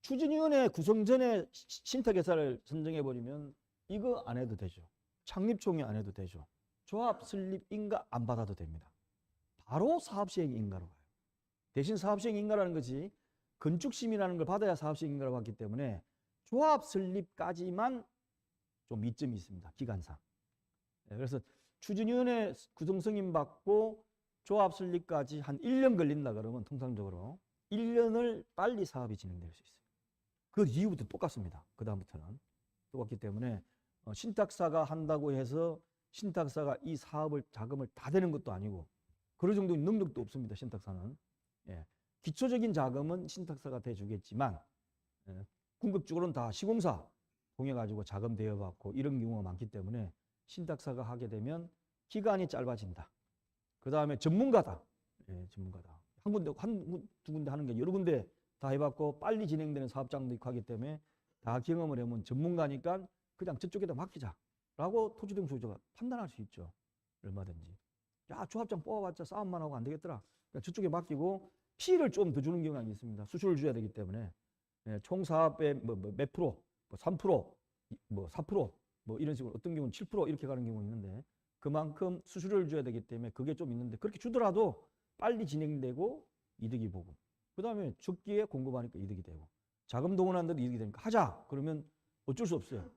추진위원회 구성 전에 신탁회사를 선정해버리면 이거 안 해도 되죠. 창립총회 안 해도 되죠. 조합 설립 인가 안 받아도 됩니다. 바로 사업시행 인가로 가요. 대신 사업시행 인가라는 것이 건축심의라는 걸 받아야 사업시행 인가를 받기 때문에 조합 설립까지만 좀 이점이 있습니다. 기간상. 그래서 추진위원회 구성 승인 받고 조합 설립까지 한 1년 걸린다 그러면 통상적으로 1년을 빨리 사업이 진행될 수 있어요. 그 이후부터 똑같습니다. 그 다음부터는 똑같기 때문에 신탁사가 한다고 해서 신탁사가 이 사업을 자금을 다 대는 것도 아니고 그럴 정도의 능력도 없습니다. 신탁사는. 기초적인 자금은 신탁사가 대주겠지만 궁극적으로는 다 시공사 통해가지고 자금 대여받고 이런 경우가 많기 때문에 신탁사가 하게 되면 기간이 짧아진다. 그 다음에 전문가다. 전문가다. 한 군데, 두 군데 하는 게 여러 군데 다 해봤고 빨리 진행되는 사업장도 있고 하기 때문에 다 경험을 해보면 전문가니까 그냥 저쪽에다 맡기자라고 토지등 소유자가 판단할 수 있죠. 얼마든지. 야, 조합장 뽑아봤자 싸움만 하고 안 되겠더라. 그러니까 저쪽에 맡기고 피를 좀 더 주는 경우가 있습니다. 수수료를 줘야 되기 때문에. 총 사업의 몇 프로, 3%, 4%, 이런 식으로 어떤 경우는 7% 이렇게 가는 경우가 있는데 그만큼 수수료를 줘야 되기 때문에 그게 좀 있는데 그렇게 주더라도 빨리 진행되고 이득이 보고 그 다음에 적기에 공급하니까 이득이 되고 자금 동원하는데도 이득이 되니까 하자 그러면 어쩔 수 없어요.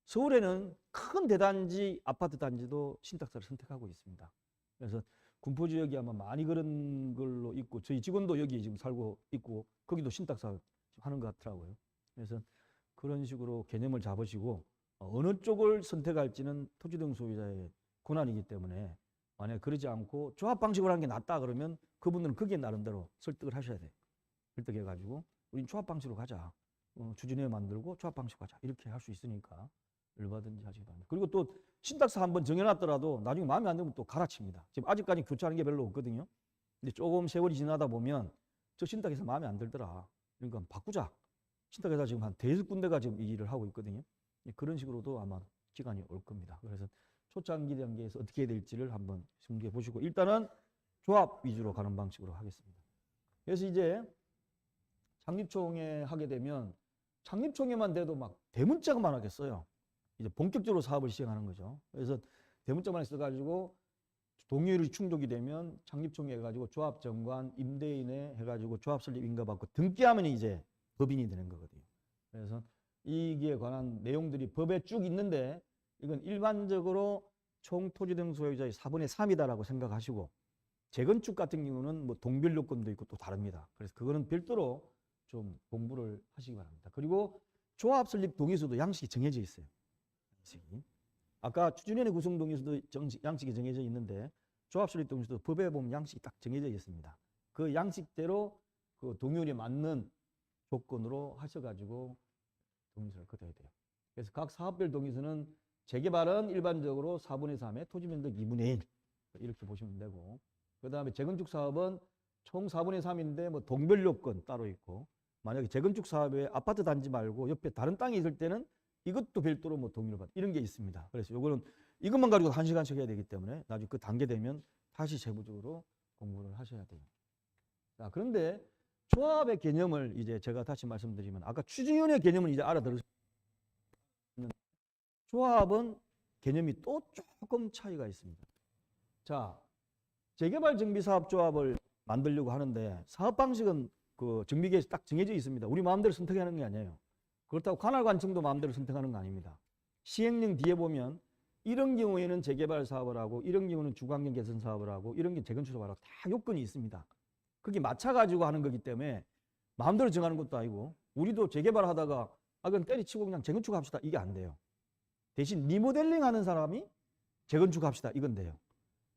서울에는 큰 대단지 아파트 단지도 신탁사를 선택하고 있습니다. 그래서 군포 지역이 아마 많이 그런 걸로 있고 저희 직원도 여기 지금 살고 있고 거기도 신탁사 하는 것 같더라고요. 그래서 그런 식으로 개념을 잡으시고 어느 쪽을 선택할지는 토지등 소유자의 권한이기 때문에 만약 그러지 않고 조합 방식으로 하는 게 낫다 그러면 그분들은 거기에 나름대로 설득을 하셔야 돼요. 설득해가지고 우린 조합 방식으로 가자. 추진회 만들고 조합 방식으로 가자. 이렇게 할 수 있으니까 얼마든지 하시기 바랍니다. 그리고 또 신탁사 한번 정해놨더라도 나중에 마음에 안 들면 또 갈아칩니다. 지금 아직까지 교체하는 게 별로 없거든요. 근데 조금 세월이 지나다 보면 저 신탁회사 마음에 안 들더라. 그러니까 바꾸자. 신탁회사 지금 한 5군데가 지금 이 일을 하고 있거든요. 그런 식으로도 아마 기간이 올 겁니다. 그래서 초창기 단계에서 어떻게 해야 될지를 한번 생각해 보시고 일단은 조합 위주로 가는 방식으로 하겠습니다. 그래서 이제 창립총회 하게 되면 창립총회만 돼도 막 대문자가 많았겠어요. 이제 본격적으로 사업을 시행하는 거죠. 그래서 대문자만 있어가지고 동의율이 충족이 되면 창립총회 해가지고 조합정관, 임대인에 해가지고 조합 설립 인가 받고 등기하면 이제 법인이 되는 거거든요. 그래서 이기에 관한 내용들이 법에 쭉 있는데 이건 일반적으로 총 토지등 소유자의 4분의 3이다라고 생각하시고 재건축 같은 경우는 뭐 동별 요건도 있고 또 다릅니다. 그래서 그거는 별도로 좀 공부를 하시기 바랍니다. 그리고 조합 설립 동의서도 양식이 정해져 있어요. 양식이. 아까 추진위원회 구성 동의서도 양식이 정해져 있는데 조합 설립 동의서도 법에 보면 양식이 딱 정해져 있습니다. 그 양식대로 그 동의율에 맞는 조건으로 하셔가지고 동의서를 거둬야 돼요. 그래서 각 사업별 동의서는 재개발은 일반적으로 4분의 3에 토지면적 2분의 1 이렇게 보시면 되고 그 다음에 재건축 사업은 총 4분의 3인데 뭐 동별 요건 따로 있고 만약에 재건축 사업에 아파트 단지 말고 옆에 다른 땅이 있을 때는 이것도 별도로 뭐 동의를 받 이런 게 있습니다. 그래서 요거는 이것만 가지고 1시간씩 해야 되기 때문에 나중에 그 단계 되면 다시 세부적으로 공부를 하셔야 돼요. 자, 그런데 조합의 개념을 이제 제가 다시 말씀드리면 아까 추진위원회 개념은 이제 알아들으셨는데 조합은 개념이 또 조금 차이가 있습니다. 자, 재개발 정비사업조합을 만들려고 하는데 사업 방식은 그 정비계에서 딱 정해져 있습니다. 우리 마음대로 선택하는 게 아니에요. 그렇다고 관할관청도 마음대로 선택하는 거 아닙니다. 시행령 뒤에 보면 이런 경우에는 재개발 사업을 하고 이런 경우는 주거환경 개선 사업을 하고 이런 게 재건축 사업을 하고 다 요건이 있습니다. 그게 맞춰가지고 하는 거기 때문에 마음대로 정하는 것도 아니고 우리도 재개발 하다가 그냥 때리치고 그냥 재건축 합시다. 이게 안 돼요. 대신 리모델링 하는 사람이 재건축 합시다. 이건 돼요.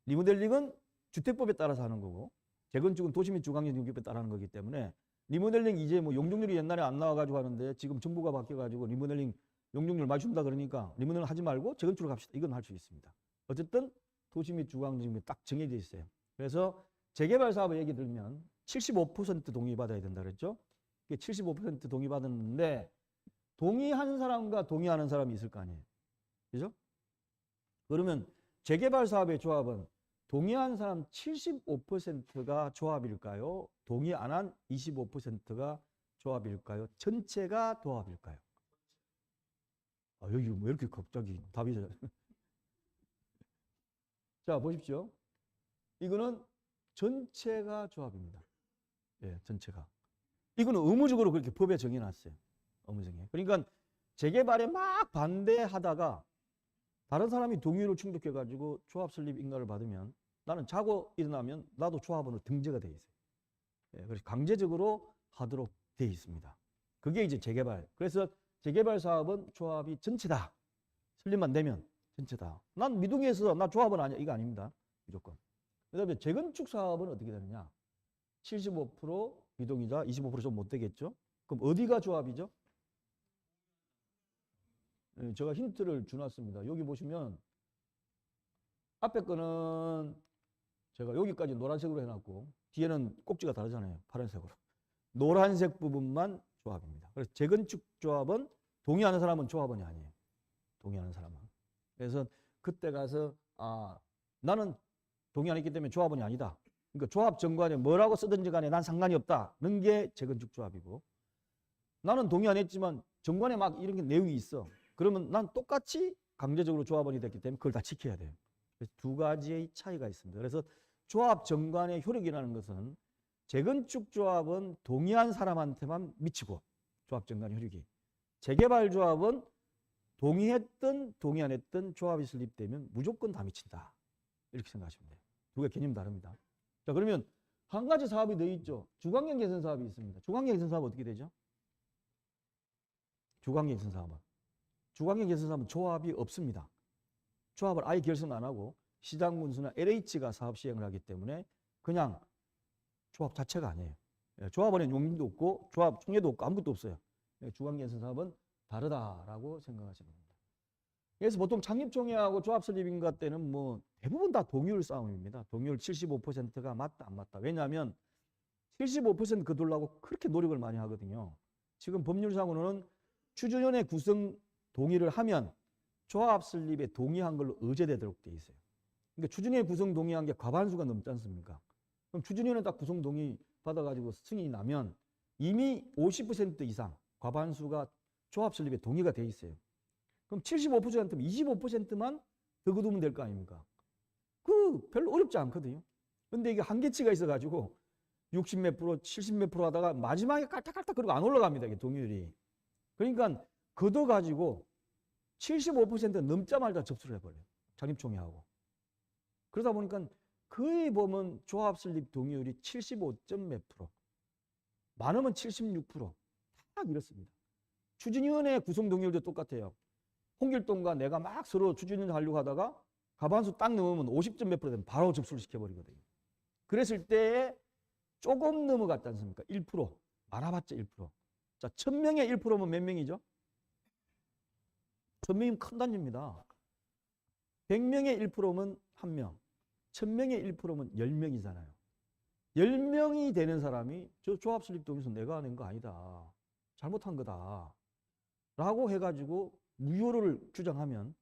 리모델링은 주택법에 따라서 하는 거고 재건축은 도시 및 주거환경정비법에 따라 하는 거기 때문에 리모델링 이제 뭐 용적률이 옛날에 안 나와가지고 하는데 지금 정부가 바뀌어가지고 리모델링 용적률 많이 준다 그러니까 리모델링 하지 말고 재건축을 합시다. 이건 할 수 있습니다. 어쨌든 도시 및 주거환경정비 딱 정해져 있어요. 그래서 재개발 사업 얘기 들면 75% 동의받아야 된다 그랬죠. 75% 동의받았는데 동의한 사람과 동의하는 사람이 있을 거 아니에요. 그죠? 그러면 재개발 사업의 조합은 동의한 사람 75%가 조합일까요? 동의 안 한 25%가 조합일까요? 전체가 조합일까요? 아, 여기 왜 이렇게 갑자기 답이 자, 보십시오. 이거는 전체가 조합입니다. 예, 전체가. 이거는 의무적으로 그렇게 법에 정해놨어요. 의무적으로. 그러니까 재개발에 막 반대하다가 다른 사람이 동의를 충족해가지고 조합 설립 인가를 받으면 나는 자고 일어나면 나도 조합원으로 등재가 돼 있어요. 예, 그래서 강제적으로 하도록 돼 있습니다. 그게 이제 재개발. 그래서 재개발 사업은 조합이 전체다. 설립만 되면 전체다. 난 미동에서 나 조합은 아니야. 이거 아닙니다. 무조건. 그 다음에 재건축 사업은 어떻게 되느냐. 75% 미동이자 25% 좀 못 되겠죠. 그럼 어디가 조합이죠? 네, 제가 힌트를 주놨습니다. 여기 보시면 앞에 거는 제가 여기까지 노란색으로 해놨고 뒤에는 꼭지가 다르잖아요. 파란색으로. 노란색 부분만 조합입니다. 그래서 재건축 조합은 동의하는 사람은 조합원이 아니에요. 동의하는 사람은. 그래서 그때 가서 나는 동의 안 했기 때문에 조합원이 아니다. 그러니까 조합 정관에 뭐라고 쓰든지 간에 난 상관이 없다는 게 재건축 조합이고 나는 동의 안 했지만 정관에 막 이런 게 내용이 있어. 그러면 난 똑같이 강제적으로 조합원이 됐기 때문에 그걸 다 지켜야 돼요. 그래서 두 가지의 차이가 있습니다. 그래서 조합 정관의 효력이라는 것은 재건축 조합은 동의한 사람한테만 미치고 조합 정관의 효력이. 재개발 조합은 동의했든 동의 안 했든 조합이 설립되면 무조건 다 미친다. 이렇게 생각하시면 돼요. 두 개 개념 다릅니다. 자, 그러면 한 가지 사업이 더 있죠. 주거환경 개선 사업이 있습니다. 주거환경 개선 사업은 어떻게 되죠? 주거환경 개선 사업은. 주거환경 개선 사업은 조합이 없습니다. 조합을 아예 결성 안 하고 시장군수나 LH가 사업 시행을 하기 때문에 그냥 조합 자체가 아니에요. 조합원에 용인도 없고 조합 총회도 없고 아무것도 없어요. 주거환경 개선 사업은 다르다라고 생각하시면 됩니다. 그래서 보통 창립총회하고 조합 설립인가 때는 뭐 대부분 다 동의율 싸움입니다. 동의율 75%가 맞다 안 맞다. 왜냐하면 75% 거두려고 그렇게 노력을 많이 하거든요. 지금 법률상으로는 추진위원회 구성 동의를 하면 조합 설립에 동의한 걸로 의제되도록 돼 있어요. 그러니까 추진위원회 구성 동의한 게 과반수가 넘지 않습니까? 그럼 추진위원회 딱 구성 동의 받아가지고 승인이 나면 이미 50% 이상 과반수가 조합 설립에 동의가 돼 있어요. 그럼 75%면 25%만 더 거두면 될 거 아닙니까? 그 별로 어렵지 않거든요. 근데 이게 한계치가 있어가지고 60 몇 프로, 70 몇 프로 하다가 마지막에 깔딱깔딱 그리고 안 올라갑니다. 이게 동의율이. 그러니까 걷어가지고 75% 넘자마자 접수를 해버려요. 창립총회하고. 그러다 보니까 거의 보면 조합 설립 동의율이 75. 몇 프로. 많으면 76%. 딱 이렇습니다. 추진위원회 구성 동의율도 똑같아요. 홍길동과 내가 막 서로 추진위원회 하려고 하다가 과반수 딱 넘으면 50. 몇 프로 되면 바로 접수를 시켜버리거든요. 그랬을 때 조금 넘어갔지 않습니까? 1%. 많아봤자 1%. 자, 1000명에 1%면 몇 명이죠? 1000명이면 큰 단위입니다. 100명에 1%면 1명. 1000명에 1%면 10명이잖아요. 10명이 되는 사람이 저 조합 설립 동의서 내가 낸 거 아니다. 잘못한 거다. 라고 해가지고 무효를 주장하면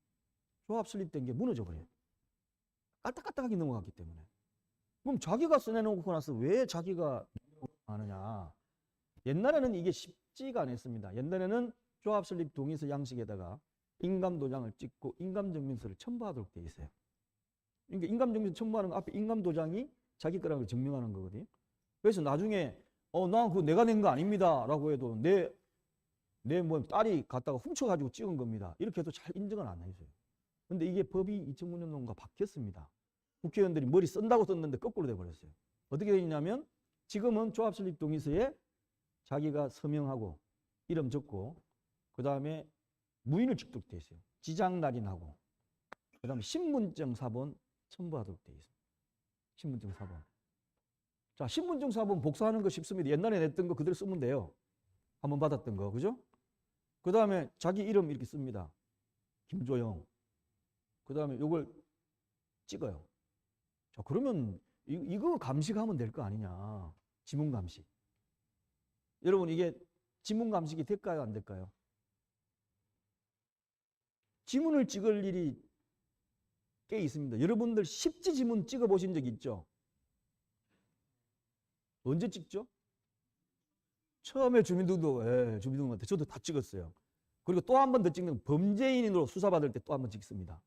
조합 설립된 게 무너져 버려요. 깔딱깔딱하게 넘어갔기 때문에. 그럼 자기가 써내놓고 나서 왜 자기가 하느냐. 옛날에는 이게 쉽지가 않았습니다. 옛날에는 조합 설립 동의서 양식에다가 인감도장을 찍고 인감증명서를 첨부하도록 되어 있어요. 그러니까 인감증명서 첨부하는 거 앞에 인감도장이 자기 거라는 걸 증명하는 거거든요. 그래서 나중에 나 그거 내가 낸 거 아닙니다. 라고 해도 내 뭐 딸이 갖다가 훔쳐가지고 찍은 겁니다. 이렇게 해도 잘 인정을 안 해줘요. 근데 이게 법이 2009년도인가 바뀌었습니다. 국회의원들이 머리 쓴다고 썼는데 거꾸로 돼버렸어요. 어떻게 되냐면 지금은 조합 설립 동의서에 자기가 서명하고 이름 적고 그 다음에 무인을 찍도록 되어 있어요. 지장 날인하고 그 다음에 신분증 사본 첨부하도록 되어 있습니다. 신분증 사본. 자, 신분증 사본 복사하는 거 쉽습니다. 옛날에 냈던 거 그대로 쓰면 돼요. 한번 받았던 거, 그죠? 그 다음에 자기 이름 이렇게 씁니다. 김조영. 그 다음에 요걸 찍어요. 자, 그러면 이거 감식하면 될 거 아니냐. 지문 감식. 여러분, 이게 지문 감식이 될까요? 안 될까요? 지문을 찍을 일이 꽤 있습니다. 여러분들 십지 지문 찍어 보신 적 있죠? 언제 찍죠? 처음에 주민등록한테 저도 다 찍었어요. 그리고 또 한 번 더 찍는 범죄인으로 수사받을 때 또 한 번 찍습니다.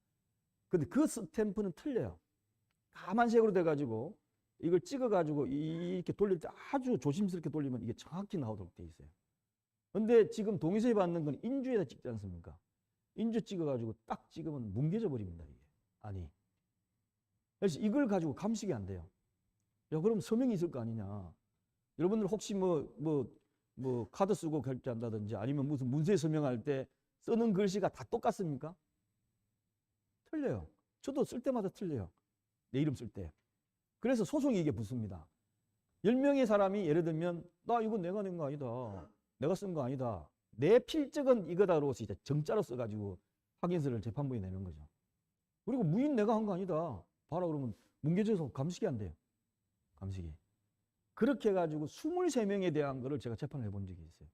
근데 그 스탬프는 틀려요. 까만색으로 돼가지고 이걸 찍어가지고 이렇게 돌릴 때 아주 조심스럽게 돌리면 이게 정확히 나오도록 돼 있어요. 근데 지금 동의서에 받는 건 인주에다 찍지 않습니까? 인주 찍어가지고 딱 찍으면 뭉개져 버립니다, 이게. 아니. 그래서 이걸 가지고 감식이 안 돼요. 야, 그럼 서명이 있을 거 아니냐. 여러분들 혹시 카드 쓰고 결제한다든지 아니면 무슨 문서에 서명할 때 쓰는 글씨가 다 똑같습니까? 틀려요. 저도 쓸 때마다 틀려요. 내 이름 쓸 때. 그래서 소송이 이게 붙습니다. 10명의 사람이 예를 들면 나 이거 내가 낸 거 아니다. 내가 쓴 거 아니다. 내 필적은 이거다로서 이제 정자로 써가지고 확인서를 재판부에 내는 거죠. 그리고 무인 내가 한 거 아니다. 봐라 그러면 뭉개져서 감식이 안 돼요. 감식이. 그렇게 해가지고 23명에 대한 거를 제가 재판을 해본 적이 있어요.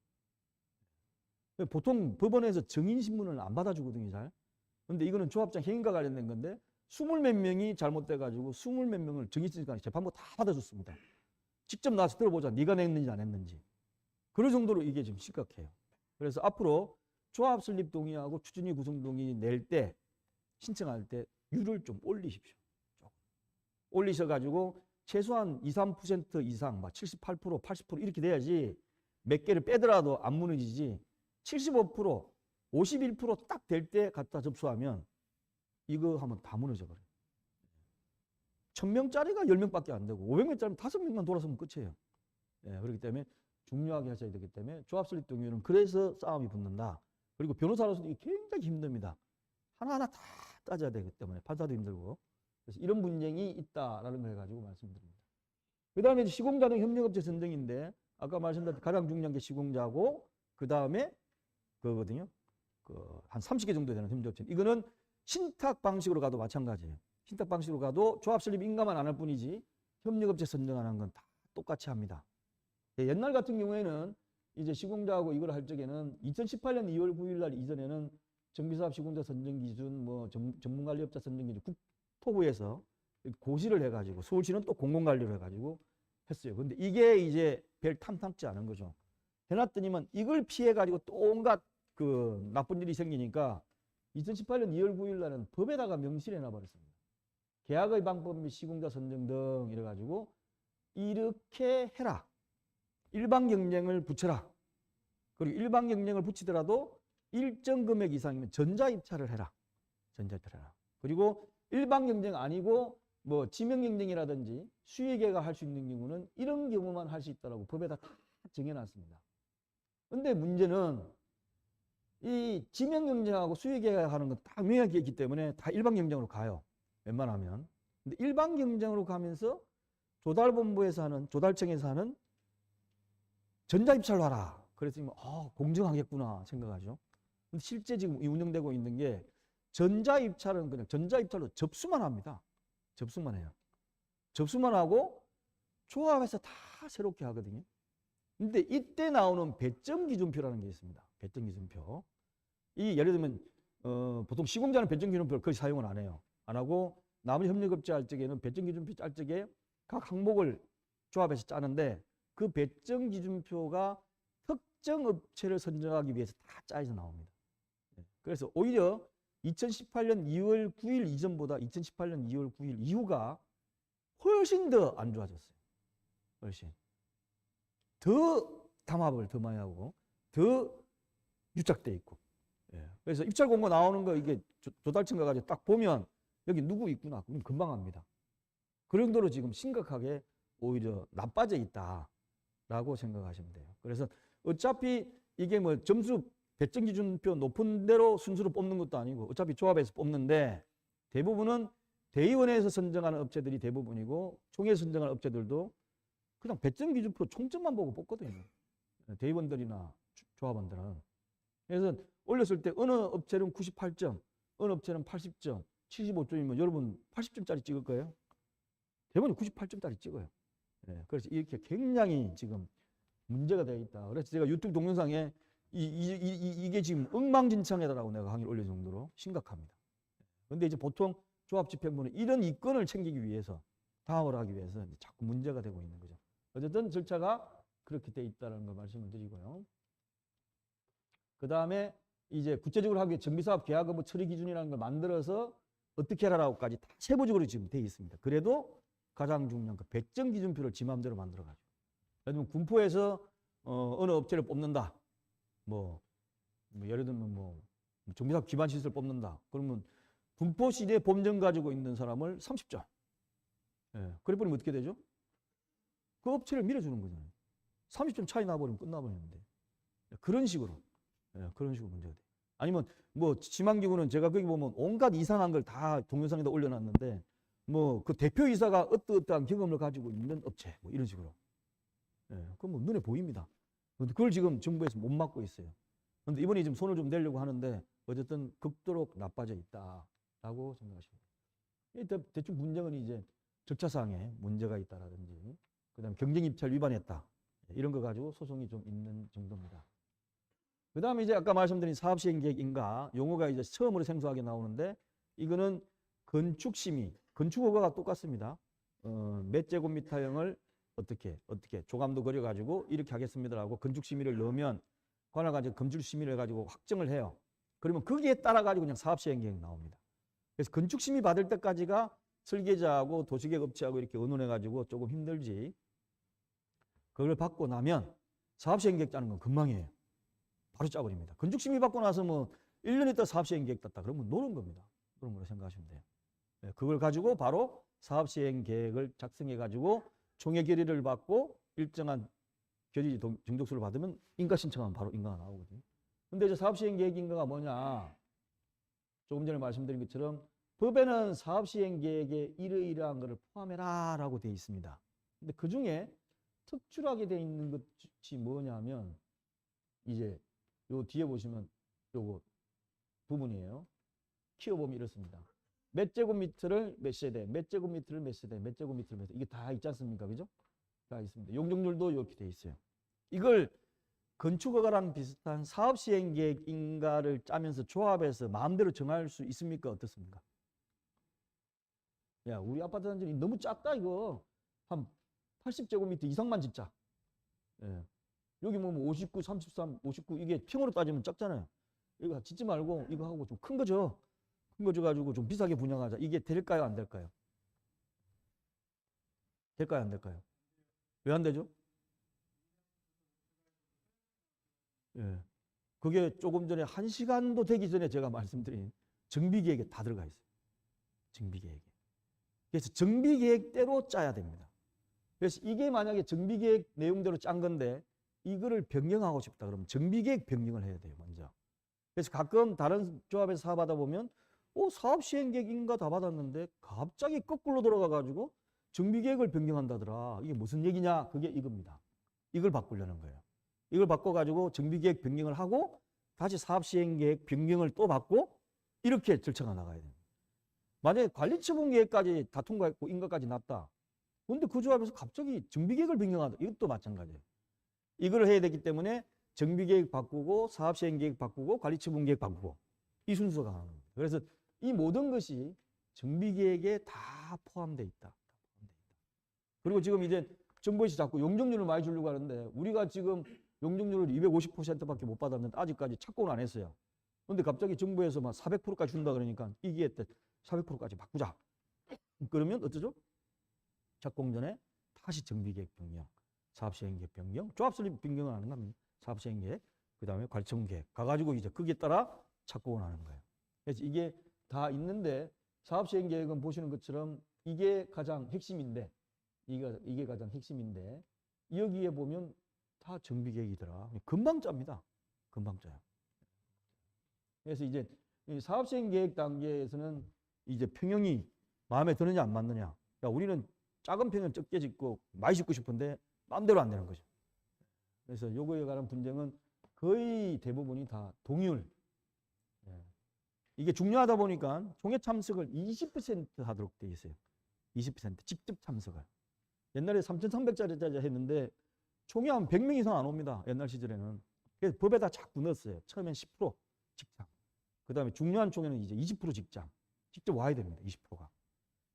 보통 법원에서 정인신문을 안 받아주거든요, 잘. 근데 이거는 조합장 행위과 관련된 건데 20몇 명이 잘못돼가지고 20몇 명을 정인신문까지 재판부 다 받아줬습니다. 직접 나와서 들어보자. 네가 냈는지 안 했는지. 그럴 정도로 이게 좀 심각해요. 그래서 앞으로 조합 설립 동의하고 추진위 구성 동의 낼 때 신청할 때 율을 좀 올리십시오. 좀. 올리셔가지고 최소한 2, 3% 이상, 막 78%, 80% 이렇게 돼야지 몇 개를 빼더라도 안 무너지지 75%, 51%딱 될 때 갖다 접수하면 이거 하면 다 무너져 버려요. 1000명짜리가 10명밖에 안 되고 500명짜리는 5명만 돌아서면 끝이에요. 예, 그렇기 때문에 중요하게 하셔야 되기 때문에 조합 설립 동의는 그래서 싸움이 붙는다. 그리고 변호사로서도 이게 굉장히 힘듭니다. 하나하나 다 따져야 되기 때문에 판사도 힘들고. 그래서 이런 분쟁이 있다라는 걸 가지고 말씀드립니다. 그 다음에 시공자 등 협력업체 선정인데 아까 말씀드린 가장 중요한 게 시공자고 그 다음에 그거거든요. 한 30개 정도 되는 협력업체. 이거는 신탁 방식으로 가도 마찬가지예요. 신탁 방식으로 가도 조합 설립 인가만 안 할 뿐이지 협력업체 선정하는 건 다 똑같이 합니다. 옛날 같은 경우에는 이제 시공자하고 이걸 할 적에는 2018년 2월 9일 날 이전에는 정비사업 시공자 선정 기준, 전문관리업자 선정 기준 국토부에서 고시를 해가지고 서울시는 또 공공관리를 해가지고 했어요. 근데 이게 이제 별 탐탁지 않은 거죠. 해놨더니만 이걸 피해가지고 또 온갖 그 나쁜 일이 생기니까 2018년 2월 9일 날은 법에다가 명시를 해놔버렸습니다. 계약의 방법 및 시공자 선정 등 이래가지고 이렇게 해라. 일반 경쟁을 붙여라. 그리고 일반 경쟁을 붙이더라도 일정 금액 이상이면 전자입찰을 해라. 전자입찰을 해라. 그리고 일반 경쟁 아니고 뭐 지명 경쟁이라든지 수의계가 할 수 있는 경우는 이런 경우만 할 수 있다라고 법에다 다 정해놨습니다. 근데 문제는 이 지명 경쟁하고 수의계가 하는 건 다 명확히 있기 때문에 다 일반 경쟁으로 가요. 웬만하면. 근데 일반 경쟁으로 가면서 조달본부에서 하는, 조달청에서 하는 전자입찰로 하라. 그랬더니 공정하겠구나 생각하죠. 근데 실제 지금 운영되고 있는 게 전자입찰은 그냥 전자입찰로 접수만 합니다. 접수만 해요. 접수만 하고 조합해서 다 새롭게 하거든요. 근데 이때 나오는 배점기준표라는 게 있습니다. 배점기준표. 이 예를 들면 보통 시공자는 배점기준표를 거의 사용을 안 해요. 안 하고 나머지 협력업체 할 적에는 배점기준표 짤 적에 각 항목을 조합해서 짜는데 그 배점기준표가 특정 업체를 선정하기 위해서 다 짜여서 나옵니다. 그래서 오히려 2018년 2월 9일 이전보다 2018년 2월 9일 이후가 훨씬 더 안 좋아졌어요. 훨씬. 더 담합을 더 많이 하고 더 유착돼 있고. 그래서 입찰 공고 나오는 거 이게 조달청 가가지고 딱 보면 여기 누구 있구나. 그럼 금방 합니다. 그 정도로 지금 심각하게 오히려 나빠져 있다라고 생각하시면 돼요. 그래서 어차피 이게 뭐 점수 배점 기준표 높은 대로 순수로 뽑는 것도 아니고 어차피 조합에서 뽑는데 대부분은 대의원에서 선정하는 업체들이 대부분이고 총회에서 선정하는 업체들도 그냥 배점 기준표 총점만 보고 뽑거든요. 대의원들이나 조합원들은. 그래서 올렸을 때 어느 업체는 98점, 어느 업체는 80점, 75점이면 여러분 80점짜리 찍을 거예요? 대부분 98점짜리 찍어요. 그래서 이렇게 굉장히 지금 문제가 되어 있다. 그래서 제가 유튜브 동영상에 이게 지금 엉망진창이다라고 내가 강의를 올릴 정도로 심각합니다. 그런데 이제 보통 조합집행부는 이런 이권을 챙기기 위해서 다음을 하기 위해서 자꾸 문제가 되고 있는 거죠. 어쨌든 절차가 그렇게 돼 있다는 걸 말씀을 드리고요. 그 다음에 이제 구체적으로 하기 위해 정비사업 계약 의무 처리 기준이라는 걸 만들어서 어떻게 하라고까지 다 세부적으로 지금 돼 있습니다. 그래도 가장 중요한 그 배점 기준표를 지 마음대로 만들어가지고. 예를 들면 군포에서 어느 업체를 뽑는다. 뭐 예를 들면 뭐 정비사업 기반 시설 뽑는다. 그러면 군포시내 법령 가지고 있는 사람을 30점. 그래 버리면 어떻게 되죠? 그 업체를 밀어주는 거잖아요. 30점 차이 나버리면 끝나버리는데. 그런 식으로. 그런 식으로 문제가 돼요. 아니면 뭐 지망기구는 제가 거기 보면 온갖 이상한 걸 다 동영상에다 올려놨는데 뭐 그 대표이사가 어떠한 경험을 가지고 있는 업체 뭐 이런 식으로. 그건 뭐 눈에 보입니다. 그런데 그걸 지금 정부에서 못 막고 있어요. 그런데 이번에 지금 손을 좀 내려고 하는데 어쨌든 극도로 나빠져 있다라고 생각하시면 돼요. 대충 문제는 이제 절차상에 문제가 있다라든지 그다음에 경쟁입찰 위반했다 이런 거 가지고 소송이 좀 있는 정도입니다. 그 다음에 이제 아까 말씀드린 사업시행계획인가 용어가 이제 처음으로 생소하게 나오는데 이거는 건축심의, 건축허가가 똑같습니다. 몇 제곱미터형을 어떻게 조감도 그려가지고 이렇게 하겠습니다라고 건축심의를 넣으면 관할관제 건축심의를 해가지고 확정을 해요. 그러면 거기에 따라 가지고 그냥 사업시행계획 나옵니다. 그래서 건축심의 받을 때까지가 설계자하고 도시계획 업체하고 이렇게 의논해가지고 조금 힘들지. 그걸 받고 나면 사업시행계획 짜는 건 금방이에요. 바로 짜버립니다. 건축심의 받고 나서 뭐 1년 있다 사업시행계획 땄다 그러면 노는 겁니다. 그런 거로 생각하시면 돼요. 그걸 가지고 바로 사업시행계획을 작성해가지고 총회 결의를 받고 일정한 결의 정족수를 받으면 인가 신청하면 바로 인가가 나오거든요. 근데 이제 사업시행계획 인가가 뭐냐? 조금 전에 말씀드린 것처럼 법에는 사업시행계획에 이러이러한 것을 포함해라 라고 되어 있습니다. 근데 그 중에 특출하게 되어 있는 것이 뭐냐면 이제 요 뒤에 보시면 요거 부분이에요. 키워보면 이렇습니다. 몇 제곱미터를 몇 세대, 몇 제곱미터를 몇 세대, 몇 제곱미터를 몇 세대. 이게 다 있지 않습니까? 그죠? 다 있습니다. 용적률도 이렇게 돼 있어요. 이걸 건축허가랑 비슷한 사업시행계획 인가를 짜면서 조합해서 마음대로 정할 수 있습니까? 어떻습니까? 야, 우리 아파트 단지는 너무 작다 이거. 한 80제곱미터 이상만 짓자. 예. 여기 뭐 59, 33, 59 이게 평으로 따지면 작잖아요. 이거 짓지 말고 이거 하고 좀 큰 거죠. 큰 거 줘가지고 좀 비싸게 분양하자. 이게 될까요? 안 될까요? 될까요? 안 될까요? 왜 안 되죠? 예. 그게 조금 전에 1시간도 되기 전에 제가 말씀드린 정비계획에 다 들어가 있어요. 정비계획에. 그래서 정비계획대로 짜야 됩니다. 그래서 이게 만약에 정비계획 내용대로 짠 건데 이거를 변경하고 싶다 그러면 정비계획 변경을 해야 돼요, 먼저. 그래서 가끔 다른 조합에서 사업 하다 보면 사업시행계획 인가 다 받았는데 갑자기 거꾸로 돌아가가지고 정비계획을 변경한다더라. 이게 무슨 얘기냐? 그게 이겁니다. 이걸 바꾸려는 거예요. 이걸 바꿔가지고 정비계획 변경을 하고 다시 사업시행계획 변경을 또 받고 이렇게 절차가 나가야 됩니다. 만약에 관리처분계획까지 다 통과했고 인가까지 났다. 그런데 그 조합에서 갑자기 정비계획을 변경한다. 이것도 마찬가지예요. 이걸 해야 되기 때문에 정비계획 바꾸고 사업시행계획 바꾸고 관리처분계획 바꾸고 이 순서가 가는 겁니다. 그래서 이 모든 것이 정비계획에 다 포함되어 있다. 그리고 지금 이제 정부에서 자꾸 용적률을 많이 주려고 하는데 우리가 지금 용적률을 250%밖에 못 받았는데 아직까지 착공을 안 했어요. 그런데 갑자기 정부에서 막 400%까지 준다 그러니까 이게 400%까지 바꾸자. 그러면 어쩌죠? 착공 전에 다시 정비계획 변경, 사업시행계획 변경, 조합설립 변경을 하는 겁니다. 사업시행계획, 그 다음에 관리처분계획 가가지고 이제 거기에 따라 착공을 하는 거예요. 그래서 이게 다 있는데 사업시행계획은 보시는 것처럼 이게 가장 핵심인데 이게 가장 핵심인데 여기에 보면 다 정비계획이더라. 금방 짭니다. 금방 짜요. 그래서 이제 사업시행계획 단계에서는 이제 평형이 마음에 드느냐 안 맞느냐. 야, 우리는 작은 평은 적게 짓고 많이 짓고 싶은데 마음대로 안 되는 거죠. 그래서 요거에 관한 분쟁은 거의 대부분이 다 동의율. 예. 이게 중요하다 보니까 총회 참석을 20% 하도록 돼 있어요. 20% 직접 참석을. 옛날에 3,300짜리 했는데 총회하면 100명 이상 안 옵니다. 옛날 시절에는. 그래서 법에다 자꾸 넣었어요. 처음엔 10% 직장. 그 다음에 중요한 총회는 이제 20% 직장. 직접 와야 됩니다. 20%가.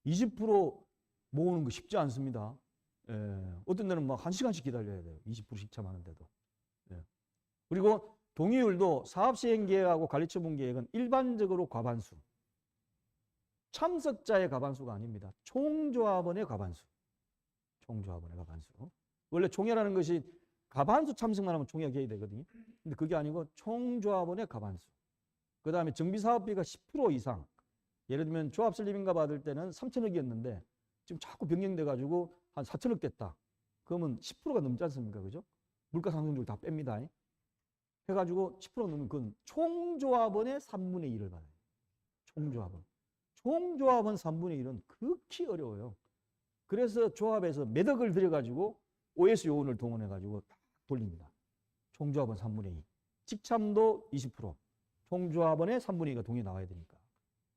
20% 모으는 거 쉽지 않습니다. 예. 어떤 데는 막 1시간씩 기다려야 돼요. 20% 직참하는데도. 예. 그리고 동의율도 사업시행계획하고 관리처분계획은 일반적으로 과반수. 참석자의 과반수가 아닙니다. 총조합원의 과반수. 총조합원의 과반수. 원래 총회라는 것이 과반수 참석만 하면 총회가 개의 되거든요. 근데 그게 아니고 총조합원의 과반수. 그 다음에 정비사업비가 10% 이상. 예를 들면 조합 설립인가 받을 때는 3천억이었는데 지금 자꾸 변경돼가지고 한 4천억 됐다. 그러면 10%가 넘지 않습니까? 그죠? 물가 상승률 다 뺍니다. 해가지고 10% 넘으면 그건 총조합원의 3분의 1을 받아요. 총조합원. 총조합원 3분의 1은 극히 어려워요. 그래서 조합에서 몇 억을 들여가지고 OS 요원을 동원해가지고 딱 돌립니다. 총조합원 3분의 2. 직참도 20%. 총조합원의 3분의 2가 동의에 나와야 되니까.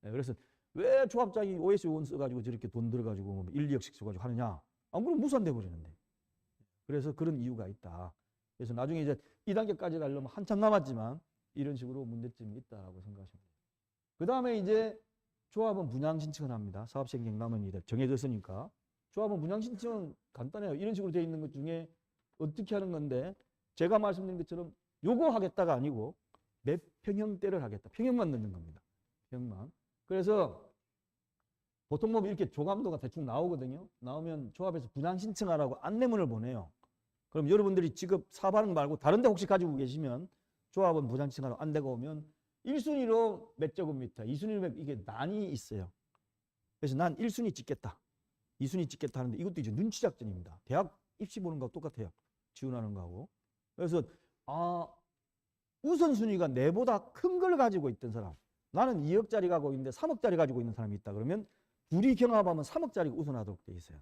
네, 그래서 왜 조합장이 OS 요원 써가지고 저렇게 돈 들어가지고 1, 2억씩 써가지고 하느냐. 안 그러면 무산돼 버리는데. 그래서 그런 이유가 있다. 그래서 나중에 이제 2단계까지 가려면 한참 남았지만 이런 식으로 문제점이 있다라고 생각하시면 돼요. 그 다음에 이제 조합은 분양 신청을 합니다. 사업시행 경감은 정해졌으니까. 조합은 분양 신청은 간단해요. 이런 식으로 되어 있는 것 중에 어떻게 하는 건데 제가 말씀드린 것처럼 요거 하겠다가 아니고 몇 평형대를 하겠다. 평형만 넣는 겁니다. 평형만. 그래서 보통 보면 이렇게 조감도가 대충 나오거든요. 나오면 조합에서 분양 신청하라고 안내문을 보내요. 그럼 여러분들이 지금 사업하는 거 말고 다른 데 혹시 가지고 계시면 조합은 분양 신청하라고 안내가 오면 1순위로 몇 제곱미터, 2순위로 이게 난이 있어요. 그래서 난 1순위 찍겠다. 2순위 찍겠다 하는데 이것도 이제 눈치 작전입니다. 대학 입시 보는 거하고 똑같아요. 지원하는 거하고. 그래서 우선순위가 내보다 큰 걸 가지고 있던 사람. 나는 2억짜리 가지고 있는데 3억짜리 가지고 있는 사람이 있다. 그러면 둘이 경합하면 3억짜리가 우선하도록 돼 있어요.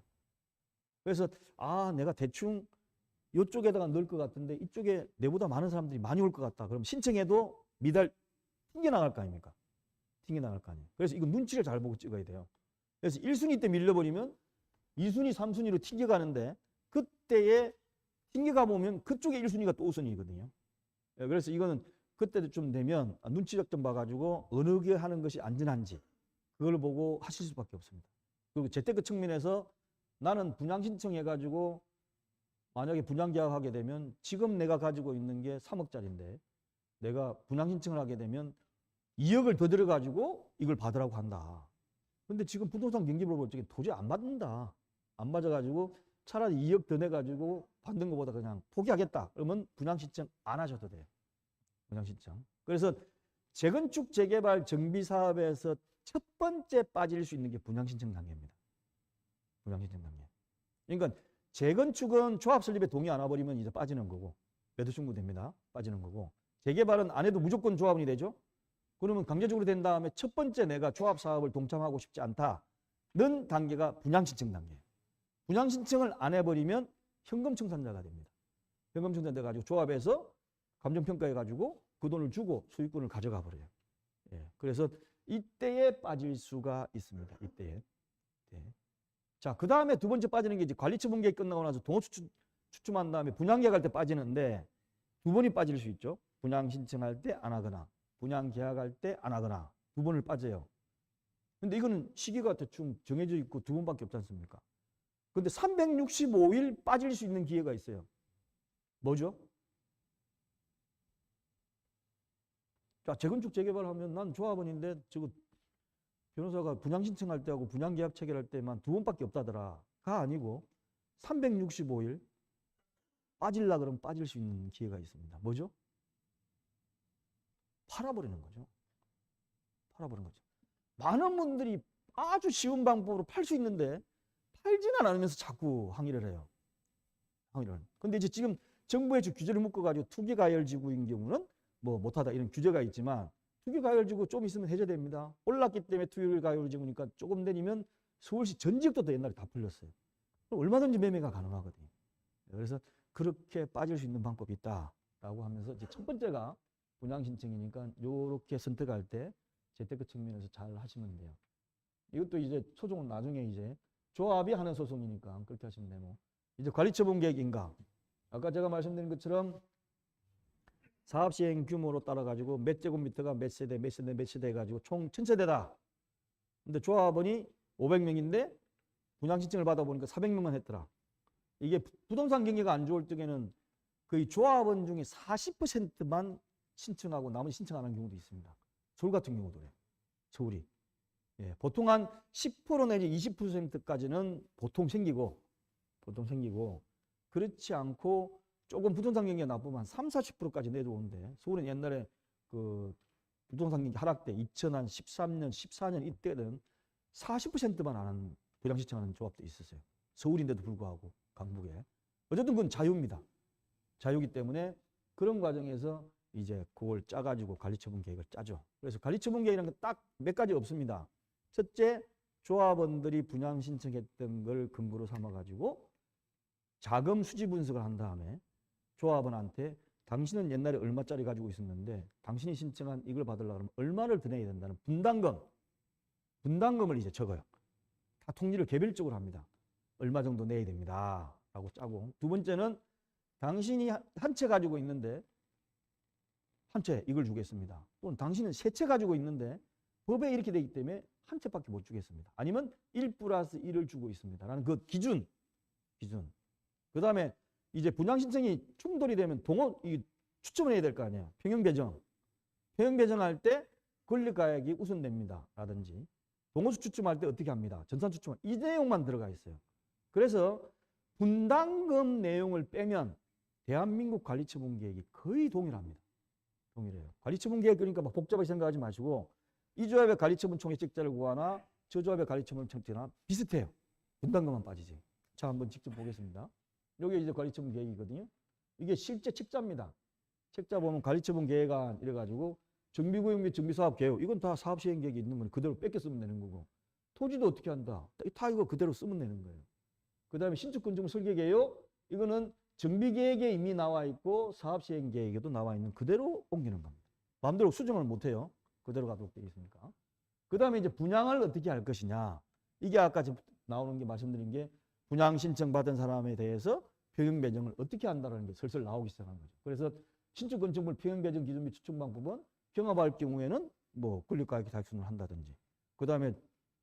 그래서 내가 대충 이쪽에다가 넣을 것 같은데 이쪽에 내보다 많은 사람들이 많이 올 것 같다. 그럼 신청해도 미달 튕겨나갈 거 아닙니까? 튕겨나갈 거 아니에요. 그래서 이거 눈치를 잘 보고 찍어야 돼요. 그래서 1순위 때 밀려버리면 2순위, 3순위로 튕겨가는데 그때에 튕겨가 보면 그쪽에 1순위가 또 우선이거든요. 그래서 이거는 그때도 좀 되면 눈치적 좀 봐가지고 어느 게 하는 것이 안전한지 그걸 보고 하실 수밖에 없습니다. 그리고 재테크 측면에서 나는 분양 신청해가지고 만약에 분양 계약하게 되면 지금 내가 가지고 있는 게 3억짜리인데 내가 분양 신청을 하게 되면 2억을 더 들어가지고 이걸 받으라고 한다. 근데 지금 부동산 경기를 볼 적에 도저히 안 맞는다. 안 맞아가지고 차라리 2억 더 내가지고 받는 것보다 그냥 포기하겠다. 그러면 분양 신청 안 하셔도 돼요. 분양 신청. 그래서 재건축, 재개발, 정비 사업에서 첫 번째 빠질 수 있는 게 분양 신청 단계입니다. 분양 신청 단계. 그러니까 재건축은 조합 설립에 동의 안 와버리면 이제 빠지는 거고 매도 청구됩니다. 빠지는 거고 재개발은 안 해도 무조건 조합원이 되죠. 그러면 강제적으로 된 다음에 첫 번째 내가 조합 사업을 동참하고 싶지 않다는 단계가 분양 신청 단계예요. 분양 신청을 안 해버리면 현금 청산자가 됩니다. 현금 청산자 가지고 조합에서 감정평가해가지고 그 돈을 주고 소유권을 가져가 버려요. 예. 그래서 이때에 빠질 수가 있습니다. 이때에. 네. 자, 그 다음에 두 번째 빠지는 게 이제 관리처분 계획 끝나고 나서 동호 추첨한 다음에 분양 계약할 때 빠지는데 두 번이 빠질 수 있죠. 분양 신청할 때 안 하거나 분양 계약할 때 안 하거나 두 번을 빠져요. 근데 이거는 시기가 대충 정해져 있고 두 번밖에 없지 않습니까? 근데 365일 빠질 수 있는 기회가 있어요. 뭐죠? 자, 재건축 재개발하면 난 조합원인데 저거 변호사가 분양 신청할 때하고 분양 계약 체결할 때만 두 번밖에 없다더라가 아니고 365일 빠질라 그러면 빠질 수 있는 기회가 있습니다. 뭐죠? 팔아버리는 거죠. 팔아버리는 거죠. 많은 분들이 아주 쉬운 방법으로 팔 수 있는데 팔지는 않으면서 자꾸 항의를 해요. 항의를. 근데 이제 지금 정부의 규제를 묶어가지고 투기가열지구인 경우는 뭐 못하다 이런 규제가 있지만 투기가열지구 좀 있으면 해제됩니다. 올랐기 때문에 투기가열지구니까 조금 내리면 서울시 전 지역도 옛날에 다 풀렸어요. 얼마든지 매매가 가능하거든요. 그래서 그렇게 빠질 수 있는 방법이 있다라고 하면서 이제 첫 번째가 분양 신청이니까 요렇게 선택할 때 재테크 측면에서 잘 하시면 돼요. 이것도 이제 소송은 나중에 이제 조합이 하는 소송이니까 그렇게 하시면 되고, 이제 관리처분 계획 인가. 아까 제가 말씀드린 것처럼 사업 시행 규모로 따라 가지고 몇 제곱미터가 몇 세대 몇 세대 몇 세대 해가지고 총 1000세대다. 근데 조합원이 500명인데 분양 신청을 받아보니까 400명만 했더라. 이게 부동산 경기가 안 좋을 적에는 거의 조합원 중에 40%만 신청하고 나머지 신청 안 하는 경우도 있습니다. 서울 같은 경우도 그래요. 서울이. 예, 보통 한 10% 내지 20%까지는 보통 생기고 그렇지 않고 조금 부동산 경기가 나쁘면 한 30-40%까지 내려오는데, 서울은 옛날에 그 부동산 경기 하락 때 2013년, 14년 이때는 40%만 안 하는 분양 신청하는 조합도 있었어요. 서울인데도 불구하고 강북에. 어쨌든 그건 자유입니다. 자유이기 때문에 그런 과정에서 이제 그걸 짜가지고 관리처분 계획을 짜죠. 그래서 관리처분 계획이라는 건 딱 몇 가지 없습니다. 첫째, 조합원들이 분양 신청했던 걸 근거로 삼아가지고 자금 수지 분석을 한 다음에 조합원한테 당신은 옛날에 얼마짜리 가지고 있었는데 당신이 신청한 이걸 받으려고 하면 얼마를 더 내야 된다는 분담금을 이제 적어요. 다 통지를 개별적으로 합니다. 얼마 정도 내야 됩니다 라고 짜고, 두 번째는 당신이 한 채 가지고 있는데 한 채 이걸 주겠습니다. 또는 당신은 세 채 가지고 있는데 법에 이렇게 되기 때문에 한 채밖에 못 주겠습니다. 아니면 1+1을 주고 있습니다 라는 그 기준. 그 다음에 이제 분양 신청이 충돌이 되면 추첨을 해야 될 거 아니에요. 평형 배정할 때 권리가액이 우선됩니다 라든지, 동호수 추첨할 때 어떻게 합니다, 전산 추첨할 이 내용만 들어가 있어요. 그래서 분담금 내용을 빼면 대한민국 관리처분 계획이 거의 동일합니다. 동일해요. 관리처분 계획 그러니까 막 복잡하게 생각하지 마시고 이 조합의 관리처분 총액적자를 구하나 저 조합의 관리처분 총액적자나 비슷해요. 분담금만 빠지지. 자, 한번 직접 보겠습니다. 여기 이제 관리처분 계획이거든요. 이게 실제 책자입니다. 책자 보면 관리처분 계획안 이래가지고 정비구역 및 정비사업 계획, 이건 다 사업시행 계획이 있는 건 그대로 뺏겨 쓰면 되는 거고, 토지도 어떻게 한다, 다 이거 그대로 쓰면 되는 거예요. 그 다음에 신축건축물 설계계획, 이거는 정비계획에 이미 나와 있고 사업시행 계획에도 나와 있는 그대로 옮기는 겁니다. 마음대로 수정을 못해요. 그대로 가도록 되어 있으니까. 그 다음에 이제 분양을 어떻게 할 것이냐, 이게 아까 나오는 게 말씀드린 게 분양 신청 받은 사람에 대해서 평형 배정을 어떻게 한다는 게 슬슬 나오기 시작한 거죠. 그래서 신축건축물 평형 배정 기준 및 추천 방법은 경합할 경우에는 뭐 권리가액 달성을 한다든지, 그 다음에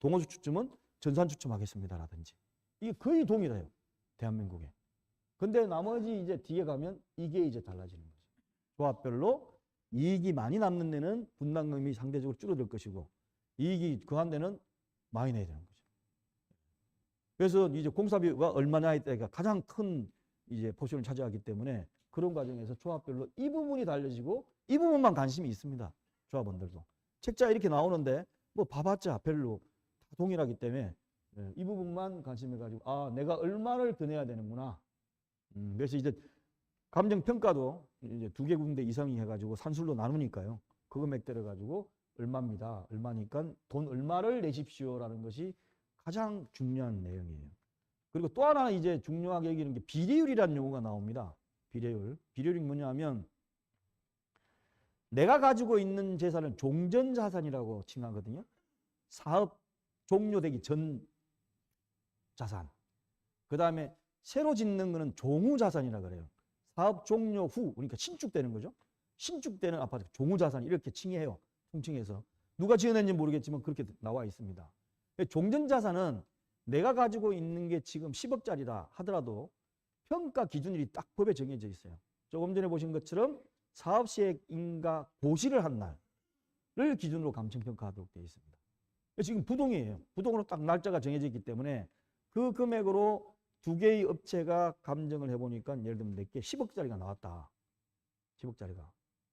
동호수 추첨은 전산 추첨하겠습니다라든지, 이게 거의 동일해요, 대한민국에. 근데 나머지 이제 뒤에 가면 이게 이제 달라지는 거죠. 조합별로 이익이 많이 남는 데는 분담금이 상대적으로 줄어들 것이고, 이익이 거한 데는 많이 내야 되는 거죠. 그래서 이제 공사비가 얼마냐에 따라 가장 큰 이제 포션을 차지하기 때문에 그런 과정에서 조합별로 이 부분이 달라지고, 이 부분만 관심이 있습니다. 조합원들도. 책자 이렇게 나오는데 뭐 봐봤자 별로 다 동일하기 때문에 이 부분만 관심해가지고, 아, 내가 얼마를 더 내야 되는구나. 그래서 이제 감정평가도 이제 2개 군데 이상이 해가지고 산술로 나누니까요. 그 금액 때려가지고 얼마입니다. 얼마니까 돈 얼마를 내십시오라는 것이 가장 중요한 내용이에요. 그리고 또 하나 이제 중요하게 여기는 게 비례율이라는 용어가 나옵니다. 비례율. 비례율이 뭐냐면 내가 가지고 있는 재산을 종전자산이라고 칭하거든요. 사업 종료되기 전 자산. 그 다음에 새로 짓는 거는 종후자산이라고 그래요. 사업 종료 후, 그러니까 신축되는 거죠. 신축되는 아파트 종후자산 이렇게 칭해요. 통칭해서. 누가 지어낸지 모르겠지만 그렇게 나와 있습니다. 종전자산은 내가 가지고 있는 게 지금 10억짜리다 하더라도 평가 기준일이 딱 법에 정해져 있어요. 조금 전에 보신 것처럼 사업시행인가 고시를 한 날을 기준으로 감정평가하도록 되어 있습니다. 지금 부동이에요. 부동으로 딱 날짜가 정해져 있기 때문에 그 금액으로 2개의 업체가 감정을 해보니까 예를 들면 내게 10억짜리가 나왔다. 10억짜리가.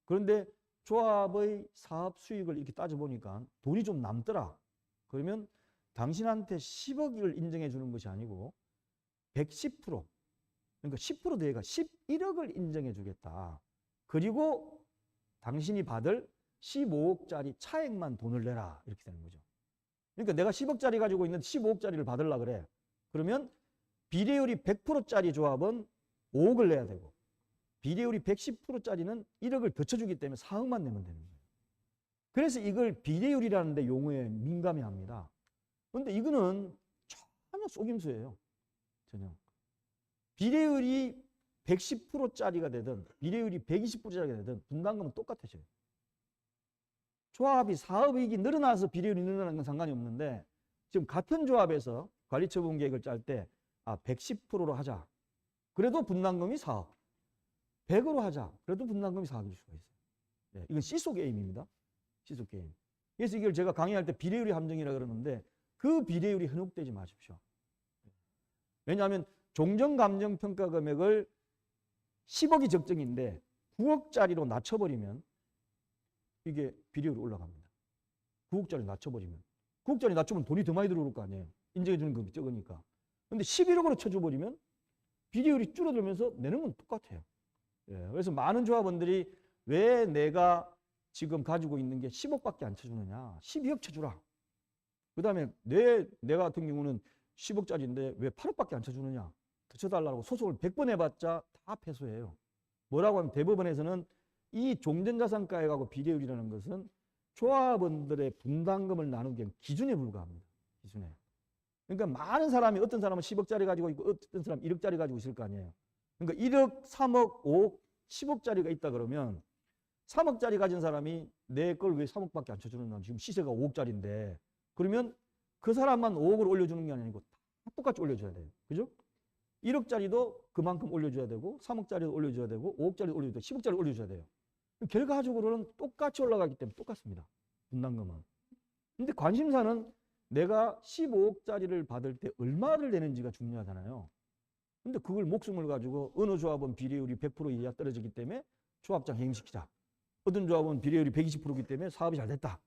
그런데 조합의 사업 수익을 이렇게 따져보니까 돈이 좀 남더라. 그러면 당신한테 10억을 인정해 주는 것이 아니고 110%, 그러니까 10% 대가 11억을 인정해 주겠다. 그리고 당신이 받을 15억짜리 차액만 돈을 내라. 이렇게 되는 거죠. 그러니까 내가 10억짜리 가지고 있는 15억짜리를 받으려 그래. 그러면 비례율이 100%짜리 조합은 5억을 내야 되고 비례율이 110%짜리는 1억을 더 쳐주기 때문에 4억만 내면 되는 거예요. 그래서 이걸 비례율이라는 데 용어에 민감해합니다. 그런데 이거는 전혀 속임수예요. 전혀. 비례율이 110%짜리가 되든 비례율이 120%짜리가 되든 분담금은 똑같아져요. 조합이 사업이익이 늘어나서 비례율이 늘어나는 건 상관이 없는데 지금 같은 조합에서 관리처분 계획을 짤 때 110%로 하자. 그래도 분담금이 4억. 100으로 하자. 그래도 분담금이 4억일 수가 있어요. 네, 이건 시소 게임입니다. 시소 게임. 그래서 이걸 제가 강의할 때 비례율이 함정이라 그러는데 그 비례율이 현혹되지 마십시오. 왜냐하면 종전감정평가 금액을 10억이 적정인데 9억짜리로 낮춰버리면 이게 비례율이 올라갑니다. 9억짜리 낮춰버리면. 9억짜리 낮추면 돈이 더 많이 들어올 거 아니에요. 인정해주는 금액이 적으니까. 근데 11억으로 쳐줘버리면 비례율이 줄어들면서 내는 건 똑같아요. 예, 그래서 많은 조합원들이 왜 내가 지금 가지고 있는 게 10억밖에 안 쳐주느냐. 12억 쳐주라. 그 다음에 내가 같은 경우는 10억짜리인데 왜 8억밖에 안 쳐주느냐. 더 쳐달라고 소송을 100번 해봤자 다 패소해요. 뭐라고 하면 대법원에서는 이 종전자산가액하고 비례율이라는 것은 조합원들의 분담금을 나누기엔 기준에 불과합니다. 기준에. 그러니까 많은 사람이 어떤 사람은 10억짜리 가지고 있고 어떤 사람은 1억짜리 가지고 있을 거 아니에요. 그러니까 1억, 3억, 5억, 10억짜리가 있다 그러면 3억짜리 가진 사람이 내 걸 왜 3억밖에 안 쳐주느냐. 지금 시세가 5억짜리인데 그러면 그 사람만 5억을 올려주는 게 아니고 다 똑같이 올려줘야 돼요. 그죠? 1억짜리도 그만큼 올려줘야 되고 3억짜리도 올려줘야 되고 5억짜리도 올려줘야 되고 10억짜리 올려줘야 돼요. 결과적으로는 똑같이 올라가기 때문에 똑같습니다. 분담금은. 근데 관심사는 내가 15억짜리를 받을 때 얼마를 내는지가 중요하잖아요. 근데 그걸 목숨을 가지고 어느 조합은 비례율이 100% 이하 떨어지기 때문에 조합장 해임시키자. 어떤 조합은 비례율이 120%이기 때문에 사업이 잘 됐다.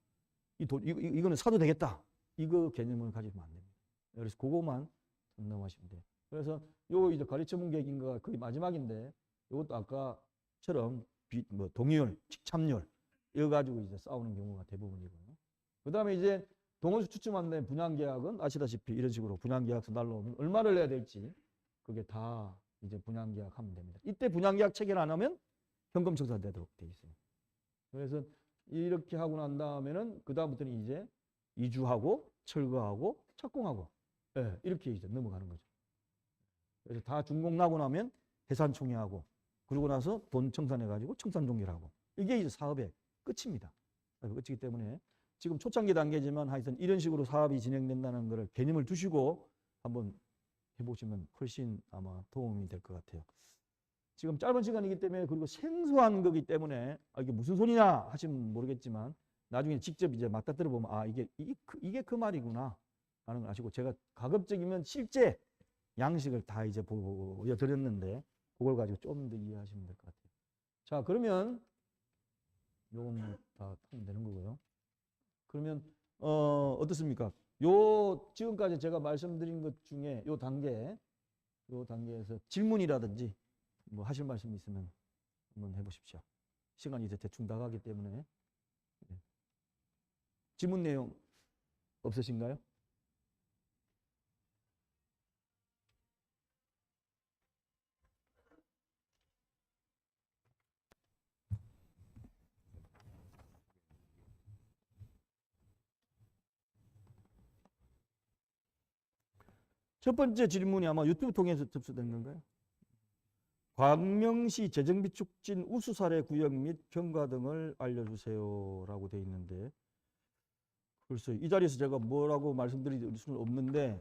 이거는 사도 되겠다. 이거 개념을 가지면 안 됩니다. 그래서 그거만 넘어가시면 돼요. 그래서 요 이제 관리처분 계획인가 거의 마지막인데 이것도 아까처럼 동의율, 직참률 이거 가지고 이제 싸우는 경우가 대부분이고요. 그다음에 이제 동호수 추첨한다는 분양계약은 아시다시피 이런 식으로 분양계약서 날라오면 얼마를 내야 될지 그게 다 이제 분양계약하면 됩니다. 이때 분양계약 체결 안 하면 현금 청산되도록 돼 있어요. 그래서 이렇게 하고 난 다음에는 그 다음부터는 이제 이주하고 철거하고 착공하고 이렇게 이제 넘어가는 거죠. 그래서 다 준공 나고 나면 해산 총회하고 그러고 나서 돈 청산해가지고 청산 종결하고 이게 이제 사업의 끝입니다. 끝이기 때문에 지금 초창기 단계지만 하여튼 이런 식으로 사업이 진행된다는 것을 개념을 두시고 한번 해보시면 훨씬 아마 도움이 될 것 같아요. 지금 짧은 시간이기 때문에 그리고 생소한 거기 때문에 이게 무슨 소리냐 하시면 모르겠지만 나중에 직접 이제 맞다 들어보면 이게 그 말이구나 하는 걸 아시고 제가 가급적이면 실제 양식을 다 이제 보여드렸는데 그걸 가지고 좀 더 이해하시면 될 것 같아요. 자, 그러면 요건 뭐 다 하면 되는 거고요. 그러면 어떻습니까? 요 지금까지 제가 말씀드린 것 중에 요 단계에서 질문이라든지 뭐 하실 말씀 있으면 한번 해보십시오. 시간이 이제 대충 다 가기 때문에 질문 내용 없으신가요? 첫 번째 질문이 아마 유튜브 통해서 접수된 건가요? 광명시 재정비 촉진 우수 사례 구역 및 경과 등을 알려주세요라고 돼 있는데 글쎄 이 자리에서 제가 뭐라고 말씀드릴 수는 없는데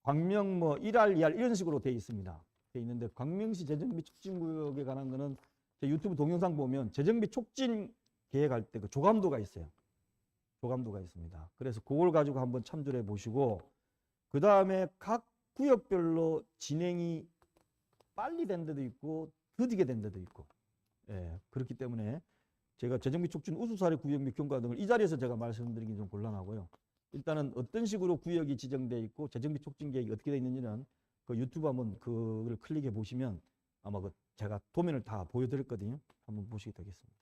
광명 뭐 1할 2할 이런 식으로 돼 있습니다. 돼 있는데 광명시 재정비 촉진 구역에 관한 거는 제 유튜브 동영상 보면 재정비 촉진 계획할 때 그 조감도가 있어요. 조감도가 있습니다. 그래서 그걸 가지고 한번 참조해 보시고 그 다음에 각 구역별로 진행이 빨리 된 데도 있고 더디게 된 데도 있고 그렇기 때문에 제가 재정비 촉진 우수 사례 구역 및 경과 등을 이 자리에서 제가 말씀드리기 좀 곤란하고요. 일단은 어떤 식으로 구역이 지정되어 있고 재정비 촉진 계획이 어떻게 되어 있는지는 그 유튜브 한번 그걸 클릭해 보시면 아마 제가 도면을 다 보여드렸거든요. 한번 보시게 되겠습니다.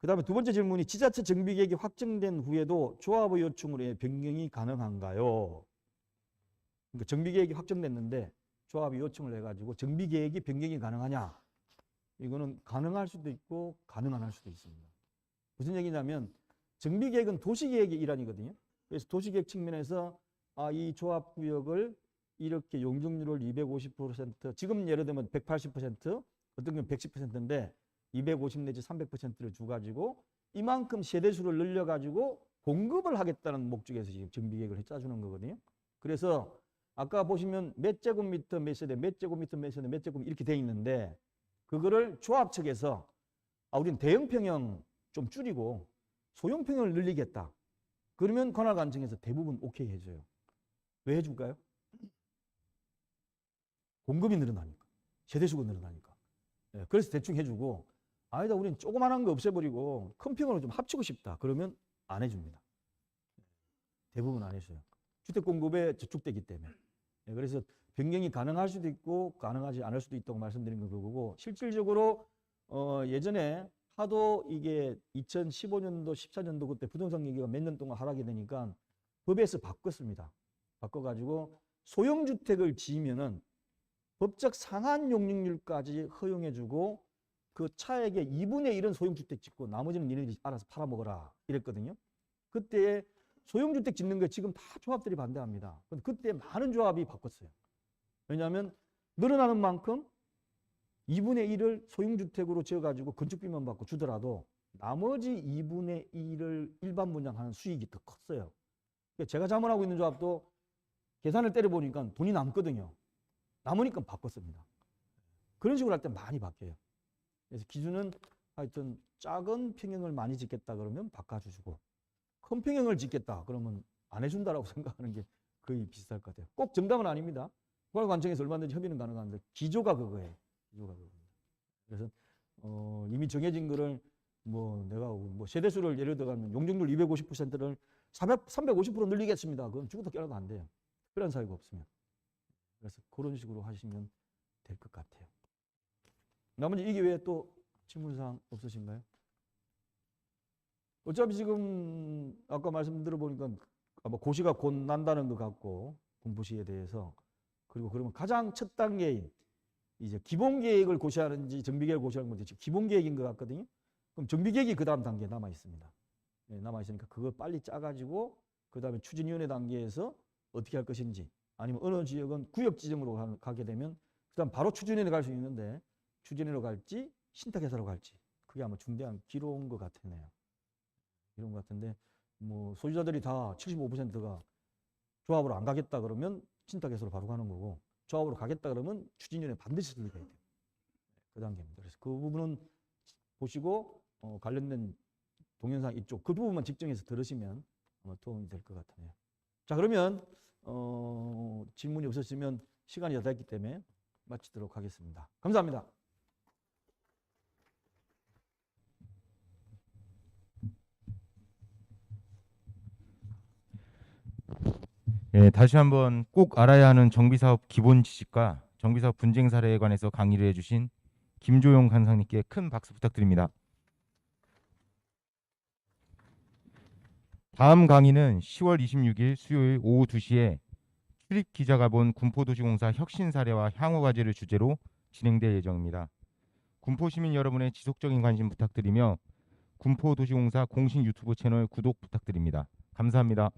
그다음에 두 번째 질문이 지자체 정비계획이 확정된 후에도 조합의 요청으로 변경이 가능한가요? 그러니까 정비계획이 확정됐는데 조합이 요청을 해가지고 정비계획이 변경이 가능하냐? 이거는 가능할 수도 있고 가능 안 할 수도 있습니다. 무슨 얘기냐면 정비계획은 도시계획의 일환이거든요. 그래서 도시계획 측면에서 이 조합구역을 이렇게 용적률을 250%, 지금 예를 들면 180%, 어떤 건 110%인데 250 내지 300%를 주가지고 이만큼 세대수를 늘려가지고 공급을 하겠다는 목적에서 지금 정비계획을 짜주는 거거든요. 그래서 아까 보시면 몇 제곱미터 몇 세대, 몇 제곱미터 몇 세대, 몇 제곱 이렇게 돼 있는데 그거를 조합 측에서 우리는 대형평형 좀 줄이고 소형평형을 늘리겠다. 그러면 관할관청에서 대부분 오케이 해줘요. 왜 해줄까요? 공급이 늘어나니까. 세대수가 늘어나니까. 그래서 대충 해주고 아니다 우리는 조그만한 거 없애버리고 큰 평으로 좀 합치고 싶다. 그러면 안 해줍니다. 대부분 안 해줘요. 주택 공급에 저축되기 때문에. 그래서 변경이 가능할 수도 있고 가능하지 않을 수도 있다고 말씀드린 건 그거고 실질적으로 예전에 하도 이게 2015년도 14년도 그때 부동산 경기가 몇 년 동안 하락이 되니까 법에서 바꿨습니다. 바꿔가지고 소형주택을 지으면은 법적 상한 용적률까지 허용해주고 그 차액의 2분의 1은 소형주택 짓고 나머지는 니네들이 알아서 팔아먹어라 이랬거든요. 그때 소형주택 짓는 거 지금 다 조합들이 반대합니다. 그때 많은 조합이 바꿨어요. 왜냐하면 늘어나는 만큼 2분의 1을 소형주택으로 지어가지고 건축비만 받고 주더라도 나머지 2분의 1을 일반 분양하는 수익이 더 컸어요. 제가 자문하고 있는 조합도 계산을 때려보니까 돈이 남거든요. 남으니까 바꿨습니다. 그런 식으로 할 때 많이 바뀌어요. 그래서 기준은 하여튼 작은 평형을 많이 짓겠다 그러면 바꿔주시고 큰 평형을 짓겠다 그러면 안 해준다라고 생각하는 게 거의 비슷할 것 같아요. 꼭 정답은 아닙니다. 관청에서 얼마든지 협의는 가능한데 기조가 그거예요. 기조가 그겁니다. 그래서 이미 정해진 거를 내가 세대수를 예를 들어가면 용적률 250%를 350% 늘리겠습니다. 그건 죽어도 깨어나도 안 돼요. 특별한 사유가 없으면. 그래서 그런 식으로 하시면 될 것 같아요. 나머지 이게 왜 또 질문사항 없으신가요? 어차피 지금 아까 말씀 들어보니까 고시가 곧 난다는 것 같고 군포시에 대해서 그리고 그러면 가장 첫 단계인 이제 기본계획을 고시하는지 정비계획을 고시하는 건지 기본계획인 것 같거든요. 그럼 정비계획이 그 다음 단계에 남아있습니다. 남아있으니까 그걸 빨리 짜가지고 그 다음에 추진위원회 단계에서 어떻게 할 것인지 아니면 어느 지역은 구역 지정으로 가게 되면 그 다음 바로 추진위원회 갈 수 있는데 추진위로 갈지 신탁회사로 갈지 그게 아마 중대한 기로인 것 같네요. 이런 것 같은데 소유자들이 다 75%가 조합으로 안 가겠다 그러면 신탁회사로 바로 가는 거고 조합으로 가겠다 그러면 추진위원회 반드시 들어가야 돼요. 그 단계입니다. 그래서 그 부분은 보시고 관련된 동영상 이쪽 그 부분만 직정해서 들으시면 아마 도움이 될 것 같네요. 자 그러면 질문이 없으시면 시간이 다 됐기 때문에 마치도록 하겠습니다. 감사합니다.
예, 다시 한번 꼭 알아야 하는 정비사업 기본 지식과 정비사업 분쟁 사례에 관해서 강의를 해주신 김조용 간사님께 큰 박수 부탁드립니다. 다음 강의는 10월 26일 수요일 오후 2시에 출입 기자가 본 군포도시공사 혁신 사례와 향후 과제를 주제로 진행될 예정입니다. 군포시민 여러분의 지속적인 관심 부탁드리며 군포도시공사 공식 유튜브 채널 구독 부탁드립니다. 감사합니다.